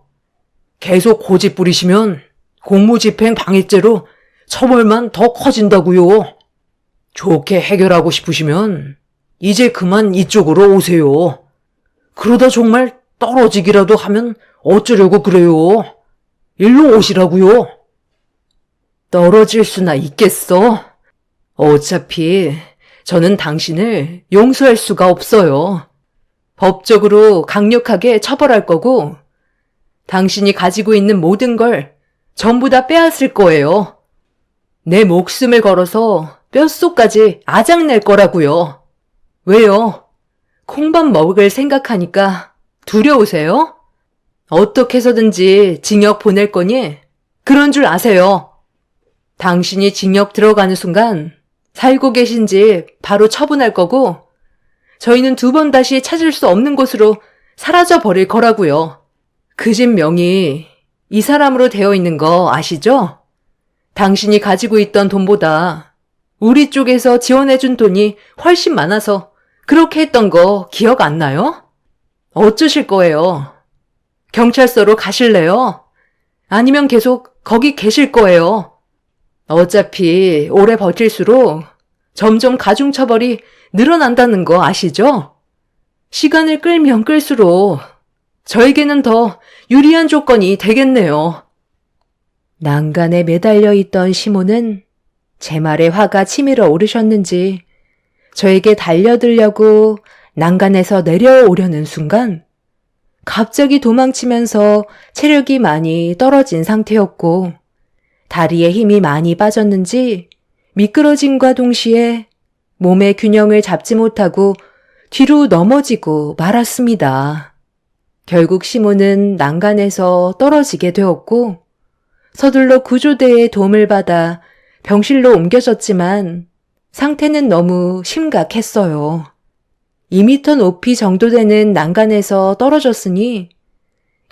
계속 고집 부리시면 공무집행 방해죄로 처벌만 더 커진다고요. 좋게 해결하고 싶으시면 이제 그만 이쪽으로 오세요. 그러다 정말 떨어지기라도 하면 어쩌려고 그래요? 일로 오시라고요. 떨어질 수나 있겠어? 어차피 저는 당신을 용서할 수가 없어요. 법적으로 강력하게 처벌할 거고 당신이 가지고 있는 모든 걸 전부 다 빼앗을 거예요. 내 목숨을 걸어서 뼛속까지 아작낼 거라고요. 왜요? 콩밥 먹을 생각하니까 두려우세요? 어떻게 해서든지 징역 보낼 거니 그런 줄 아세요. 당신이 징역 들어가는 순간 살고 계신 집 바로 처분할 거고, 저희는 2번 다시 찾을 수 없는 곳으로 사라져 버릴 거라고요. 그 집 명이 이 사람으로 되어 있는 거 아시죠? 당신이 가지고 있던 돈보다 우리 쪽에서 지원해준 돈이 훨씬 많아서 그렇게 했던 거 기억 안 나요? 어쩌실 거예요? 경찰서로 가실래요? 아니면 계속 거기 계실 거예요? 어차피 오래 버틸수록 점점 가중처벌이 늘어난다는 거 아시죠? 시간을 끌면 끌수록 저에게는 더 유리한 조건이 되겠네요. 난간에 매달려 있던 시모는 제 말에 화가 치밀어 오르셨는지 저에게 달려들려고 난간에서 내려오려는 순간 갑자기 도망치면서 체력이 많이 떨어진 상태였고 다리에 힘이 많이 빠졌는지 미끄러짐과 동시에 몸의 균형을 잡지 못하고 뒤로 넘어지고 말았습니다. 결국 시모는 난간에서 떨어지게 되었고 서둘러 구조대의 도움을 받아 병실로 옮겨졌지만 상태는 너무 심각했어요. 2m 높이 정도 되는 난간에서 떨어졌으니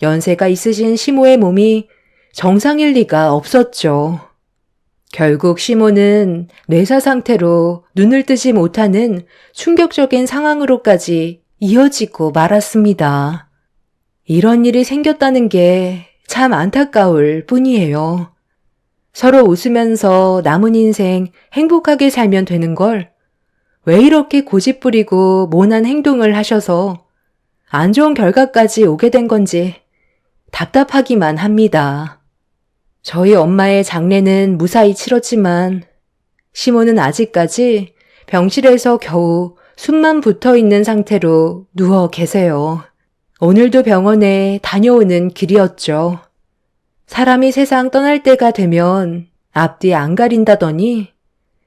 연세가 있으신 시모의 몸이 정상일 리가 없었죠. 결국 시모는 뇌사 상태로 눈을 뜨지 못하는 충격적인 상황으로까지 이어지고 말았습니다. 이런 일이 생겼다는 게 참 안타까울 뿐이에요. 서로 웃으면서 남은 인생 행복하게 살면 되는 걸 왜 이렇게 고집부리고 모난 행동을 하셔서 안 좋은 결과까지 오게 된 건지 답답하기만 합니다. 저희 엄마의 장례는 무사히 치렀지만 시모는 아직까지 병실에서 겨우 숨만 붙어 있는 상태로 누워 계세요. 오늘도 병원에 다녀오는 길이었죠. 사람이 세상 떠날 때가 되면 앞뒤 안 가린다더니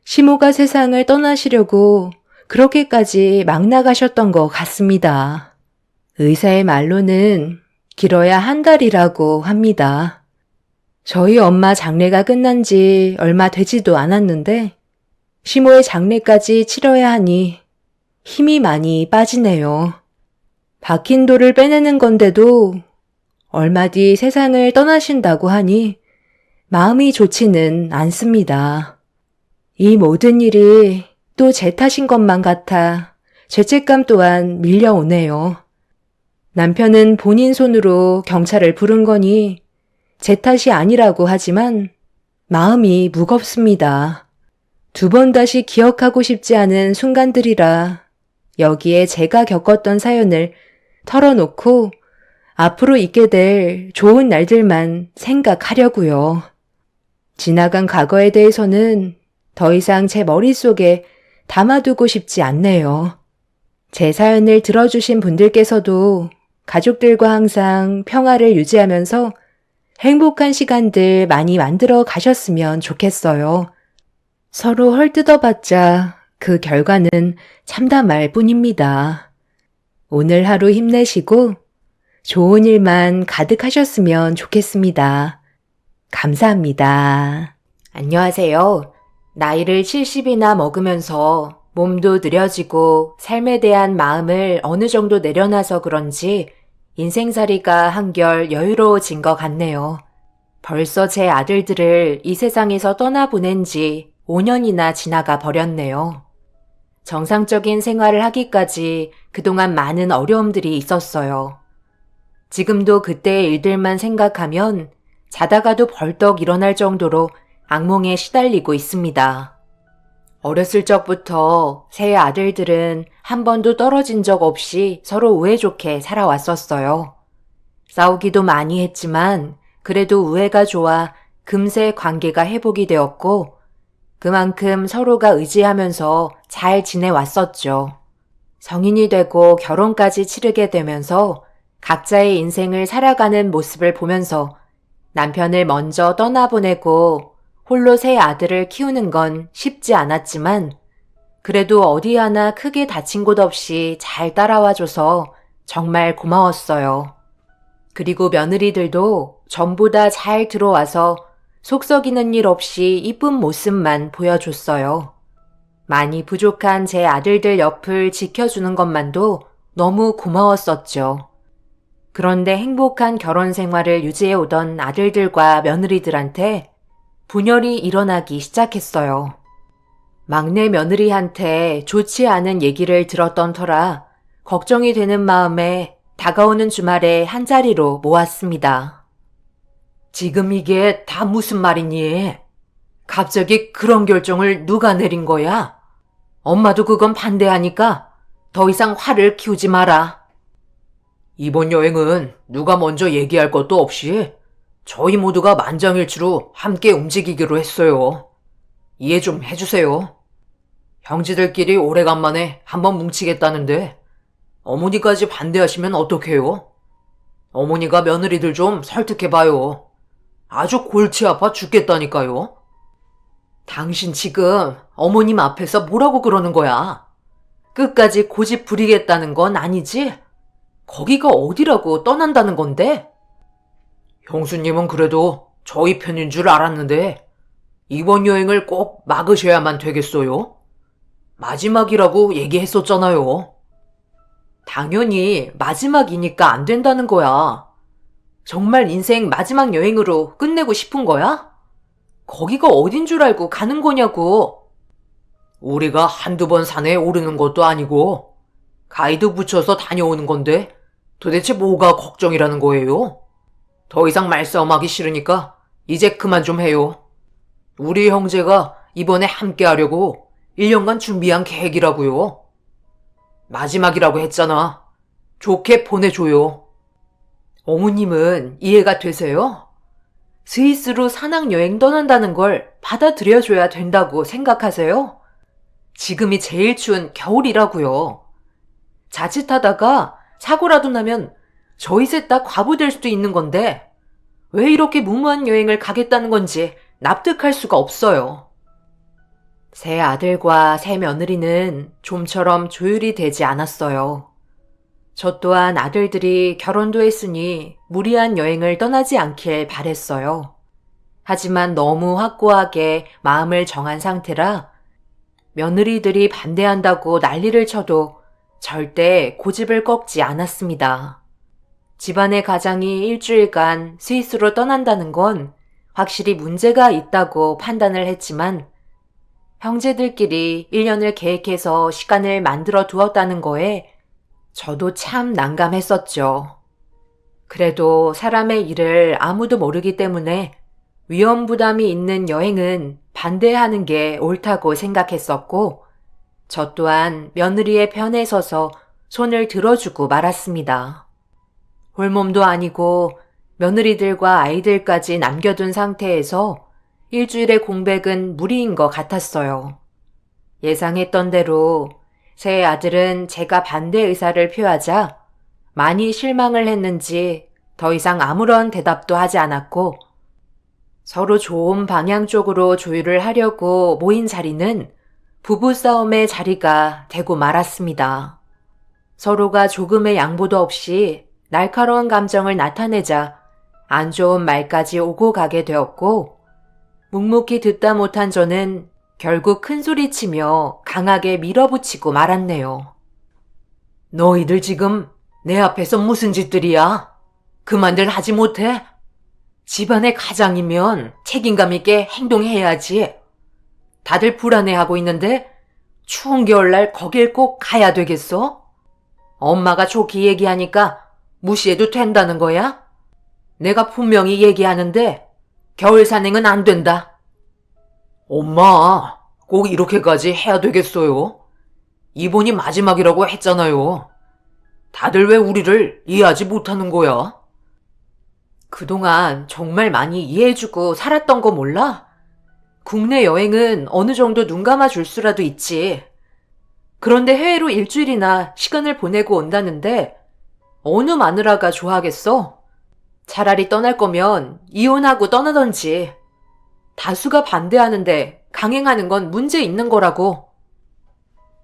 시모가 세상을 떠나시려고 그렇게까지 막 나가셨던 것 같습니다. 의사의 말로는 길어야 1달이라고 합니다. 저희 엄마 장례가 끝난 지 얼마 되지도 않았는데 시모의 장례까지 치러야 하니 힘이 많이 빠지네요. 박힌 돌을 빼내는 건데도 얼마 뒤 세상을 떠나신다고 하니 마음이 좋지는 않습니다. 이 모든 일이 또 제 탓인 것만 같아 죄책감 또한 밀려오네요. 남편은 본인 손으로 경찰을 부른 거니 제 탓이 아니라고 하지만 마음이 무겁습니다. 2번 다시 기억하고 싶지 않은 순간들이라 여기에 제가 겪었던 사연을 털어놓고 앞으로 있게 될 좋은 날들만 생각하려고요. 지나간 과거에 대해서는 더 이상 제 머릿속에 담아두고 싶지 않네요. 제 사연을 들어주신 분들께서도 가족들과 항상 평화를 유지하면서 행복한 시간들 많이 만들어 가셨으면 좋겠어요. 서로 헐뜯어봤자 그 결과는 참담할 뿐입니다. 오늘 하루 힘내시고 좋은 일만 가득하셨으면 좋겠습니다. 감사합니다. 안녕하세요. 나이를 70이나 먹으면서 몸도 느려지고 삶에 대한 마음을 어느 정도 내려놔서 그런지 인생살이가 한결 여유로워진 것 같네요. 벌써 제 아들들을 이 세상에서 떠나보낸 지 5년이나 지나가 버렸네요. 정상적인 생활을 하기까지 그동안 많은 어려움들이 있었어요. 지금도 그때의 일들만 생각하면 자다가도 벌떡 일어날 정도로 악몽에 시달리고 있습니다. 어렸을 적부터 세 아들들은 한 번도 떨어진 적 없이 서로 우애 좋게 살아왔었어요. 싸우기도 많이 했지만 그래도 우애가 좋아 금세 관계가 회복이 되었고 그만큼 서로가 의지하면서 잘 지내왔었죠. 성인이 되고 결혼까지 치르게 되면서 각자의 인생을 살아가는 모습을 보면서 남편을 먼저 떠나보내고 홀로 세 아들을 키우는 건 쉽지 않았지만 그래도 어디 하나 크게 다친 곳 없이 잘 따라와줘서 정말 고마웠어요. 그리고 며느리들도 전부 다 잘 들어와서 속 썩이는 일 없이 이쁜 모습만 보여줬어요. 많이 부족한 제 아들들 옆을 지켜주는 것만도 너무 고마웠었죠. 그런데 행복한 결혼 생활을 유지해오던 아들들과 며느리들한테 분열이 일어나기 시작했어요. 막내 며느리한테 좋지 않은 얘기를 들었던 터라 걱정이 되는 마음에 다가오는 주말에 한자리로 모았습니다. 지금 이게 다 무슨 말이니? 갑자기 그런 결정을 누가 내린 거야? 엄마도 그건 반대하니까 더 이상 화를 키우지 마라. 이번 여행은 누가 먼저 얘기할 것도 없이 저희 모두가 만장일치로 함께 움직이기로 했어요. 이해 좀 해주세요. 형제들끼리 오래간만에 한번 뭉치겠다는데 어머니까지 반대하시면 어떡해요? 어머니가 며느리들 좀 설득해봐요. 아주 골치 아파 죽겠다니까요. 당신 지금 어머님 앞에서 뭐라고 그러는 거야? 끝까지 고집 부리겠다는 건 아니지? 거기가 어디라고 떠난다는 건데? 형수님은 그래도 저희 편인 줄 알았는데 이번 여행을 꼭 막으셔야만 되겠어요? 마지막이라고 얘기했었잖아요. 당연히 마지막이니까 안 된다는 거야. 정말 인생 마지막 여행으로 끝내고 싶은 거야? 거기가 어딘 줄 알고 가는 거냐고. 우리가 한두 번 산에 오르는 것도 아니고 가이드 붙여서 다녀오는 건데 도대체 뭐가 걱정이라는 거예요? 더 이상 말싸움하기 싫으니까 이제 그만 좀 해요. 우리 형제가 이번에 함께 하려고 1년간 준비한 계획이라고요. 마지막이라고 했잖아. 좋게 보내줘요. 어머님은 이해가 되세요? 스위스로 산악여행 떠난다는 걸 받아들여줘야 된다고 생각하세요? 지금이 제일 추운 겨울이라고요. 자칫하다가 사고라도 나면 저희 셋 다 과부될 수도 있는 건데 왜 이렇게 무모한 여행을 가겠다는 건지 납득할 수가 없어요. 새 아들과 새 며느리는 좀처럼 조율이 되지 않았어요. 저 또한 아들들이 결혼도 했으니 무리한 여행을 떠나지 않길 바랬어요. 하지만 너무 확고하게 마음을 정한 상태라 며느리들이 반대한다고 난리를 쳐도 절대 고집을 꺾지 않았습니다. 집안의 가장이 일주일간 스위스로 떠난다는 건 확실히 문제가 있다고 판단을 했지만 형제들끼리 1년을 계획해서 시간을 만들어 두었다는 거에 저도 참 난감했었죠. 그래도 사람의 일을 아무도 모르기 때문에 위험 부담이 있는 여행은 반대하는 게 옳다고 생각했었고 저 또한 며느리의 편에 서서 손을 들어주고 말았습니다. 홀몸도 아니고 며느리들과 아이들까지 남겨둔 상태에서 일주일의 공백은 무리인 것 같았어요. 예상했던 대로 새 아들은 제가 반대 의사를 표하자 많이 실망을 했는지 더 이상 아무런 대답도 하지 않았고 서로 좋은 방향 쪽으로 조율을 하려고 모인 자리는 부부싸움의 자리가 되고 말았습니다. 서로가 조금의 양보도 없이 날카로운 감정을 나타내자 안 좋은 말까지 오고 가게 되었고 묵묵히 듣다 못한 저는 결국 큰소리치며 강하게 밀어붙이고 말았네요. 너희들 지금 내 앞에서 무슨 짓들이야? 그만들 하지 못해? 집안의 가장이면 책임감 있게 행동해야지. 다들 불안해하고 있는데 추운 겨울날 거길 꼭 가야 되겠어? 엄마가 좋게 얘기하니까 무시해도 된다는 거야? 내가 분명히 얘기하는데 겨울 산행은 안 된다. 엄마, 꼭 이렇게까지 해야 되겠어요? 이번이 마지막이라고 했잖아요. 다들 왜 우리를 이해하지 못하는 거야? 그동안 정말 많이 이해해주고 살았던 거 몰라? 국내 여행은 어느 정도 눈 감아줄 수라도 있지. 그런데 해외로 일주일이나 시간을 보내고 온다는데 어느 마누라가 좋아하겠어? 차라리 떠날 거면 이혼하고 떠나던지. 다수가 반대하는데 강행하는 건 문제 있는 거라고.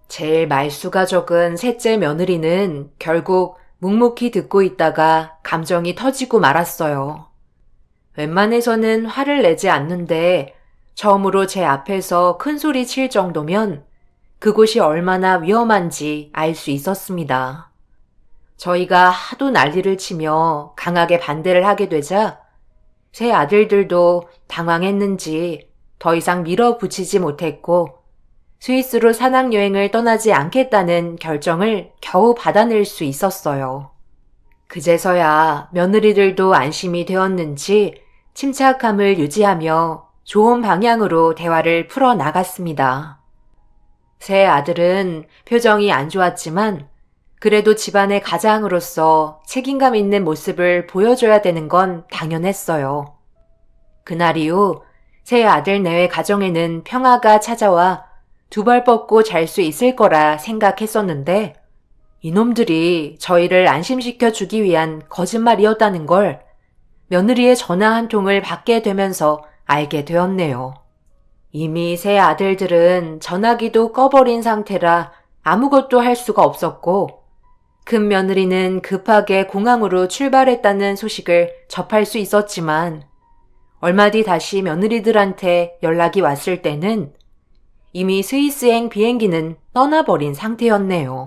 제일 말수가 적은 셋째 며느리는 결국 묵묵히 듣고 있다가 감정이 터지고 말았어요. 웬만해서는 화를 내지 않는데 처음으로 제 앞에서 큰 소리 칠 정도면 그곳이 얼마나 위험한지 알 수 있었습니다. 저희가 하도 난리를 치며 강하게 반대를 하게 되자 세 아들들도 당황했는지 더 이상 밀어붙이지 못했고 스위스로 산악여행을 떠나지 않겠다는 결정을 겨우 받아낼 수 있었어요. 그제서야 며느리들도 안심이 되었는지 침착함을 유지하며 좋은 방향으로 대화를 풀어나갔습니다. 세 아들은 표정이 안 좋았지만 그래도 집안의 가장으로서 책임감 있는 모습을 보여줘야 되는 건 당연했어요. 그날 이후 세 아들 내외 가정에는 평화가 찾아와 두 발 뻗고 잘 수 있을 거라 생각했었는데 이놈들이 저희를 안심시켜 주기 위한 거짓말이었다는 걸 며느리의 전화 한 통을 받게 되면서 알게 되었네요. 이미 세 아들들은 전화기도 꺼버린 상태라 아무것도 할 수가 없었고 큰 며느리는 급하게 공항으로 출발했다는 소식을 접할 수 있었지만 얼마 뒤 다시 며느리들한테 연락이 왔을 때는 이미 스위스행 비행기는 떠나버린 상태였네요.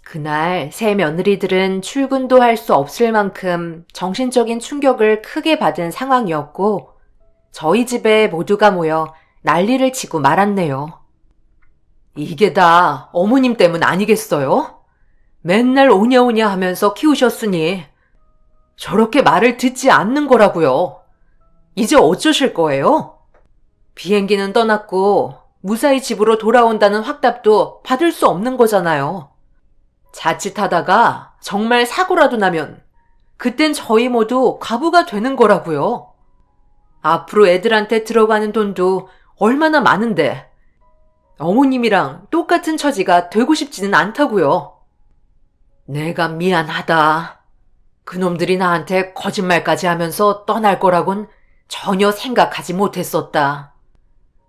그날 새 며느리들은 출근도 할 수 없을 만큼 정신적인 충격을 크게 받은 상황이었고 저희 집에 모두가 모여 난리를 치고 말았네요. 이게 다 어머님 때문 아니겠어요? 맨날 오냐오냐 하면서 키우셨으니 저렇게 말을 듣지 않는 거라고요. 이제 어쩌실 거예요? 비행기는 떠났고 무사히 집으로 돌아온다는 확답도 받을 수 없는 거잖아요. 자칫하다가 정말 사고라도 나면 그땐 저희 모두 과부가 되는 거라고요. 앞으로 애들한테 들어가는 돈도 얼마나 많은데 어머님이랑 똑같은 처지가 되고 싶지는 않다고요. 내가 미안하다. 그놈들이 나한테 거짓말까지 하면서 떠날 거라곤 전혀 생각하지 못했었다.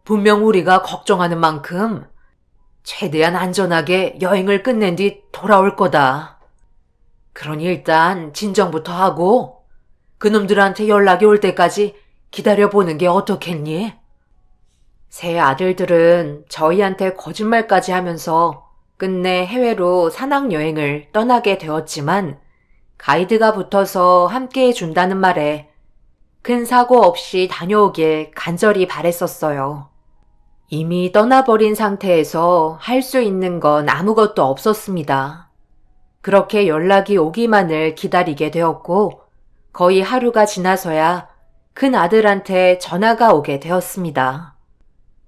분명 우리가 걱정하는 만큼 최대한 안전하게 여행을 끝낸 뒤 돌아올 거다. 그러니 일단 진정부터 하고 그놈들한테 연락이 올 때까지 기다려보는 게 어떻겠니? 세 아들들은 저희한테 거짓말까지 하면서 끝내 해외로 산악여행을 떠나게 되었지만 가이드가 붙어서 함께 해준다는 말에 큰 사고 없이 다녀오길 간절히 바랬었어요. 이미 떠나버린 상태에서 할 수 있는 건 아무것도 없었습니다. 그렇게 연락이 오기만을 기다리게 되었고 거의 하루가 지나서야 큰 아들한테 전화가 오게 되었습니다.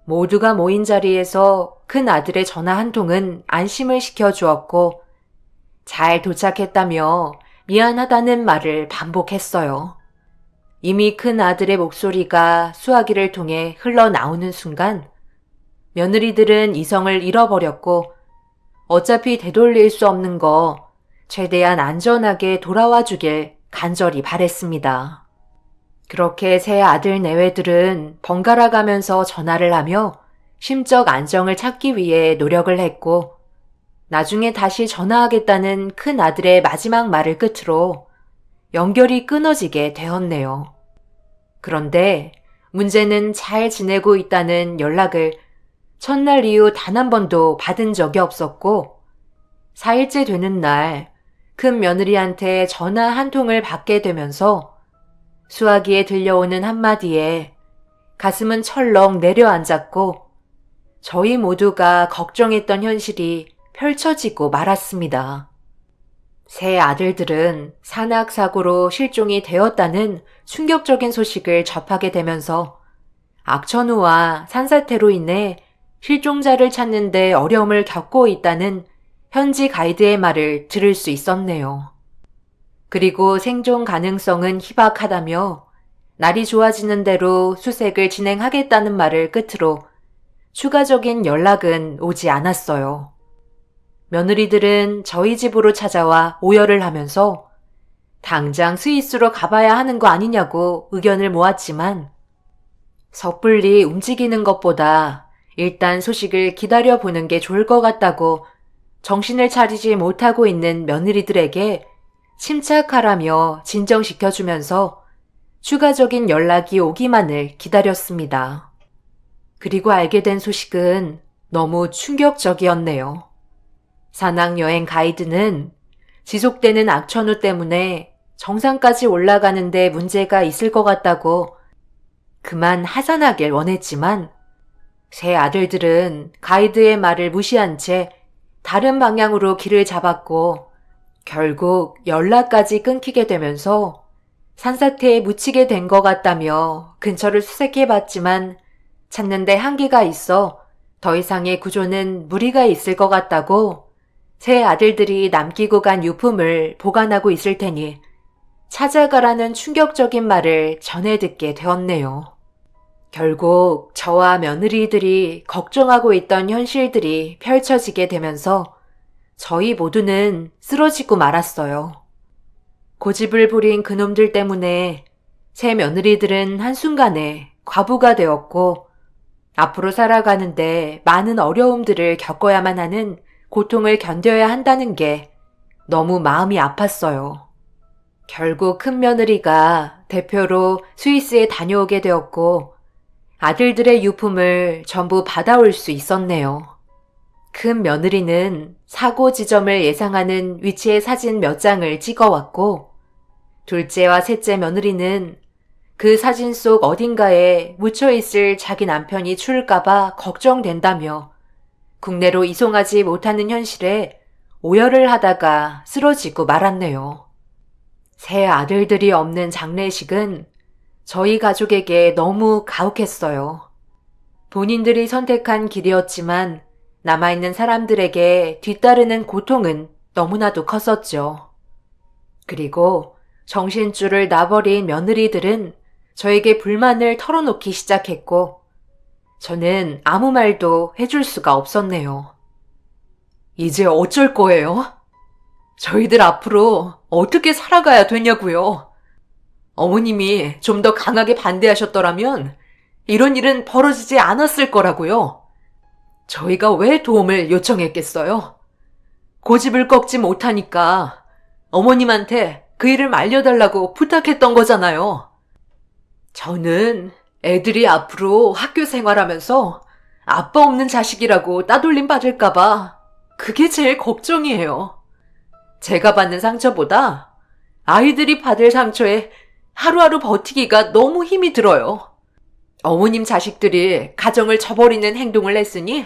모두가 모인 자리에서 큰 아들의 전화 한 통은 안심을 시켜주었고 잘 도착했다며 미안하다는 말을 반복했어요. 이미 큰 아들의 목소리가 수화기를 통해 흘러나오는 순간 며느리들은 이성을 잃어버렸고 어차피 되돌릴 수 없는 거 최대한 안전하게 돌아와 주길 간절히 바랬습니다. 그렇게 세 아들 내외들은 번갈아 가면서 전화를 하며 심적 안정을 찾기 위해 노력을 했고 나중에 다시 전화하겠다는 큰 아들의 마지막 말을 끝으로 연결이 끊어지게 되었네요. 그런데 문제는 잘 지내고 있다는 연락을 첫날 이후 단 한 번도 받은 적이 없었고 4일째 되는 날 큰 며느리한테 전화 한 통을 받게 되면서 수화기에 들려오는 한마디에 가슴은 철렁 내려앉았고 저희 모두가 걱정했던 현실이 펼쳐지고 말았습니다. 세 아들들은 산악사고로 실종이 되었다는 충격적인 소식을 접하게 되면서 악천후와 산사태로 인해 실종자를 찾는 데 어려움을 겪고 있다는 현지 가이드의 말을 들을 수 있었네요. 그리고 생존 가능성은 희박하다며 날이 좋아지는 대로 수색을 진행하겠다는 말을 끝으로 추가적인 연락은 오지 않았어요. 며느리들은 저희 집으로 찾아와 오열을 하면서 당장 스위스로 가봐야 하는 거 아니냐고 의견을 모았지만 섣불리 움직이는 것보다 일단 소식을 기다려보는 게 좋을 것 같다고 정신을 차리지 못하고 있는 며느리들에게 침착하라며 진정시켜주면서 추가적인 연락이 오기만을 기다렸습니다. 그리고 알게 된 소식은 너무 충격적이었네요. 산악여행 가이드는 지속되는 악천후 때문에 정상까지 올라가는데 문제가 있을 것 같다고 그만 하산하길 원했지만 세 아들들은 가이드의 말을 무시한 채 다른 방향으로 길을 잡았고 결국 연락까지 끊기게 되면서 산사태에 묻히게 된 것 같다며 근처를 수색해봤지만 찾는데 한계가 있어 더 이상의 구조는 무리가 있을 것 같다고 세 아들들이 남기고 간 유품을 보관하고 있을 테니 찾아가라는 충격적인 말을 전해 듣게 되었네요. 결국 저와 며느리들이 걱정하고 있던 현실들이 펼쳐지게 되면서 저희 모두는 쓰러지고 말았어요. 고집을 부린 그놈들 때문에 새 며느리들은 한순간에 과부가 되었고 앞으로 살아가는데 많은 어려움들을 겪어야만 하는 고통을 견뎌야 한다는 게 너무 마음이 아팠어요. 결국 큰 며느리가 대표로 스위스에 다녀오게 되었고 아들들의 유품을 전부 받아올 수 있었네요. 큰 며느리는 사고 지점을 예상하는 위치의 사진 몇 장을 찍어왔고 둘째와 셋째 며느리는 그 사진 속 어딘가에 묻혀있을 자기 남편이 추울까봐 걱정된다며 국내로 이송하지 못하는 현실에 오열을 하다가 쓰러지고 말았네요. 세 아들들이 없는 장례식은 저희 가족에게 너무 가혹했어요. 본인들이 선택한 길이었지만 남아있는 사람들에게 뒤따르는 고통은 너무나도 컸었죠. 그리고 정신줄을 놔버린 며느리들은 저에게 불만을 털어놓기 시작했고 저는 아무 말도 해줄 수가 없었네요. 이제 어쩔 거예요? 저희들 앞으로 어떻게 살아가야 되냐고요? 어머님이 좀 더 강하게 반대하셨더라면 이런 일은 벌어지지 않았을 거라고요. 저희가 왜 도움을 요청했겠어요? 고집을 꺾지 못하니까 어머님한테 그 일을 말려달라고 부탁했던 거잖아요. 저는 애들이 앞으로 학교 생활하면서 아빠 없는 자식이라고 따돌림 받을까봐 그게 제일 걱정이에요. 제가 받는 상처보다 아이들이 받을 상처에 하루하루 버티기가 너무 힘이 들어요. 어머님 자식들이 가정을 저버리는 행동을 했으니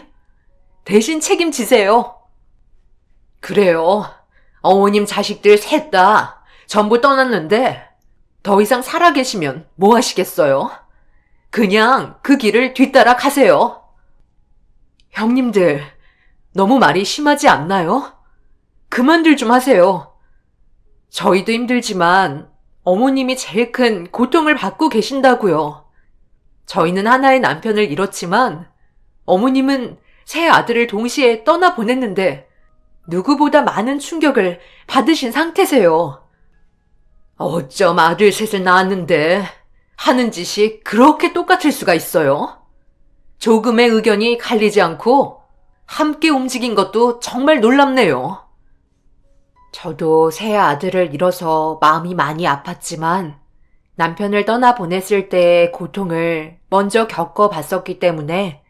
대신 책임지세요. 그래요. 어머님 자식들 셋 다 전부 떠났는데 더 이상 살아계시면 뭐 하시겠어요? 그냥 그 길을 뒤따라 가세요. 형님들, 너무 말이 심하지 않나요? 그만들 좀 하세요. 저희도 힘들지만 어머님이 제일 큰 고통을 받고 계신다고요. 저희는 하나의 남편을 잃었지만 어머님은 세 아들을 동시에 떠나보냈는데 누구보다 많은 충격을 받으신 상태세요. 어쩜 아들 셋을 낳았는데 하는 짓이 그렇게 똑같을 수가 있어요? 조금의 의견이 갈리지 않고 함께 움직인 것도 정말 놀랍네요. 저도 세 아들을 잃어서 마음이 많이 아팠지만 남편을 떠나보냈을 때의 고통을 먼저 겪어봤었기 때문에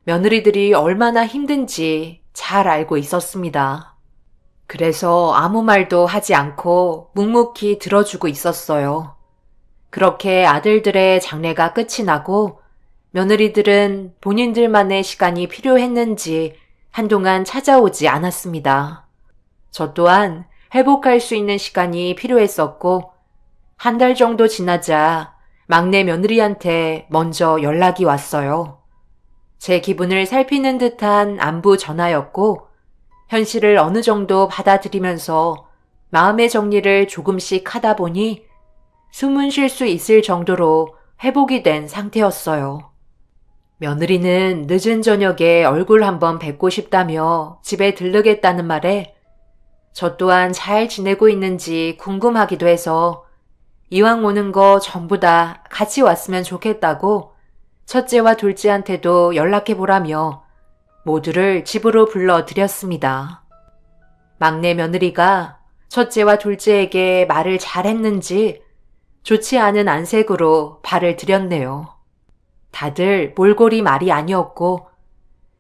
며느리들이 얼마나 힘든지 잘 알고 있었습니다. 그래서 아무 말도 하지 않고 묵묵히 들어주고 있었어요. 그렇게 아들들의 장례가 끝이 나고 며느리들은 본인들만의 시간이 필요했는지 한동안 찾아오지 않았습니다. 저 또한 회복할 수 있는 시간이 필요했었고 한 달 정도 지나자 막내 며느리한테 먼저 연락이 왔어요. 제 기분을 살피는 듯한 안부 전화였고 현실을 어느 정도 받아들이면서 마음의 정리를 조금씩 하다 보니 숨은 쉴 수 있을 정도로 회복이 된 상태였어요. 며느리는 늦은 저녁에 얼굴 한번 뵙고 싶다며 집에 들르겠다는 말에 저 또한 잘 지내고 있는지 궁금하기도 해서 이왕 오는 거 전부 다 같이 왔으면 좋겠다고 첫째와 둘째한테도 연락해보라며 모두를 집으로 불러드렸습니다. 막내 며느리가 첫째와 둘째에게 말을 잘했는지 좋지 않은 안색으로 발을 들였네요. 다들 몰골이 말이 아니었고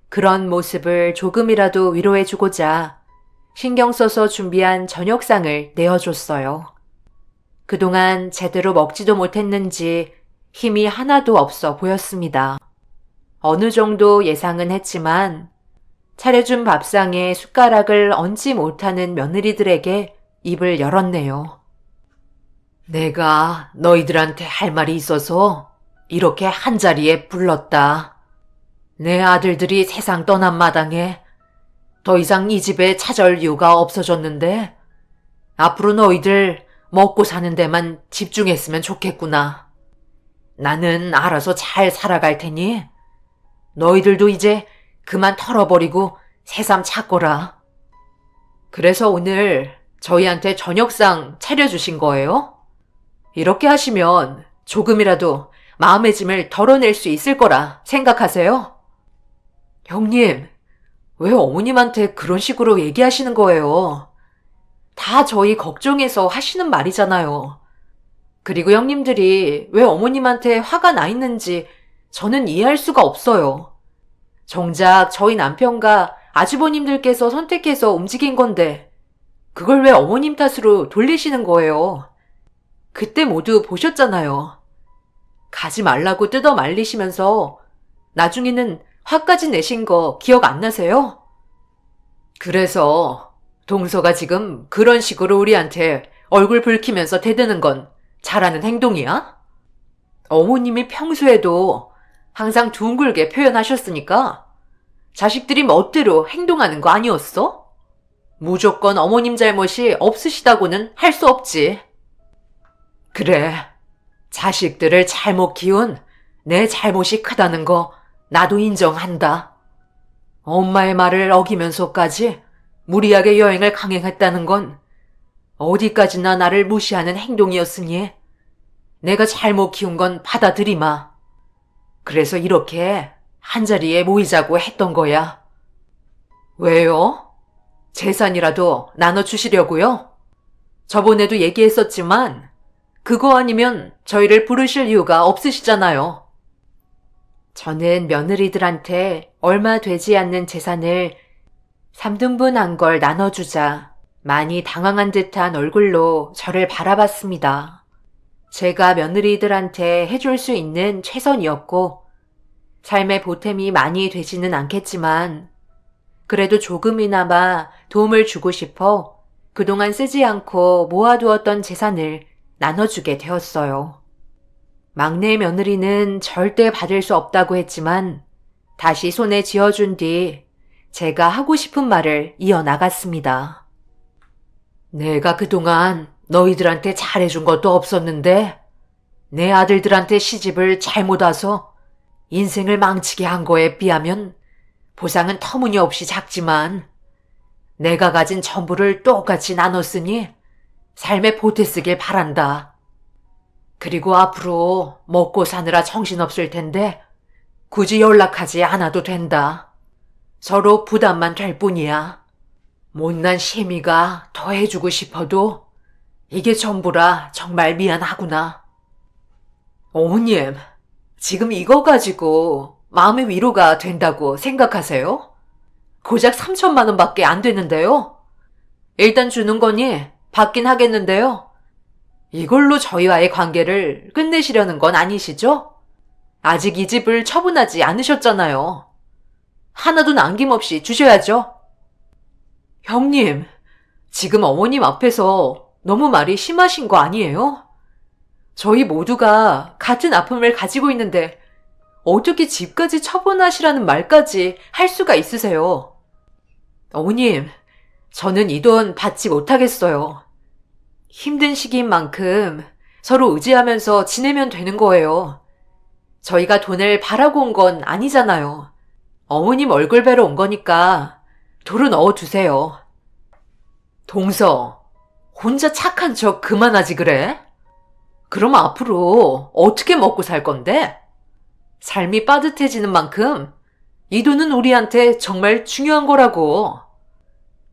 그런 모습을 조금이라도 위로해주고자 신경 써서 준비한 저녁상을 내어줬어요. 그동안 제대로 먹지도 못했는지 힘이 하나도 없어 보였습니다. 어느 정도 예상은 했지만 차려준 밥상에 숟가락을 얹지 못하는 며느리들에게 입을 열었네요. 내가 너희들한테 할 말이 있어서 이렇게 한자리에 불렀다. 내 아들들이 세상 떠난 마당에 더 이상 이 집에 찾아올 이유가 없어졌는데 앞으로 너희들 먹고 사는 데만 집중했으면 좋겠구나. 나는 알아서 잘 살아갈 테니 너희들도 이제 그만 털어버리고 새삼 찾거라. 그래서 오늘 저희한테 저녁상 차려주신 거예요? 이렇게 하시면 조금이라도 마음의 짐을 덜어낼 수 있을 거라 생각하세요? 형님, 왜 어머님한테 그런 식으로 얘기하시는 거예요? 다 저희 걱정해서 하시는 말이잖아요. 그리고 형님들이 왜 어머님한테 화가 나 있는지 저는 이해할 수가 없어요. 정작 저희 남편과 아주버님들께서 선택해서 움직인 건데 그걸 왜 어머님 탓으로 돌리시는 거예요? 그때 모두 보셨잖아요. 가지 말라고 뜯어 말리시면서 나중에는 화까지 내신 거 기억 안 나세요? 그래서 동서가 지금 그런 식으로 우리한테 얼굴 붉히면서 대드는 건 잘하는 행동이야? 어머님이 평소에도 항상 둥글게 표현하셨으니까 자식들이 멋대로 행동하는 거 아니었어? 무조건 어머님 잘못이 없으시다고는 할 수 없지. 그래, 자식들을 잘못 키운 내 잘못이 크다는 거 나도 인정한다. 엄마의 말을 어기면서까지 무리하게 여행을 강행했다는 건 어디까지나 나를 무시하는 행동이었으니 내가 잘못 키운 건 받아들이마. 그래서 이렇게 한자리에 모이자고 했던 거야. 왜요? 재산이라도 나눠주시려고요? 저번에도 얘기했었지만 그거 아니면 저희를 부르실 이유가 없으시잖아요. 저는 며느리들한테 얼마 되지 않는 재산을 3등분 한 걸 나눠주자 많이 당황한 듯한 얼굴로 저를 바라봤습니다. 제가 며느리들한테 해줄 수 있는 최선이었고 삶의 보탬이 많이 되지는 않겠지만 그래도 조금이나마 도움을 주고 싶어 그동안 쓰지 않고 모아두었던 재산을 나눠주게 되었어요. 막내 며느리는 절대 받을 수 없다고 했지만 다시 손에 쥐어준 뒤 제가 하고 싶은 말을 이어나갔습니다. 내가 그동안 너희들한테 잘해준 것도 없었는데 내 아들들한테 시집을 잘못 와서 인생을 망치게 한 거에 비하면 보상은 터무니없이 작지만 내가 가진 전부를 똑같이 나눴으니 삶에 보태 쓰길 바란다. 그리고 앞으로 먹고 사느라 정신없을 텐데 굳이 연락하지 않아도 된다. 서로 부담만 될 뿐이야. 못난 시미가 더 해주고 싶어도 이게 전부라 정말 미안하구나. 어머님, 지금 이거 가지고 마음의 위로가 된다고 생각하세요? 고작 3천만 원밖에 안 되는데요. 일단 주는 거니 받긴 하겠는데요. 이걸로 저희와의 관계를 끝내시려는 건 아니시죠? 아직 이 집을 처분하지 않으셨잖아요. 하나도 남김없이 주셔야죠. 형님, 지금 어머님 앞에서 너무 말이 심하신 거 아니에요? 저희 모두가 같은 아픔을 가지고 있는데 어떻게 집까지 처분하시라는 말까지 할 수가 있으세요? 어머님, 저는 이 돈 받지 못하겠어요. 힘든 시기인 만큼 서로 의지하면서 지내면 되는 거예요. 저희가 돈을 바라고 온 건 아니잖아요. 어머님 얼굴 뵈러 온 거니까 도로 넣어두세요. 동서, 혼자 착한 척 그만하지 그래? 그럼 앞으로 어떻게 먹고 살 건데? 삶이 빠듯해지는 만큼 이 돈은 우리한테 정말 중요한 거라고.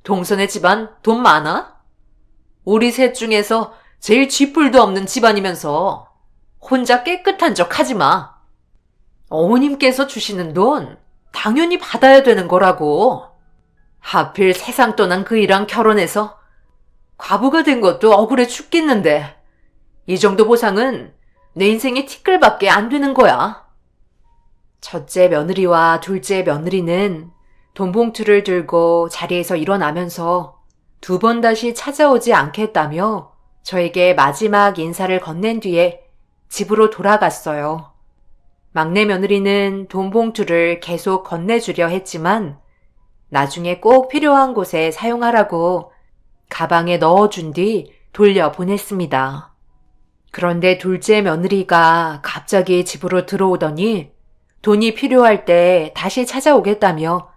동선의 집안 돈 많아? 우리 셋 중에서 제일 쥐뿔도 없는 집안이면서 혼자 깨끗한 척 하지 마. 어머님께서 주시는 돈 당연히 받아야 되는 거라고. 하필 세상 떠난 그 이랑 결혼해서 과부가 된 것도 억울해 죽겠는데 이 정도 보상은 내 인생의 티끌밖에 안 되는 거야. 첫째 며느리와 둘째 며느리는 돈 봉투를 들고 자리에서 일어나면서 2번 다시 찾아오지 않겠다며 저에게 마지막 인사를 건넨 뒤에 집으로 돌아갔어요. 막내 며느리는 돈 봉투를 계속 건네주려 했지만 나중에 꼭 필요한 곳에 사용하라고 가방에 넣어준 뒤 돌려보냈습니다. 그런데 둘째 며느리가 갑자기 집으로 들어오더니 돈이 필요할 때 다시 찾아오겠다며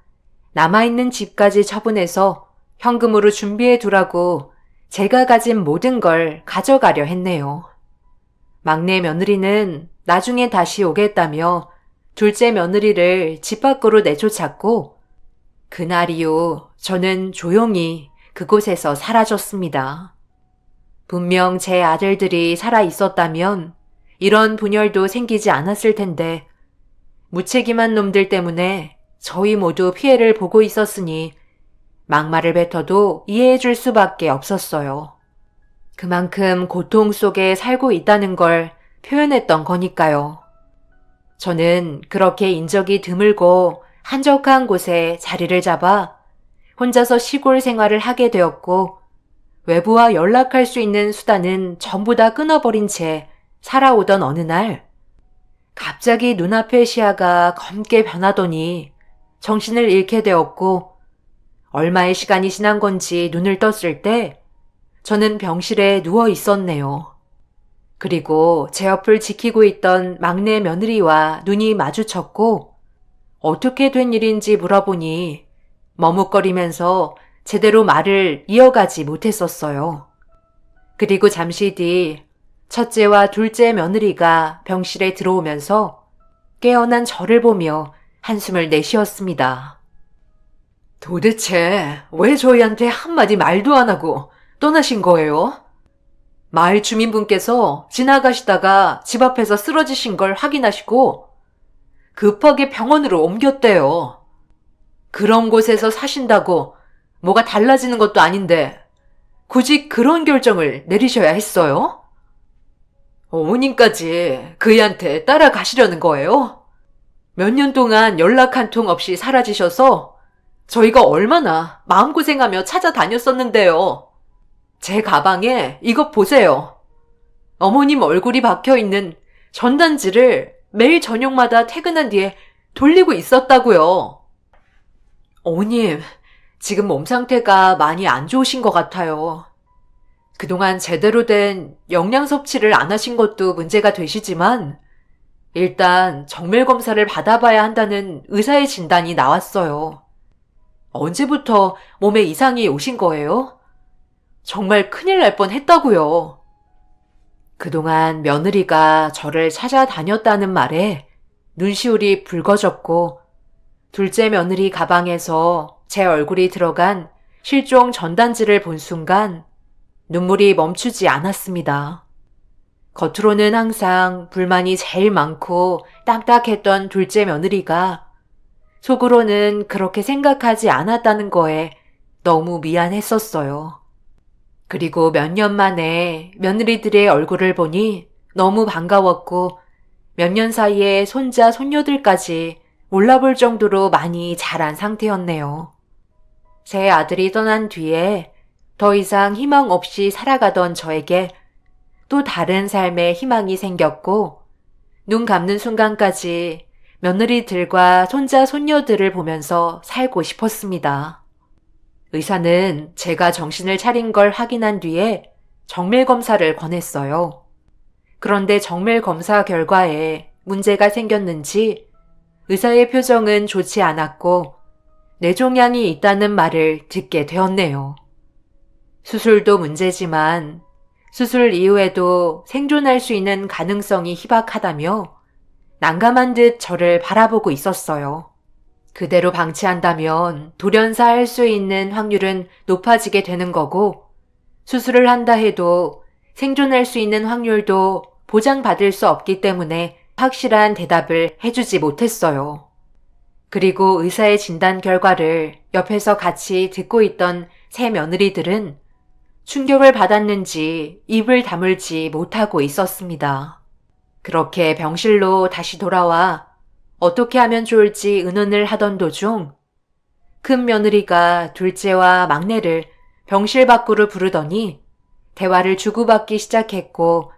남아있는 집까지 처분해서 현금으로 준비해 두라고 제가 가진 모든 걸 가져가려 했네요. 막내 며느리는 나중에 다시 오겠다며 둘째 며느리를 집 밖으로 내쫓았고 그날 이후 저는 조용히 그곳에서 사라졌습니다. 분명 제 아들들이 살아 있었다면 이런 분열도 생기지 않았을 텐데 무책임한 놈들 때문에 저희 모두 피해를 보고 있었으니 막말을 뱉어도 이해해 줄 수밖에 없었어요. 그만큼 고통 속에 살고 있다는 걸 표현했던 거니까요. 저는 그렇게 인적이 드물고 한적한 곳에 자리를 잡아 혼자서 시골 생활을 하게 되었고 외부와 연락할 수 있는 수단은 전부 다 끊어버린 채 살아오던 어느 날 갑자기 눈앞의 시야가 검게 변하더니 정신을 잃게 되었고 얼마의 시간이 지난 건지 눈을 떴을 때 저는 병실에 누워 있었네요. 그리고 제 옆을 지키고 있던 막내 며느리와 눈이 마주쳤고 어떻게 된 일인지 물어보니 머뭇거리면서 제대로 말을 이어가지 못했었어요. 그리고 잠시 뒤 첫째와 둘째 며느리가 병실에 들어오면서 깨어난 저를 보며 한숨을 내쉬었습니다. 도대체 왜 저희한테 한마디 말도 안 하고 떠나신 거예요? 마을 주민분께서 지나가시다가 집 앞에서 쓰러지신 걸 확인하시고 급하게 병원으로 옮겼대요. 그런 곳에서 사신다고 뭐가 달라지는 것도 아닌데 굳이 그런 결정을 내리셔야 했어요? 어머님까지 그이한테 따라가시려는 거예요? 몇 년 동안 연락 한 통 없이 사라지셔서 저희가 얼마나 마음고생하며 찾아다녔었는데요. 제 가방에 이것 보세요. 어머님 얼굴이 박혀있는 전단지를 매일 저녁마다 퇴근한 뒤에 돌리고 있었다고요. 어머님, 지금 몸 상태가 많이 안 좋으신 것 같아요. 그동안 제대로 된 영양 섭취를 안 하신 것도 문제가 되시지만 일단 정밀 검사를 받아봐야 한다는 의사의 진단이 나왔어요. 언제부터 몸에 이상이 오신 거예요? 정말 큰일 날 뻔했다고요. 그동안 며느리가 저를 찾아다녔다는 말에 눈시울이 붉어졌고 둘째 며느리 가방에서 제 얼굴이 들어간 실종 전단지를 본 순간 눈물이 멈추지 않았습니다. 겉으로는 항상 불만이 제일 많고 딱딱했던 둘째 며느리가 속으로는 그렇게 생각하지 않았다는 거에 너무 미안했었어요. 그리고 몇 년 만에 며느리들의 얼굴을 보니 너무 반가웠고 몇 년 사이에 손자, 손녀들까지 몰라볼 정도로 많이 자란 상태였네요. 제 아들이 떠난 뒤에 더 이상 희망 없이 살아가던 저에게 또 다른 삶의 희망이 생겼고 눈 감는 순간까지 며느리들과 손자, 손녀들을 보면서 살고 싶었습니다. 의사는 제가 정신을 차린 걸 확인한 뒤에 정밀 검사를 권했어요. 그런데 정밀 검사 결과에 문제가 생겼는지 의사의 표정은 좋지 않았고 뇌종양이 있다는 말을 듣게 되었네요. 수술도 문제지만 수술 이후에도 생존할 수 있는 가능성이 희박하다며 난감한 듯 저를 바라보고 있었어요. 그대로 방치한다면 돌연사할 수 있는 확률은 높아지게 되는 거고 수술을 한다 해도 생존할 수 있는 확률도 보장받을 수 없기 때문에 확실한 대답을 해주지 못했어요. 그리고 의사의 진단 결과를 옆에서 같이 듣고 있던 새 며느리들은 충격을 받았는지 입을 다물지 못하고 있었습니다. 그렇게 병실로 다시 돌아와 어떻게 하면 좋을지 의논을 하던 도중 큰 며느리가 둘째와 막내를 병실 밖으로 부르더니 대화를 주고받기 시작했고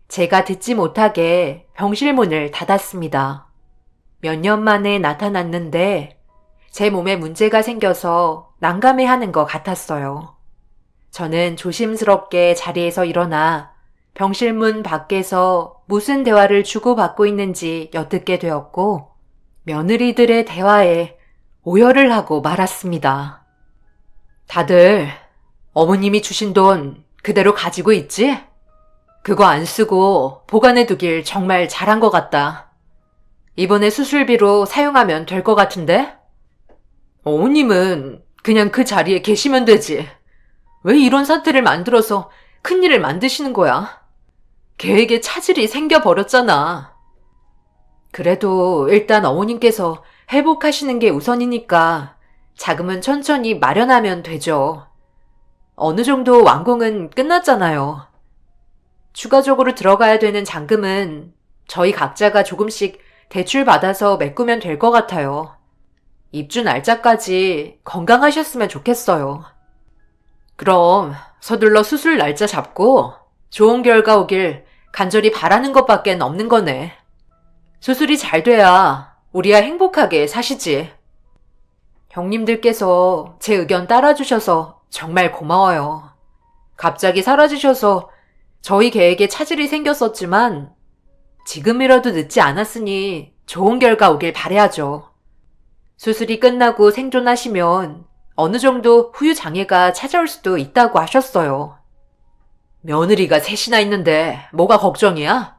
제가 듣지 못하게 병실 문을 닫았습니다. 몇 년 만에 나타났는데 제 몸에 문제가 생겨서 난감해하는 것 같았어요. 저는 조심스럽게 자리에서 일어나 병실 문 밖에서 무슨 대화를 주고받고 있는지 엿듣게 되었고 며느리들의 대화에 오열을 하고 말았습니다. 다들 어머님이 주신 돈 그대로 가지고 있지? 그거 안 쓰고 보관해 두길 정말 잘한 것 같다. 이번에 수술비로 사용하면 될 것 같은데? 어머님은 그냥 그 자리에 계시면 되지. 왜 이런 사태를 만들어서 큰일을 만드시는 거야? 계획에 차질이 생겨버렸잖아. 그래도 일단 어머님께서 회복하시는 게 우선이니까 자금은 천천히 마련하면 되죠. 어느 정도 완공은 끝났잖아요. 추가적으로 들어가야 되는 잔금은 저희 각자가 조금씩 대출 받아서 메꾸면 될 것 같아요. 입주 날짜까지 건강하셨으면 좋겠어요. 그럼 서둘러 수술 날짜 잡고 좋은 결과 오길 간절히 바라는 것밖엔 없는 거네. 수술이 잘 돼야 우리야 행복하게 사시지. 형님들께서 제 의견 따라주셔서 정말 고마워요. 갑자기 사라지셔서 저희 계획에 차질이 생겼었지만 지금이라도 늦지 않았으니 좋은 결과 오길 바라야죠. 수술이 끝나고 생존하시면 어느 정도 후유 장애가 찾아올 수도 있다고 하셨어요. 며느리가 셋이나 있는데 뭐가 걱정이야?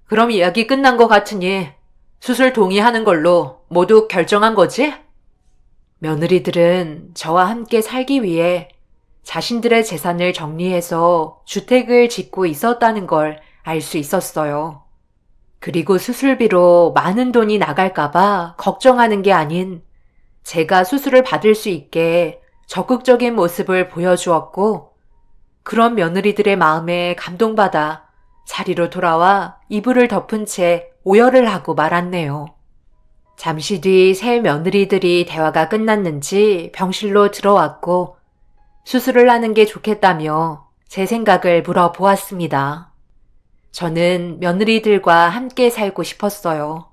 그럼 이야기 끝난 것 같으니 수술 동의하는 걸로 모두 결정한 거지? 며느리들은 저와 함께 살기 위해 자신들의 재산을 정리해서 주택을 짓고 있었다는 걸 알 수 있었어요. 그리고 수술비로 많은 돈이 나갈까봐 걱정하는 게 아닌 제가 수술을 받을 수 있게 적극적인 모습을 보여주었고 그런 며느리들의 마음에 감동받아 자리로 돌아와 이불을 덮은 채 오열을 하고 말았네요. 잠시 뒤 새 며느리들이 대화가 끝났는지 병실로 들어왔고 수술을 하는 게 좋겠다며 제 생각을 물어보았습니다. 저는 며느리들과 함께 살고 싶었어요.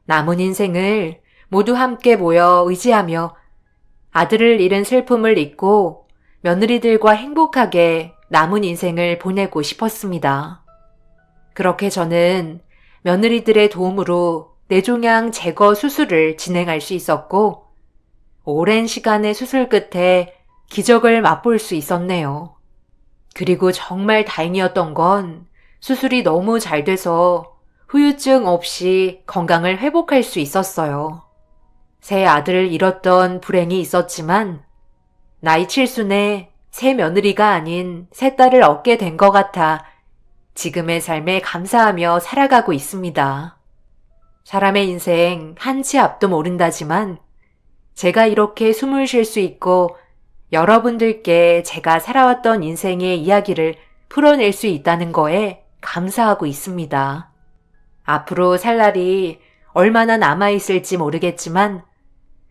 남은 인생을 모두 함께 모여 의지하며 아들을 잃은 슬픔을 잊고 며느리들과 행복하게 남은 인생을 보내고 싶었습니다. 그렇게 저는 며느리들의 도움으로 뇌종양 제거 수술을 진행할 수 있었고 오랜 시간의 수술 끝에 기적을 맛볼 수 있었네요. 그리고 정말 다행이었던 건 수술이 너무 잘 돼서 후유증 없이 건강을 회복할 수 있었어요. 새 아들을 잃었던 불행이 있었지만 나이 칠순에 새 며느리가 아닌 새 딸을 얻게 된 것 같아 지금의 삶에 감사하며 살아가고 있습니다. 사람의 인생 한 치 앞도 모른다지만 제가 이렇게 숨을 쉴 수 있고 여러분들께 제가 살아왔던 인생의 이야기를 풀어낼 수 있다는 거에 감사하고 있습니다. 앞으로 살 날이 얼마나 남아있을지 모르겠지만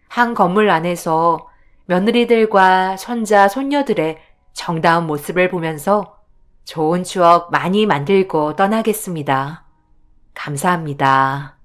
한 건물 안에서 며느리들과 손자, 손녀들의 정다운 모습을 보면서 좋은 추억 많이 만들고 떠나겠습니다. 감사합니다.